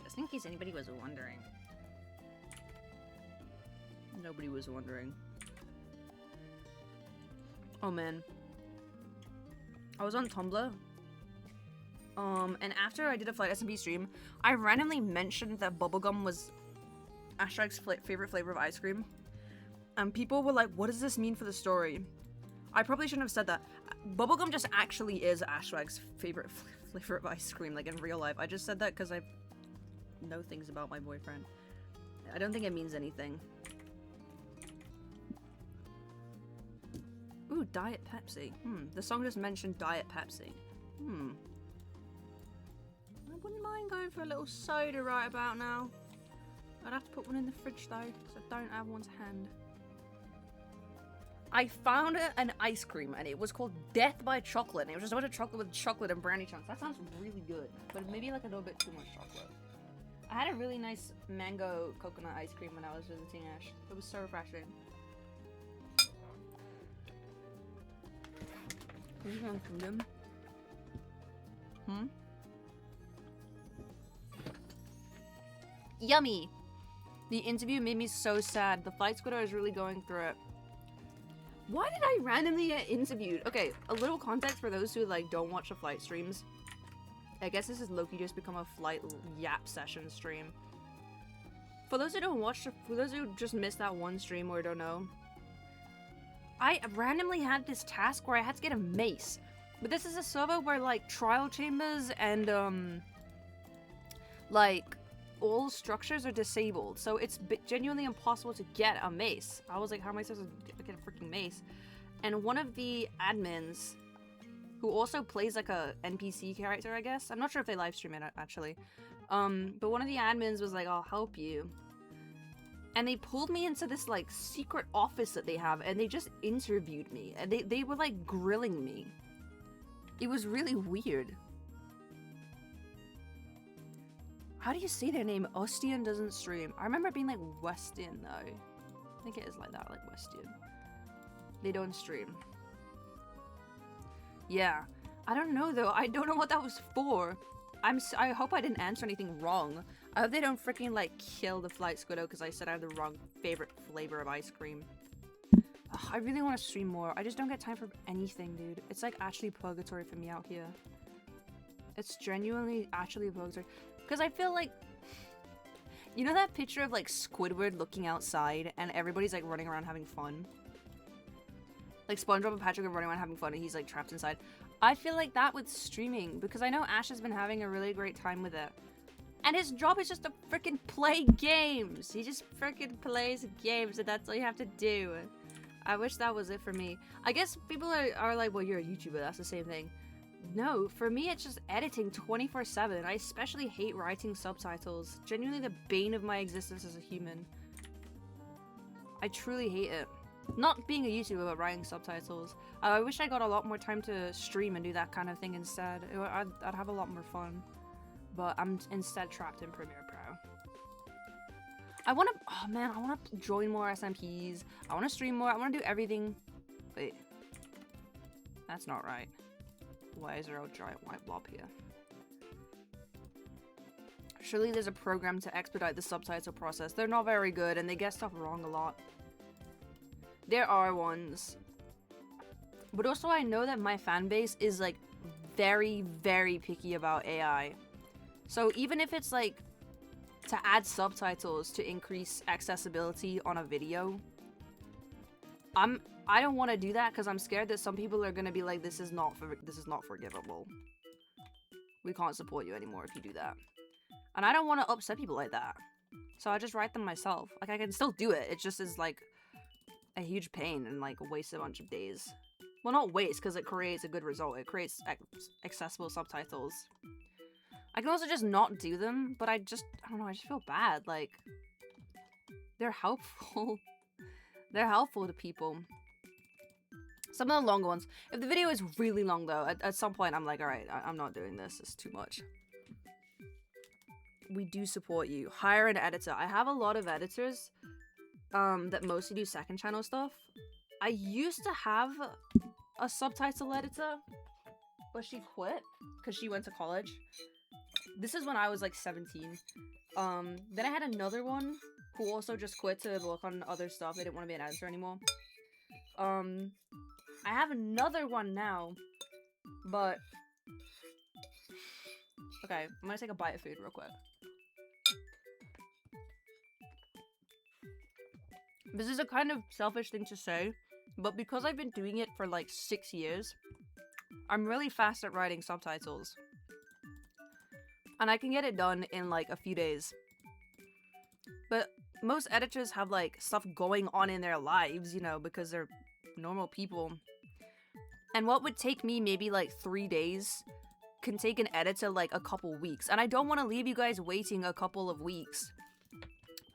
Just in case anybody was wondering. Nobody was wondering. Oh man. I was on Tumblr. And after I did a Flight SMP stream, I randomly mentioned that bubblegum was Ashrag's favorite flavor of ice cream. And people were like, what does this mean for the story? I probably shouldn't have said that. Bubblegum just actually is Ashrag's favorite flavor of ice cream, like in real life. I just said that because I know things about my boyfriend. I don't think it means anything. Ooh, Diet Pepsi. The song just mentioned Diet Pepsi. I wouldn't mind going going for a little soda right about now. I'd have to put one in the fridge though, because I don't have one to hand. I found an ice cream and it was called Death by Chocolate. And it was just a bunch of chocolate with chocolate and brownie chunks. That sounds really good, but maybe like a little bit too much chocolate. I had a really nice mango coconut ice cream when I was visiting Ash. It was so refreshing. Are you going through them? Yummy! The interview made me so sad. The flight Squiddo is really going through it. Why did I randomly get interviewed? Okay, a little context for those who like don't watch the flight streams. I guess this is Loki just become a flight yap session stream. For those who don't watch, for those who just missed that one stream or don't know, I randomly had this task where I had to get a mace. But this is a server where like trial chambers and like all structures are disabled, so it's genuinely impossible to get a mace. I was like, how am I supposed to get a freaking mace? And one of the admins, who also plays like a NPC character, I guess. I'm not sure if they live stream it actually. But one of the admins was like, I'll help you. And they pulled me into this like secret office that they have and they just interviewed me. And they were like grilling me. It was really weird. How do you say their name? Ostian doesn't stream. I remember it being like Westian though. I think it is like that, like Westian. They don't stream. Yeah. I don't know though. I don't know what that was for. I hope I didn't answer anything wrong. I hope they don't freaking like kill the flight Squiddo because I said I have the wrong favorite flavor of ice cream. Ugh, I really want to stream more. I just don't get time for anything, dude. It's like actually purgatory for me out here. It's genuinely actually purgatory. Because I feel like, you know that picture of like Squidward looking outside and everybody's like running around having fun? Like SpongeBob and Patrick are running around having fun and he's like trapped inside. I feel like that with streaming because I know Ash has been having a really great time with it. And his job is just to freaking play games. He just freaking plays games and that's all you have to do. I wish that was it for me. I guess people are like, well, you're a YouTuber, that's the same thing. No, for me it's just editing 24/7. I especially hate writing subtitles. Genuinely the bane of my existence as a human. I truly hate it. Not being a YouTuber, but writing subtitles. I wish I got a lot more time to stream and do that kind of thing instead. I'd have a lot more fun. But I'm instead trapped in Premiere Pro. I want to, oh man, I want to join more SMPs. I want to stream more. I want to do everything. Wait. That's not right. Why is there a giant white blob here? Surely there's a program to expedite the subtitle process. They're not very good and they get stuff wrong a lot. There are ones. But also I know that my fan base is like very, very picky about AI. So even if it's like to add subtitles to increase accessibility on a video, I don't want to do that because I'm scared that some people are gonna be like, this is not forgivable. We can't support you anymore if you do that. And I don't want to upset people like that. So I just write them myself. Like I can still do it. It just is like a huge pain and like waste a bunch of days. Well, not waste because it creates a good result. It creates accessible subtitles. I can also just not do them, but I don't know, I just feel bad. Like, they're helpful. They're helpful to people. Some of the longer ones. If the video is really long though, at some point I'm like, alright, I'm not doing this. It's too much. We do support you. Hire an editor. I have a lot of editors that mostly do second channel stuff. I used to have a subtitle editor, but she quit because she went to college. This is when I was like 17. Then I had another one who also just quit to work on other stuff. They didn't want to be an editor anymore. I have another one now, but okay, I'm gonna take a bite of food real quick. This is a kind of selfish thing to say, but because I've been doing it for like 6 years, I'm really fast at writing subtitles. And I can get it done in like a few days. But most editors have like stuff going on in their lives, you know, because they're normal people. And what would take me maybe like 3 days can take an editor like a couple weeks, and I don't want to leave you guys waiting a couple of weeks.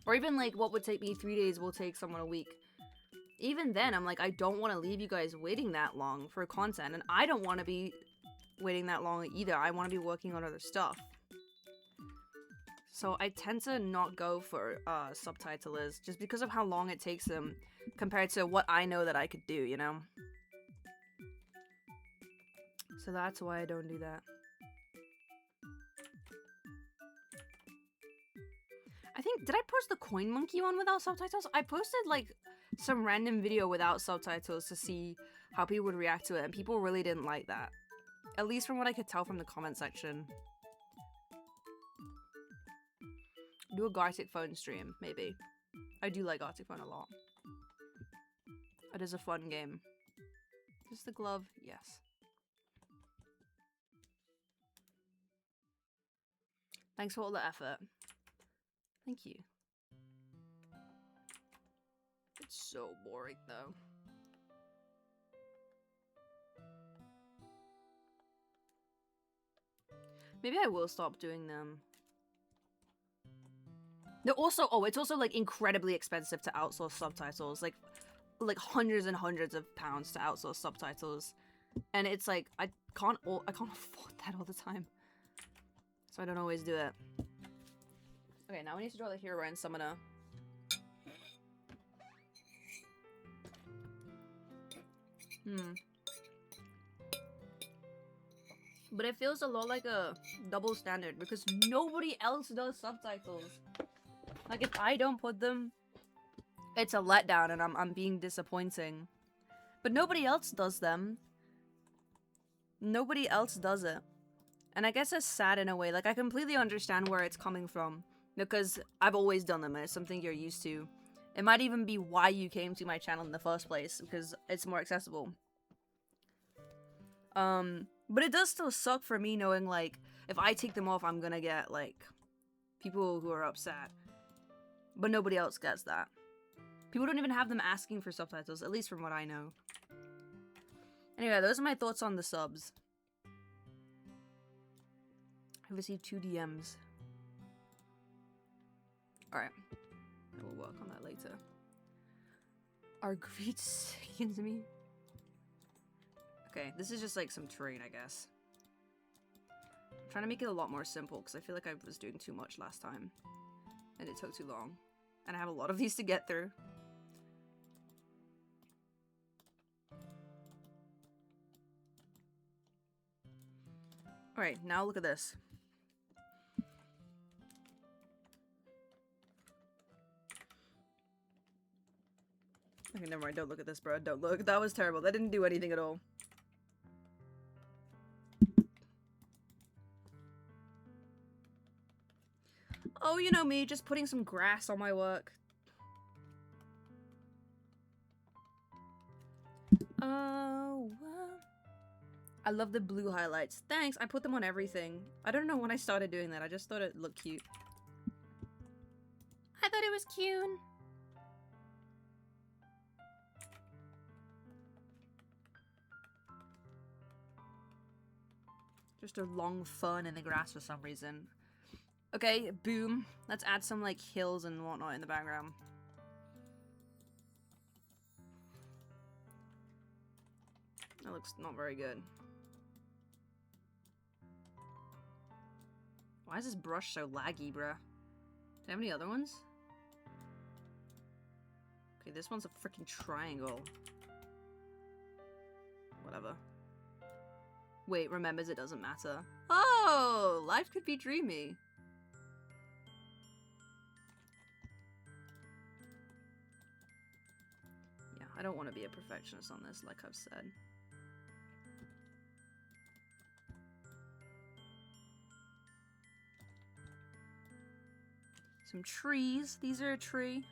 Or even like what would take me 3 days will take someone a week. Even then, I'm like, I don't want to leave you guys waiting that long for content, and I don't want to be waiting that long either. I want to be working on other stuff. So I tend to not go for subtitlers just because of how long it takes them compared to what I know that I could do, you know? So that's why I don't do that. I think, did I post the Coin Monkey one without subtitles? I posted like some random video without subtitles to see how people would react to it, and people really didn't like that. At least from what I could tell from the comment section. Do a Gartic Phone stream, maybe. I do like Gartic Phone a lot. It is a fun game. Is the glove? Yes. Thanks for all the effort. Thank you. It's so boring though. Maybe I will stop doing them. They're also, oh, it's also like incredibly expensive to outsource subtitles. Like hundreds and hundreds of pounds to outsource subtitles. And it's like, I can't afford that all the time. So I don't always do it. Okay, now we need to draw the hero and summoner. But it feels a lot like a double standard because nobody else does subtitles. Like if I don't put them, it's a letdown and I'm being disappointing. But nobody else does them. Nobody else does it. And I guess it's sad in a way. Like I completely understand where it's coming from. Because I've always done them and it's something you're used to. It might even be why you came to my channel in the first place. Because it's more accessible. But it does still suck for me knowing like, if I take them off I'm gonna get like, people who are upset. But nobody else gets that. People don't even have them asking for subtitles, at least from what I know. Anyway, those are my thoughts on the subs. I've received 2 DMs. Alright. I will work on that later. Are greed sinking to me? Okay, this is just like some terrain, I guess. I'm trying to make it a lot more simple because I feel like I was doing too much last time. And it took too long. And I have a lot of these to get through. Alright, now look at this. Okay, never mind. Don't look at this, bro. Don't look. That was terrible. That didn't do anything at all. Oh, you know me, just putting some grass on my work. Oh, I love the blue highlights. Thanks, I put them on everything. I don't know when I started doing that. I just thought it looked cute. I thought it was cute. Just a long fun in the grass for some reason. Okay, boom. Let's add some like hills and whatnot in the background. That looks not very good. Why is this brush so laggy, bruh? Do I have any other ones? Okay, this one's a freaking triangle. Whatever. Wait, remembers it doesn't matter. Oh, life could be dreamy. Yeah, I don't want to be a perfectionist on this, like I've said. Some trees. These are a tree.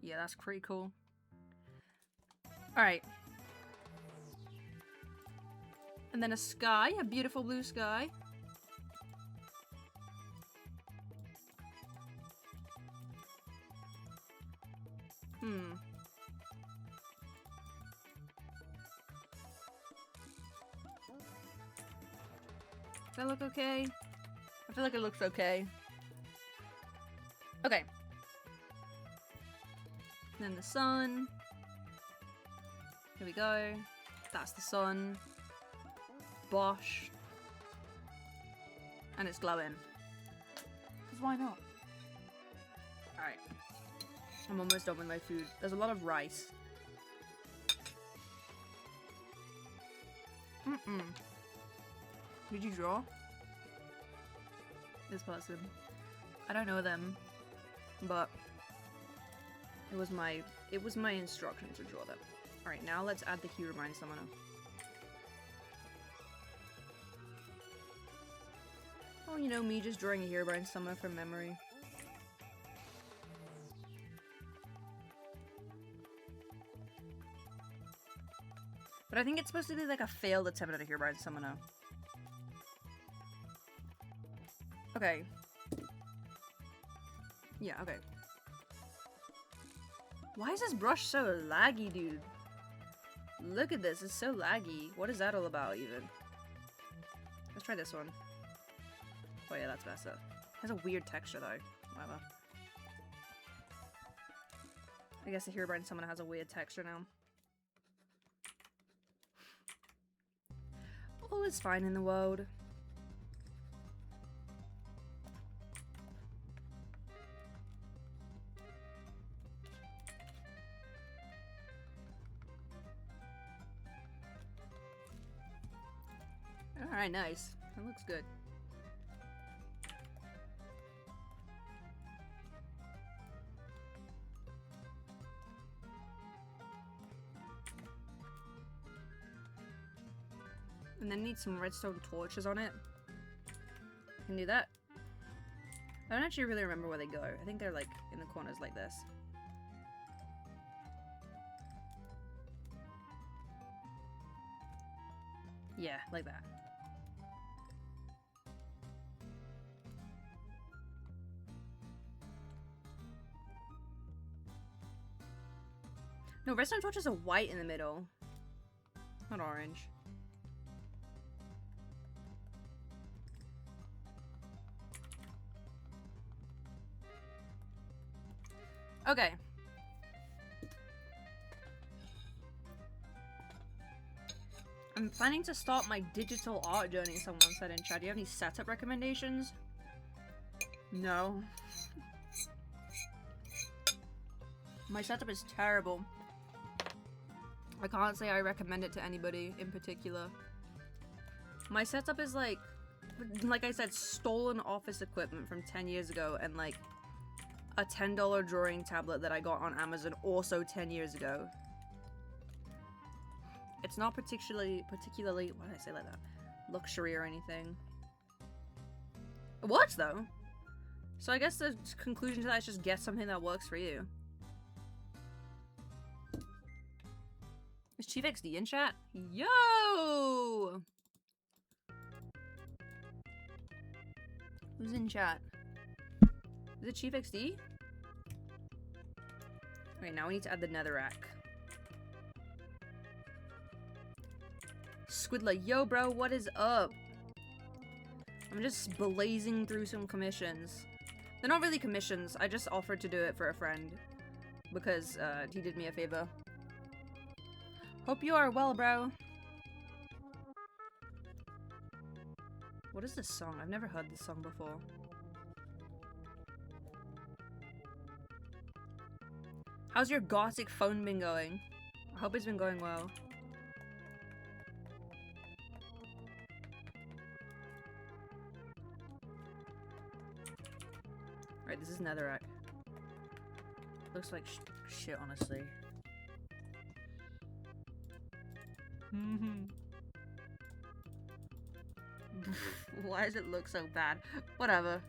Yeah, that's pretty cool. Alright. And then a sky, a beautiful blue sky. Hmm. Does that look okay? I feel like it looks okay. Okay. Then the sun. Here we go. That's the sun. Bosh. And it's glowing. Because why not? Alright. I'm almost done with my food. There's a lot of rice. Mm-mm. Did you draw? This person. I don't know them. But it was my instruction to draw them. Alright, now let's add the Herobrine Summoner. Oh, you know, me just drawing a Herobrine Summoner from memory. But I think it's supposed to be like a failed attempt at a Herobrine Summoner. Okay. Yeah, okay. Why is this brush so laggy, dude? Look at this, it's so laggy. What is that all about, even? Let's try this one. Oh yeah, that's better. It has a weird texture, though. Whatever. I guess the Herobrine Summoner has a weird texture now. All is fine in the world. Alright, nice. That looks good. And then need some redstone torches on it. Can do that. I don't actually really remember where they go. I think they're like in the corners like this. Yeah, like that. No, redstone torches are white in the middle. Not orange. Okay. I'm planning to start my digital art journey, someone said in chat. Do you have any setup recommendations? No. My setup is terrible. I can't say I recommend it to anybody in particular. My setup is like I said, stolen office equipment from 10 years ago and like a $10 drawing tablet that I got on Amazon also 10 years ago. It's not particularly, why did I say like that? Luxury or anything. It works though. So I guess the conclusion to that is just get something that works for you. Is Chief XD in chat? Yo! Who's in chat? Is it Chief XD? Okay, now we need to add the netherrack. Squidlo, yo bro, what is up? I'm just blazing through some commissions. They're not really commissions, I just offered to do it for a friend. Because, he did me a favor. Hope you are well, bro. What is this song? I've never heard this song before. How's your gothic phone been going? I hope it's been going well. Right, this is netherrack. Looks like shit, honestly. Why does it look so bad? Whatever.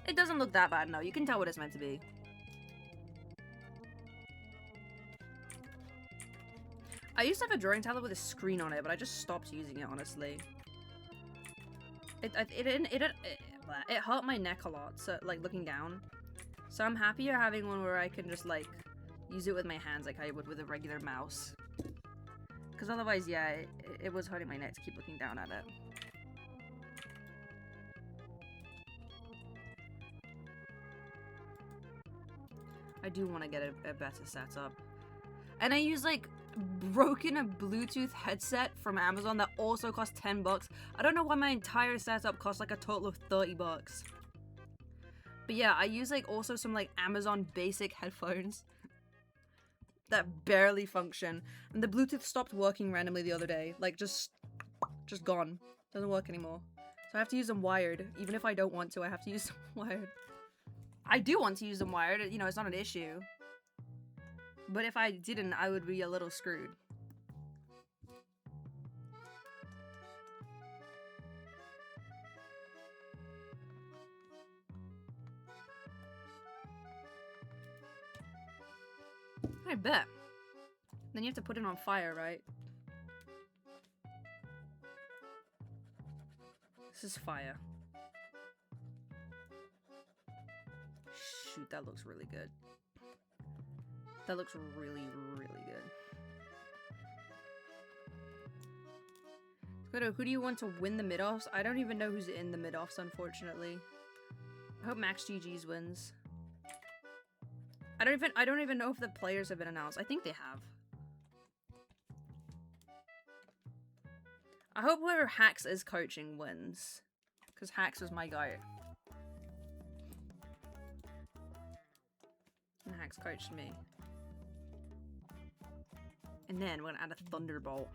It doesn't look that bad, no. You can tell what it's meant to be. I used to have a drawing tablet with a screen on it, but I just stopped using it, honestly. It hurt my neck a lot, so like looking down. So I'm happier having one where I can just like use it with my hands like I would with a regular mouse. Because otherwise, yeah, it was hurting my neck to keep looking down at it. I do want to get a better setup. And I use like broken a Bluetooth headset from Amazon that also cost 10 bucks. I don't know why my entire setup cost like a total of 30 bucks. But yeah, I use like also some like Amazon basic headphones that barely function. And the Bluetooth stopped working randomly the other day. Like just gone. Doesn't work anymore. So I have to use them wired. Even if I don't want to, I have to use them wired. I do want to use them wired, you know, it's not an issue. But if I didn't, I would be a little screwed. I bet. Then you have to put it on fire, right? This is fire. Shoot, that looks really good. That looks really, really good. Squiddo, who do you want to win the mid-offs? I don't even know who's in the mid-offs, unfortunately. I hope Max GG's wins. I don't even know if the players have been announced. I think they have. I hope whoever Hax is coaching wins. Because Hax was my guy. And Hax coached me. And then we're gonna add a Thunderbolt.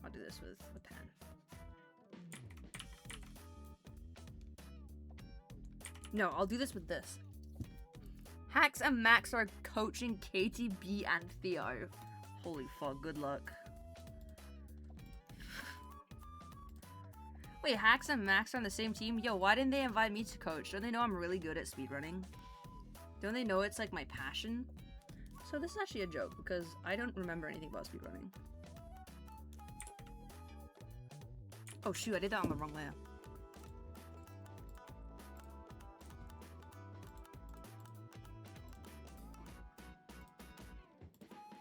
I'll do this with a pen. No, I'll do this with this. Hax and Max are coaching KTB and Theo. Holy fuck, good luck. Wait, Hax and Max are on the same team? Yo, why didn't they invite me to coach? Don't they know I'm really good at speedrunning? Don't they know it's like my passion? So this is actually a joke because I don't remember anything about speedrunning. Oh shoot, I did that on the wrong layer.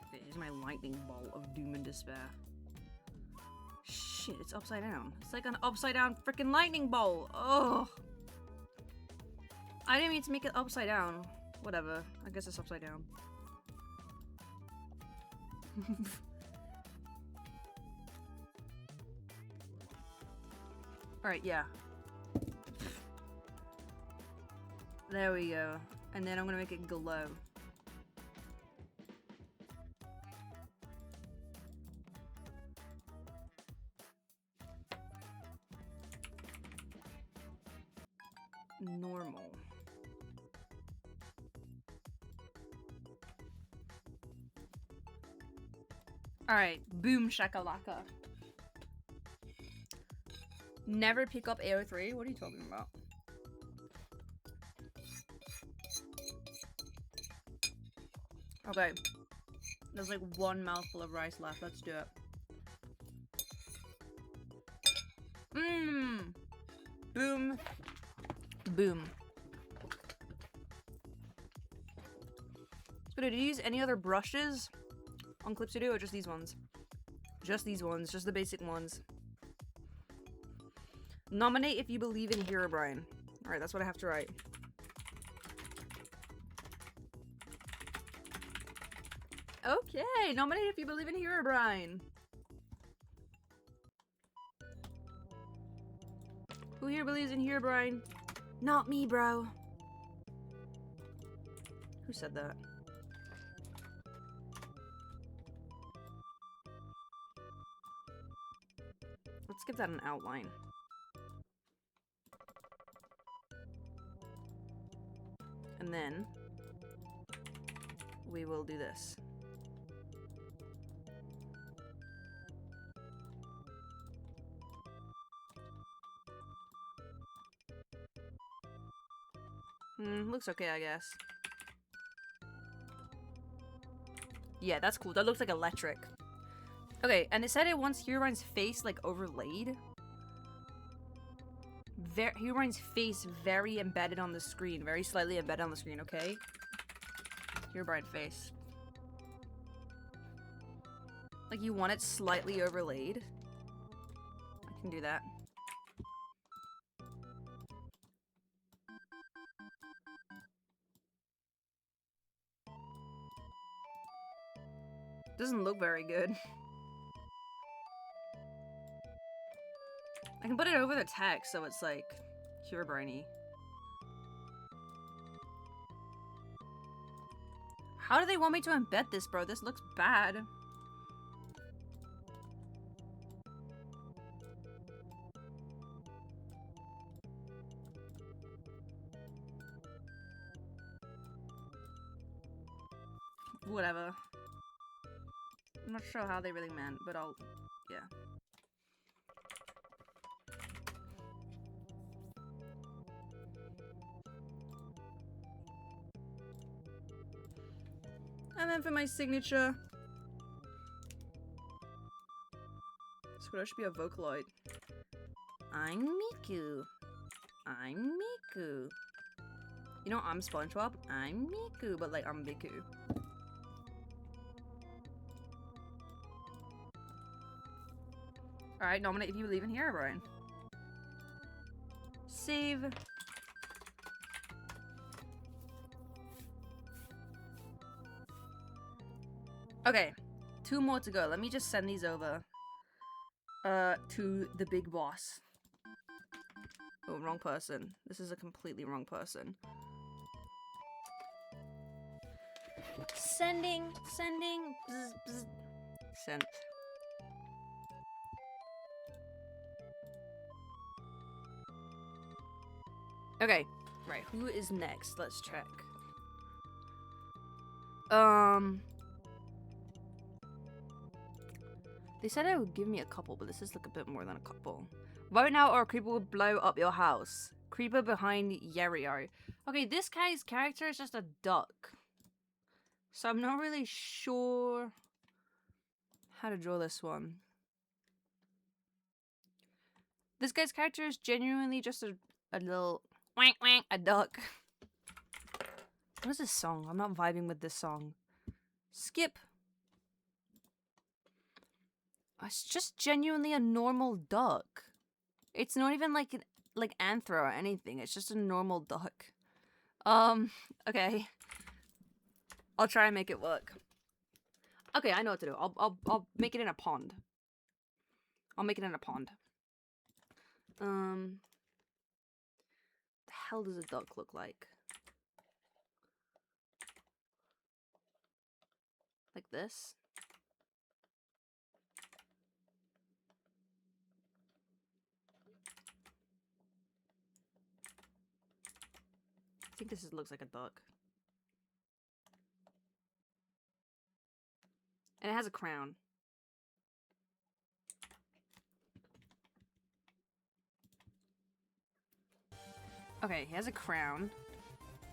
Okay, here's my lightning bolt of doom and despair. Shit, it's upside down. It's like an upside down freaking lightning bolt. Oh, I didn't mean to make it upside down. Whatever. I guess it's upside down. Alright, yeah. There we go. And then I'm gonna make it glow. Normal. Alright, boom shakalaka. Never pick up AO3? What are you talking about? Okay. There's like one mouthful of rice left. Let's do it. Mmm. Boom. Boom. So did you use any other brushes on Clips to Do or just these ones? Just these ones. Just the basic ones. Nominate if you believe in Herobrine. Alright, that's what I have to write. Okay, nominate if you believe in Herobrine. Who here believes in Herobrine? Not me, bro. Who said that? Let's give that an outline. And then we will do this. Looks okay, I guess. Yeah, that's cool. That looks like electric. Okay, and it said it wants Herobrine's face, like, overlaid. Herobrine's face very embedded on the screen. Very slightly embedded on the screen, okay? Herobrine face. Like, you want it slightly overlaid. I can do that. Doesn't look very good. I can put it over the text so it's like Herobrine-y. How do they want me to embed this, bro? This looks bad. Whatever. I'm not sure how they really meant, but I'll... yeah. And then for my signature... Squiddo should be a Vocaloid. I'm Miku. I'm Miku. You know, I'm SpongeBob. I'm Miku, but like, I'm Miku. Alright, nominate if you believe in Herobrine. Save. Okay, 2 more to go. Let me just send these over. To the big boss. Oh, wrong person. This is a completely wrong person. Sending. Bzz, bzz. Sent. Okay, right, who is next? Let's check. They said it would give me a couple, but this is like a bit more than a couple. Vote now or a creeper will blow up your house. Creeper behind Yerio. Okay, this guy's character is just a duck. So I'm not really sure how to draw this one. This guy's character is genuinely just a little... wank wank, a duck. What is this song? I'm not vibing with this song. Skip. It's just genuinely a normal duck. It's not even like anthro or anything. It's just a normal duck. Okay. I'll try and make it work. Okay, I know what to do. I'll make it in a pond. I'll make it in a pond. The hell does a duck look like? Like this? I think this looks like a duck. And it has a crown. Okay, he has a crown.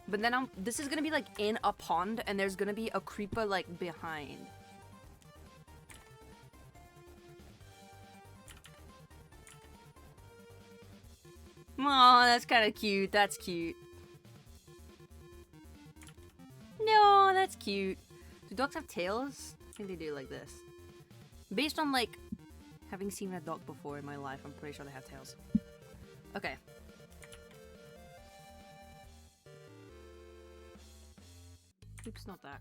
But then this is gonna be like in a pond and there's gonna be a creeper like behind. Aw, that's kind of cute. That's cute. No, that's cute. Do dogs have tails? I think they do, like this. Based on, like, having seen a dog before in my life, I'm pretty sure they have tails. Okay. Oops, not that.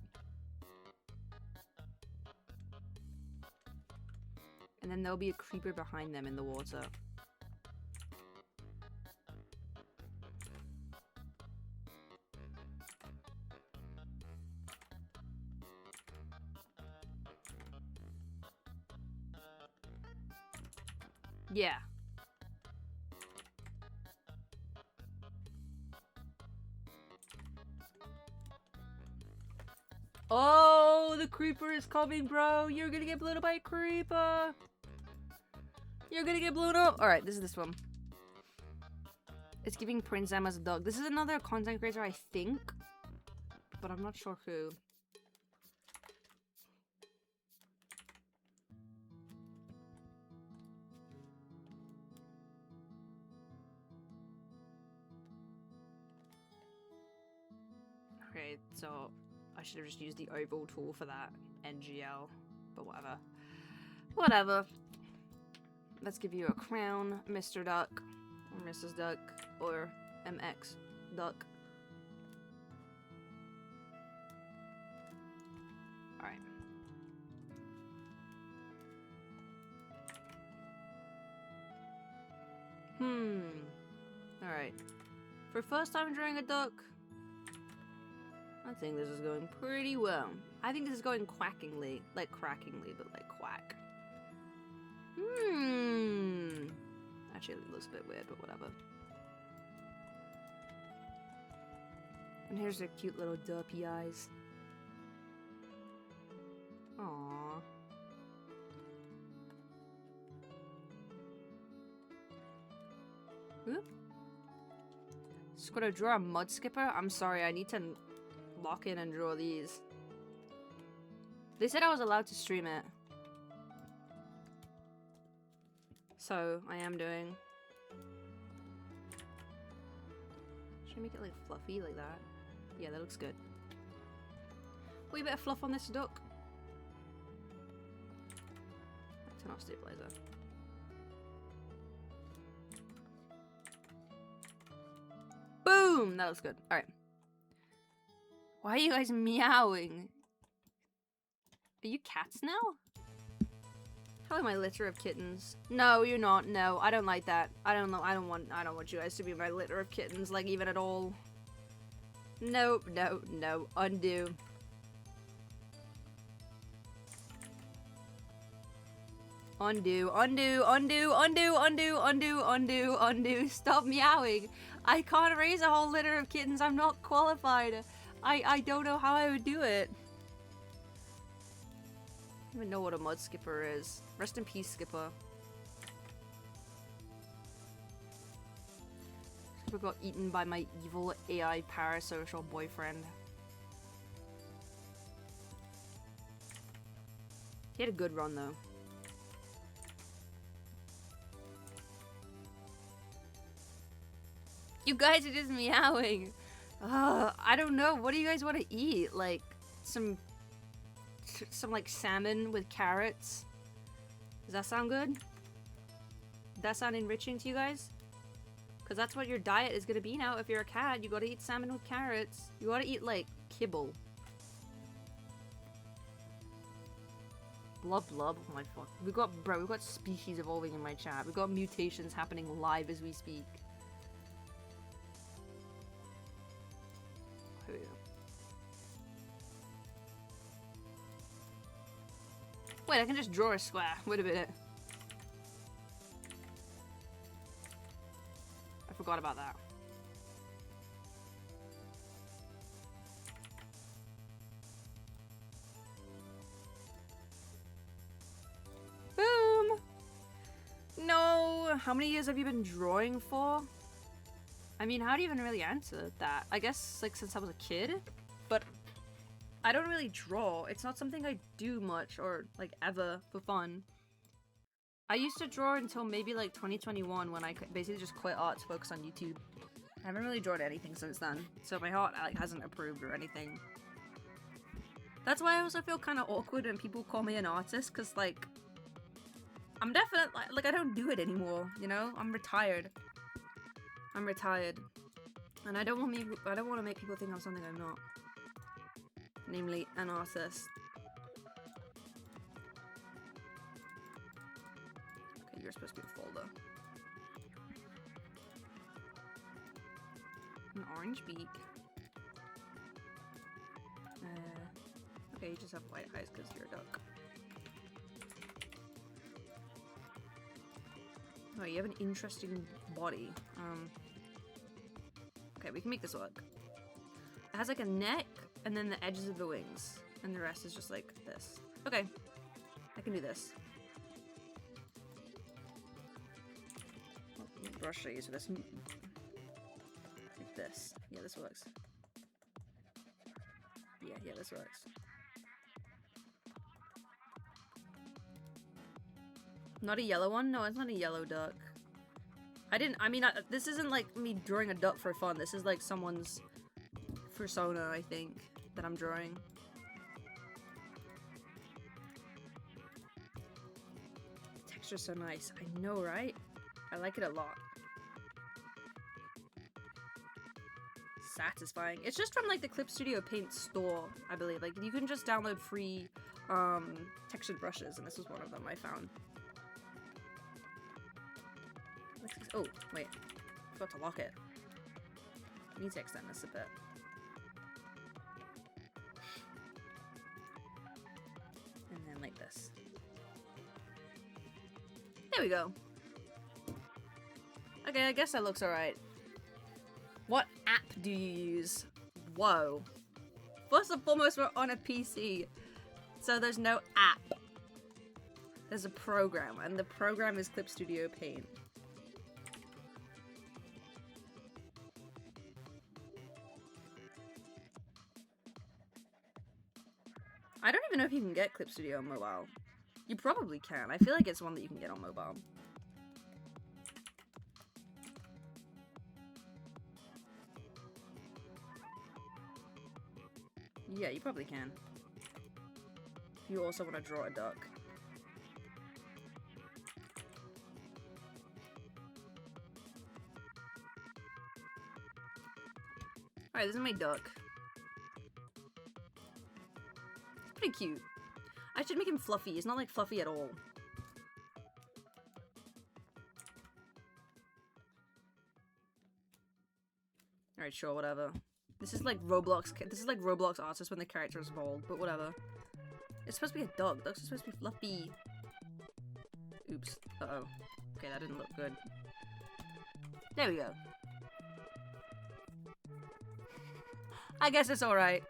And then there'll be a creeper behind them in the water. Yeah. Oh, the creeper is coming, bro. You're gonna get blown up by a creeper. You're gonna get blown up. Alright, this is this one. It's giving Prince Am as a dog. This is another content creator, I think. But I'm not sure who. Okay, so I should have just used the oval tool for that. NGL. But whatever. Whatever. Let's give you a crown, Mr. Duck. Or Mrs. Duck. Or MX Duck. Alright. Alright. For first time drawing a duck, I think this is going pretty well. I think this is going quackingly. Like crackingly, but like quack. Actually, it looks a bit weird, but whatever. And here's their cute little derpy eyes. Aww. Oop. Just gotta draw a mud skipper? I'm sorry, I need to lock in and draw these. They said I was allowed to stream it. So, I am doing. Should I make it like fluffy like that? Yeah, that looks good. Wee bit of fluff on this duck. Turn off stabilizer. Boom! That looks good. Alright. Why are you guys meowing? Are you cats now? Hello, my litter of kittens. No, you're not. No, I don't like that. I don't know. I don't want you guys to be my litter of kittens, like, even at all. Nope, no, no. Undo. Undo, undo, undo, undo, undo, undo, undo, undo. Stop meowing. I can't raise a whole litter of kittens. I'm not qualified. I don't know how I would do it. I don't even know what a mud skipper is. Rest in peace, Skipper. Skipper got eaten by my evil AI parasocial boyfriend. He had a good run, though. You guys are just meowing. I don't know. What do you guys want to eat? Like, some like salmon with carrots? Does that sound good? Does that sound enriching to you guys? Because that's what your diet is going to be now. If you're a cat, you got to eat salmon with carrots. You got to eat, like, kibble. Blub blub. Oh my fuck. We got species evolving in my chat. We got mutations happening live as we speak. Here we go. Wait, I can just draw a square. Wait a minute. I forgot about that. Boom! No! How many years have you been drawing for? I mean, how do you even really answer that? I guess, like, since I was a kid? But I don't really draw. It's not something I do much or, like, ever for fun. I used to draw until maybe, like, 2021 when I basically just quit art to focus on YouTube. I haven't really drawn anything since then, so my heart, like, hasn't approved or anything. That's why I also feel kind of awkward when people call me an artist, because, like, I'm definitely, like, I don't do it anymore, you know? I'm retired. I'm retired. And I don't want to make people think I'm something I'm not. Namely, an artist. Okay, you're supposed to be a folder. An orange beak. Okay, you just have white eyes because you're a duck. Oh, you have an interesting body. Okay, we can make this work. It has like a neck, and then the edges of the wings. And the rest is just like this. Okay. I can do this. What brush should I use for this? Like this. Yeah, this works. Yeah, this works. Not a yellow one? No, it's not a yellow duck. I mean, this isn't like me drawing a duck for fun. This is like someone's persona, I think, that I'm drawing. The texture's so nice. I know, right? I like it a lot. Satisfying. It's just from like the Clip Studio Paint store, I believe. Like you can just download free textured brushes, and this was one of them I found. Oh, wait. I forgot to lock it. I need to extend this a bit. And then like this. There we go. Okay, I guess that looks alright. What app do you use? Whoa. First and foremost, we're on a PC. So there's no app. There's a program, and the program is Clip Studio Paint. I don't even know if you can get Clip Studio on mobile. You probably can. I feel like it's one that you can get on mobile. Yeah, you probably can. If you also want to draw a duck. Alright, this is my duck. It's pretty cute. I should make him fluffy. He's not like fluffy at all. Alright, sure, whatever. This is like Roblox. This is like Roblox artists when the character is bald, but whatever. It's supposed to be a dog. Ducks are supposed to be fluffy. Oops. Uh-oh. Okay, that didn't look good. There we go. I guess it's alright.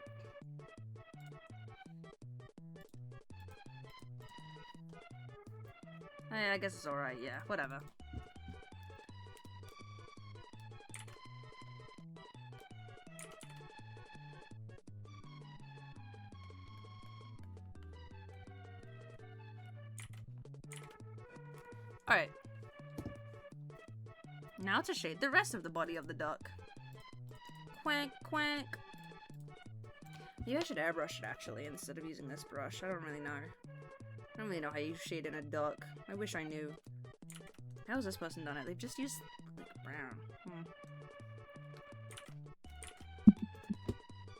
I guess it's alright, yeah. Whatever. Alright. Now to shade the rest of the body of the duck. Quack, quack. Maybe I should airbrush it actually instead of using this brush. I don't really know. I don't really know how you shade in a duck. I wish I knew. How has this person done it? They've just used like brown.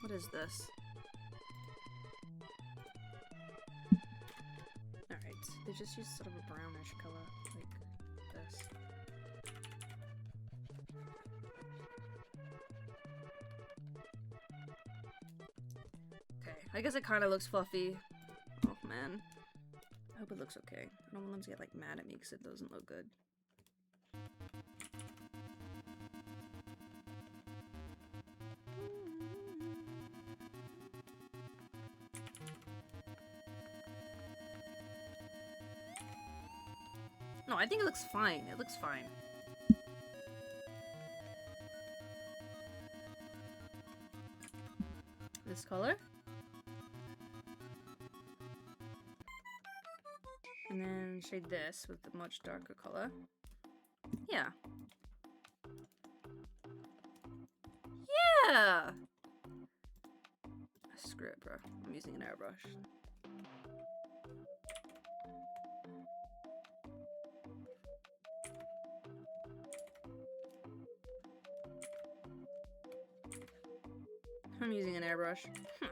What is this? Alright, they just used sort of a brownish color, like this. Okay, I guess it kind of looks fluffy. Oh man. I hope it looks okay. I don't want them to get like mad at me because it doesn't look good. No, I think it looks fine. It looks fine. This color. And then shade this with the much darker color. Yeah. Yeah! Screw it, bro. I'm using an airbrush. I'm using an airbrush. Huh.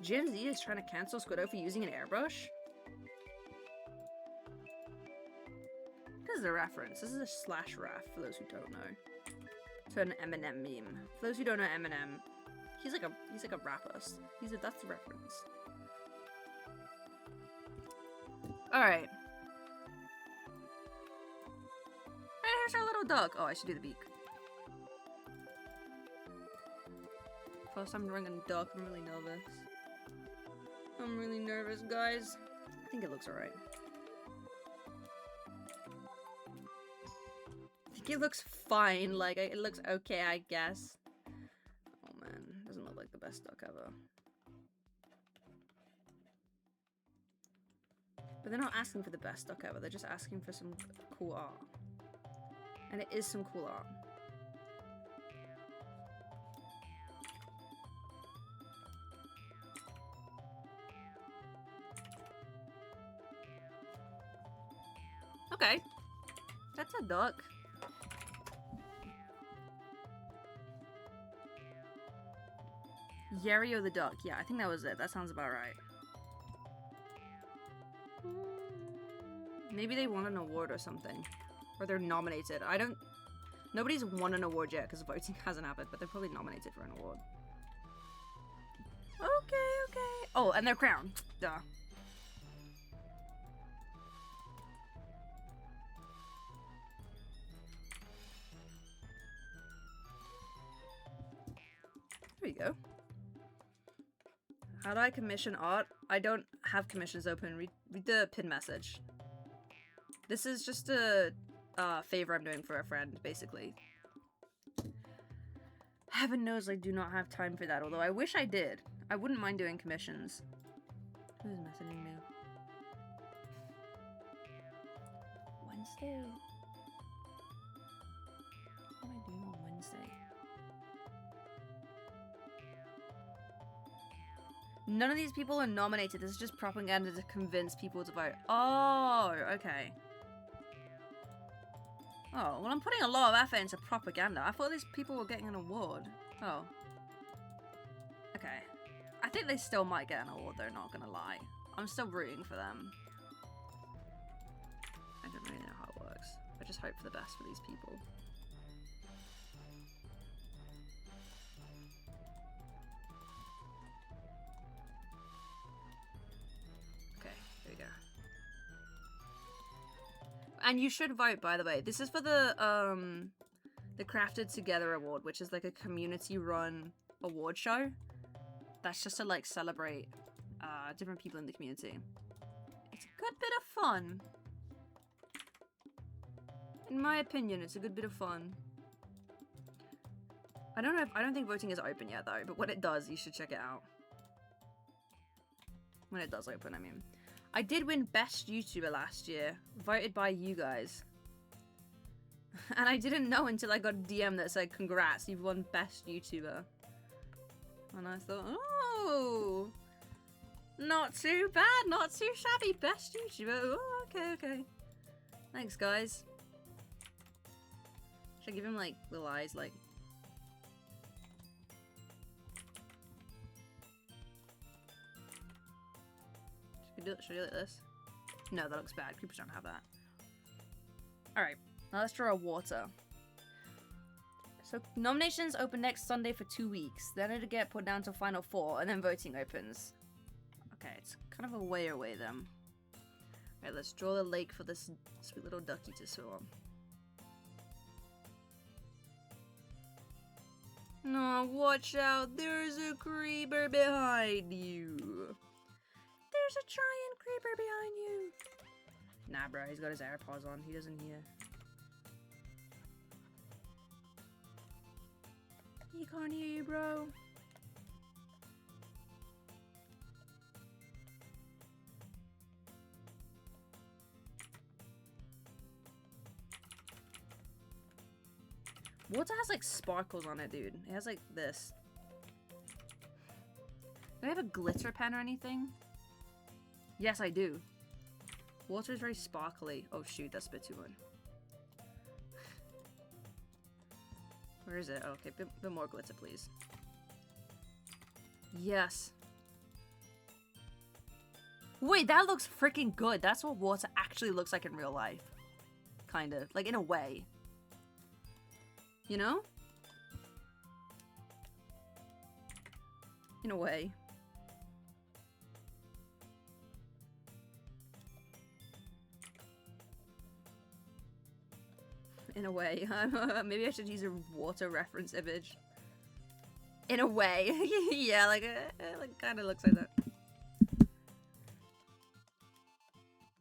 Gen Z is trying to cancel Squiddo for using an airbrush? This is a reference. This is a slash ref for those who don't know. To an Eminem meme. For those who don't know Eminem, he's like a rapper. That's the reference. Alright. Hey, here's our little duck. Oh, I should do the beak. First time drawing a duck, I'm really nervous. I'm really nervous, guys. I think it looks alright. I think it looks fine, like, it looks okay, I guess. Oh man, doesn't look like the best duck ever. But they're not asking for the best duck ever, they're just asking for some cool art. And it is some cool art. Okay. That's a duck. Yario the duck. Yeah, I think that was it. That sounds about right. Maybe they won an award or something. Or they're nominated. I don't... Nobody's won an award yet because voting hasn't happened, but they're probably nominated for an award. Okay, okay. Oh, and they're crowned. Duh. There you go. How do I commission art? I don't have commissions open. Read the pin message. This is just a favor I'm doing for a friend, basically. Heaven knows I do not have time for that, although I wish I did. I wouldn't mind doing commissions. Who's messaging me? Wednesday? What am I doing on Wednesday? None of these people are nominated. This is just propaganda to convince people to vote. Oh, okay. Oh, well, I'm putting a lot of effort into propaganda. I thought these people were getting an award. Oh. Okay. I think they still might get an award, though, not gonna lie. I'm still rooting for them. I don't really know how it works. I just hope for the best for these people. Okay, here we go. And you should vote, by the way. This is for the Crafted Together Award, which is like a community-run award show. That's just to like celebrate different people in the community. It's a good bit of fun. In my opinion, it's a good bit of fun. I don't think voting is open yet though, but when it does, you should check it out. When it does open, I mean. I did win Best YouTuber last year, voted by you guys. And I didn't know until I got a DM that said, congrats, you've won Best YouTuber. And I thought, oh, not too bad, not too shabby, Best YouTuber. Oh, okay, okay. Thanks, guys. Should I give him, like, little eyes, like... Should I do like this? No, that looks bad. Creepers don't have that. Alright, now let's draw a water. So nominations open next Sunday for 2 weeks. Then it'll get put down to final 4, and then voting opens. Okay, it's kind of a way away then. Alright, let's draw the lake for this sweet little ducky to swim on. No, watch out! There's a creeper behind you! There's a giant creeper behind you! Nah, bro, he's got his AirPods on. He doesn't hear. He can't hear you, bro. Water has like sparkles on it, dude. It has like this. Do I have a glitter pen or anything? Yes, I do. Water is very sparkly. Oh shoot, that's a bit too much. Where is it? Oh, okay, bit more glitter, please. Yes. Wait, that looks freaking good. That's what water actually looks like in real life. Kind of. Like, in a way. You know? In a way. In a way. Maybe I should use a water reference image. In a way. Yeah, like, like kind of looks like that.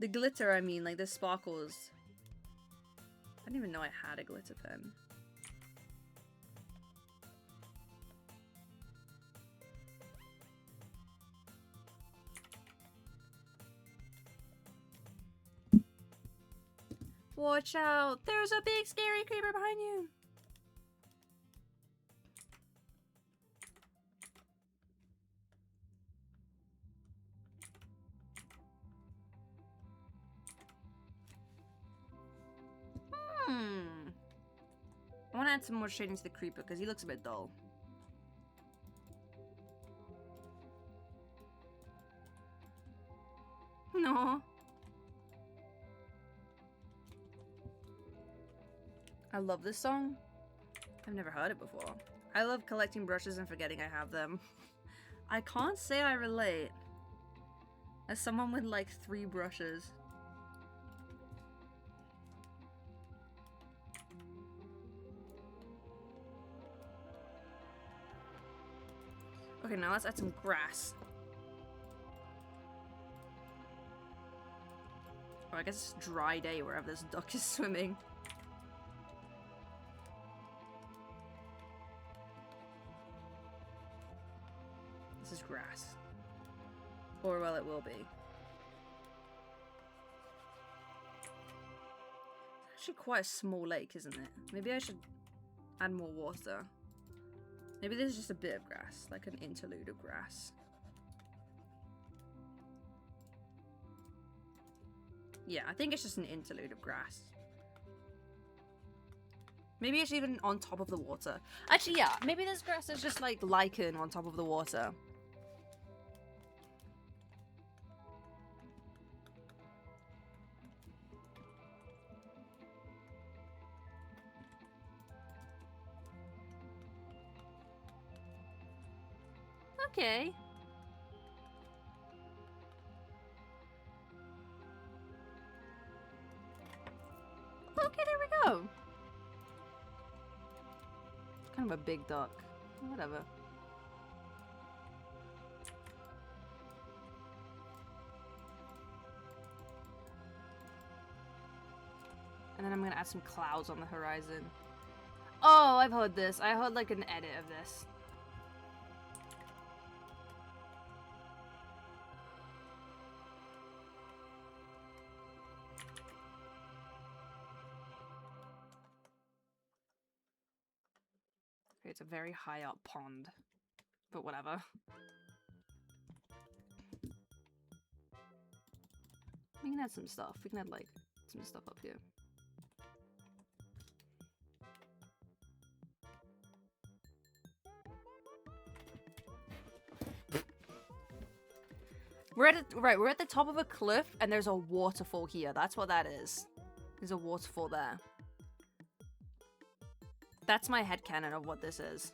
The glitter, I mean, like the sparkles. I didn't even know I had a glitter pen. Watch out! There's a big scary creeper behind you! to add some more shading to the creeper because he looks a bit dull. No. I love this song. I've never heard it before. I love collecting brushes and forgetting I have them. I can't say I relate. As someone with like 3 brushes. Okay, now let's add some grass. Oh, I guess it's a dry day wherever this duck is swimming. This is grass. Or, well, it will be. It's actually quite a small lake, isn't it? Maybe I should add more water. Maybe this is just a bit of grass, like an interlude of grass. Yeah, I think it's just an interlude of grass. Maybe it's even on top of the water. Actually, yeah, maybe this grass is just like lichen on top of the water. Okay. Okay, there we go. Kind of a big duck. Whatever. And then I'm gonna add some clouds on the horizon. Oh, I've heard this. I heard like an edit of this. It's a very high up pond, but whatever. We can add some stuff. We can add like some stuff up here. We're at the top of a cliff and there's a waterfall here. That's what that is. There's a waterfall there. That's my headcanon of what this is.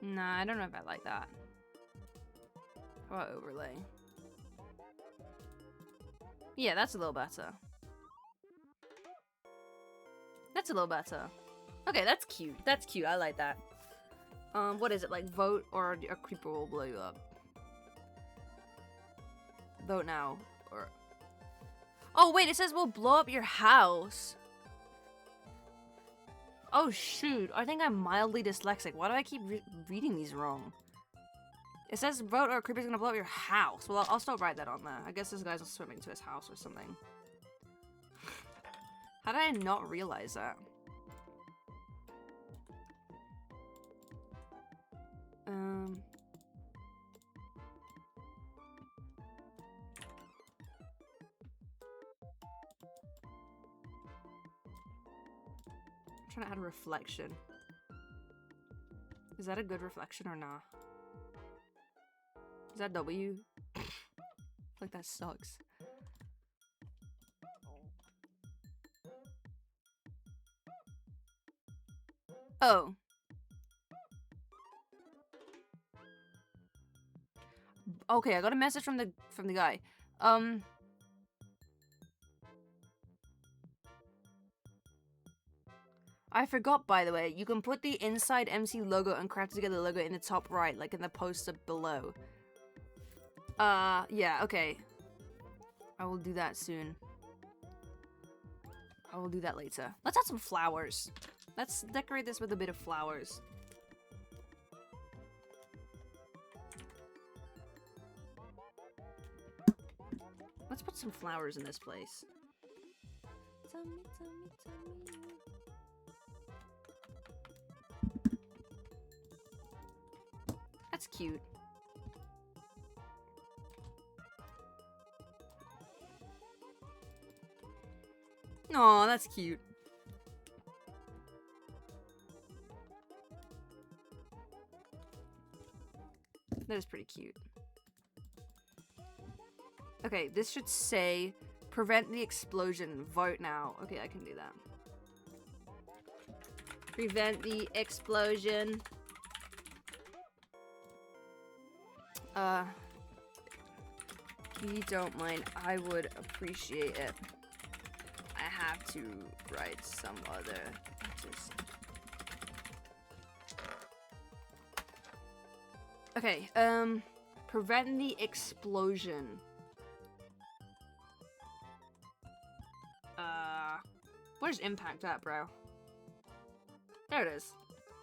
Nah, I don't know if I like that. How about overlay? Yeah, that's a little better. That's a little better. Okay, that's cute. That's cute. I like that. What is it? Like, vote or a creeper will blow you up? Vote now. Or... Oh, wait, it says we'll blow up your house. Oh shoot, I think I'm mildly dyslexic. Why do I keep reading these wrong? It says vote or a creeper's gonna blow up your house. Well, I'll still write that on there. I guess this guy's swimming to his house or something. How did I not realize that? I'm trying to add a reflection. Is that a good reflection or not? Is that W? Like that sucks. Oh. Okay, I got a message from the guy. I forgot, by the way, you can put the inside MC logo and craft together logo in the top right, like in the poster below. Yeah, okay. I will do that soon. I will do that later. Let's add some flowers. Let's decorate this with a bit of flowers. Let's put some flowers in this place. Tummy, tummy, tummy. That's cute. Aw, that's cute. That is pretty cute. Okay, this should say, prevent the explosion, vote now. Okay, I can do that. Prevent the explosion. If you don't mind, I would appreciate it. I have to write some other just... Okay, prevent the explosion. Where's impact at, bro? There it is.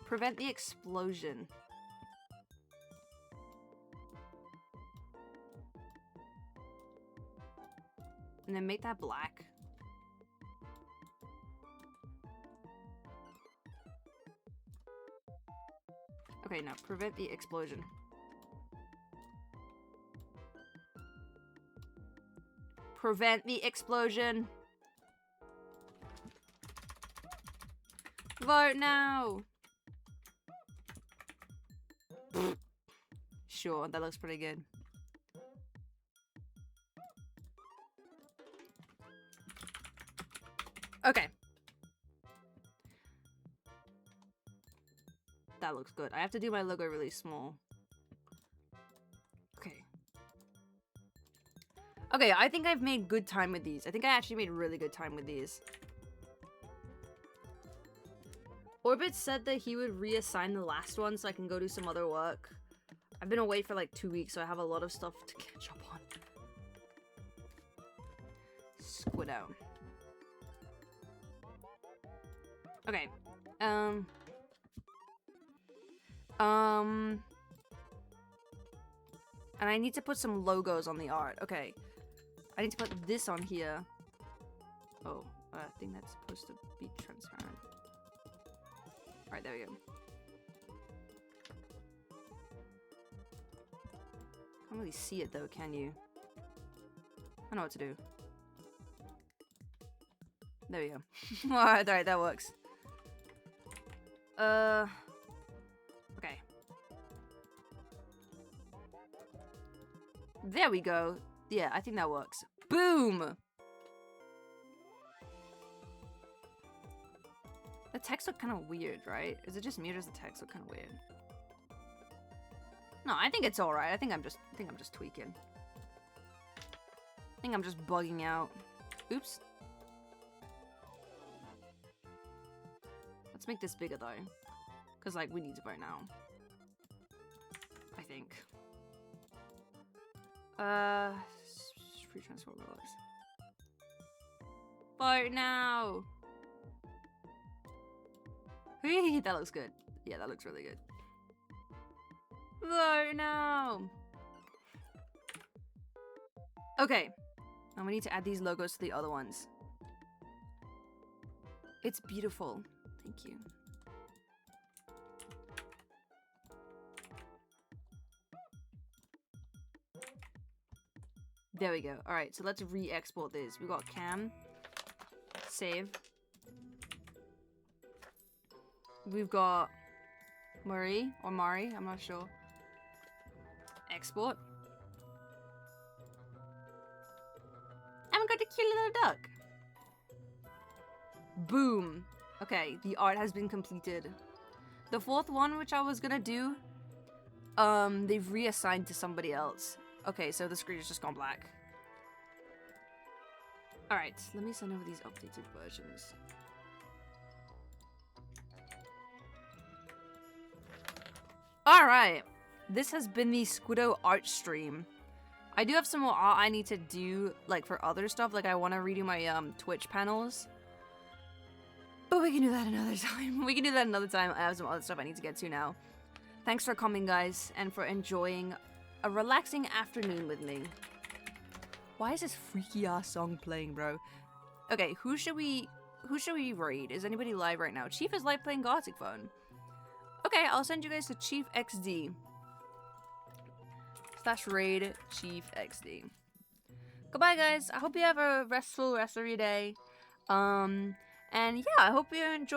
Prevent the explosion. And then make that black. Okay, no, prevent the explosion. Prevent the explosion. Vote now. Sure, that looks pretty good. Okay. That looks good. I have to do my logo really small. Okay. Okay, I think I've made good time with these. I think I actually made really good time with these. Orbit said that he would reassign the last one so I can go do some other work. I've been away for like 2 weeks, so I have a lot of stuff to catch up on. Squiddo. Okay. And I need to put some logos on the art. Okay. I need to put this on here. Oh, I think that's supposed to be transparent. Alright, there we go. Can't really see it though, can you? I know what to do. There we go. Alright, that works. Okay. There we go. Yeah, I think that works. Boom! The text look kind of weird, right? Is it just me or does the text look kind of weird? No, I think it's alright. I think I'm just tweaking. I think I'm just bugging out. Oops. Let's make this bigger though. Cause like we need to vote now. I think. Free transport relics. Vote now! That looks good. Yeah, that looks really good. Vote now! Okay. Now we need to add these logos to the other ones. It's beautiful. Thank you. There we go. Alright, so let's re-export this. We got cam. Save. We've got Marie or Mari, I'm not sure. Export. And we got a cute little duck. Boom. Okay, the art has been completed. The fourth one, which I was gonna do, they've reassigned to somebody else. Okay, so the screen has just gone black. Alright, let me send over these updated versions. Alright, this has been the Squiddo art stream. I do have some more I need to do, like, for other stuff. Like, I want to redo my Twitch panels. But we can do that another time. We can do that another time. I have some other stuff I need to get to now. Thanks for coming, guys, and for enjoying a relaxing afternoon with me. Why is this freaky-ass song playing, bro? Okay, who should we raid? Is anybody live right now? Chief is live playing Gothic Phone. Okay, I'll send you guys to Chief XD. /raid Chief XD. Goodbye, guys. I hope you have a restful rest of your day. And yeah, I hope you enjoy.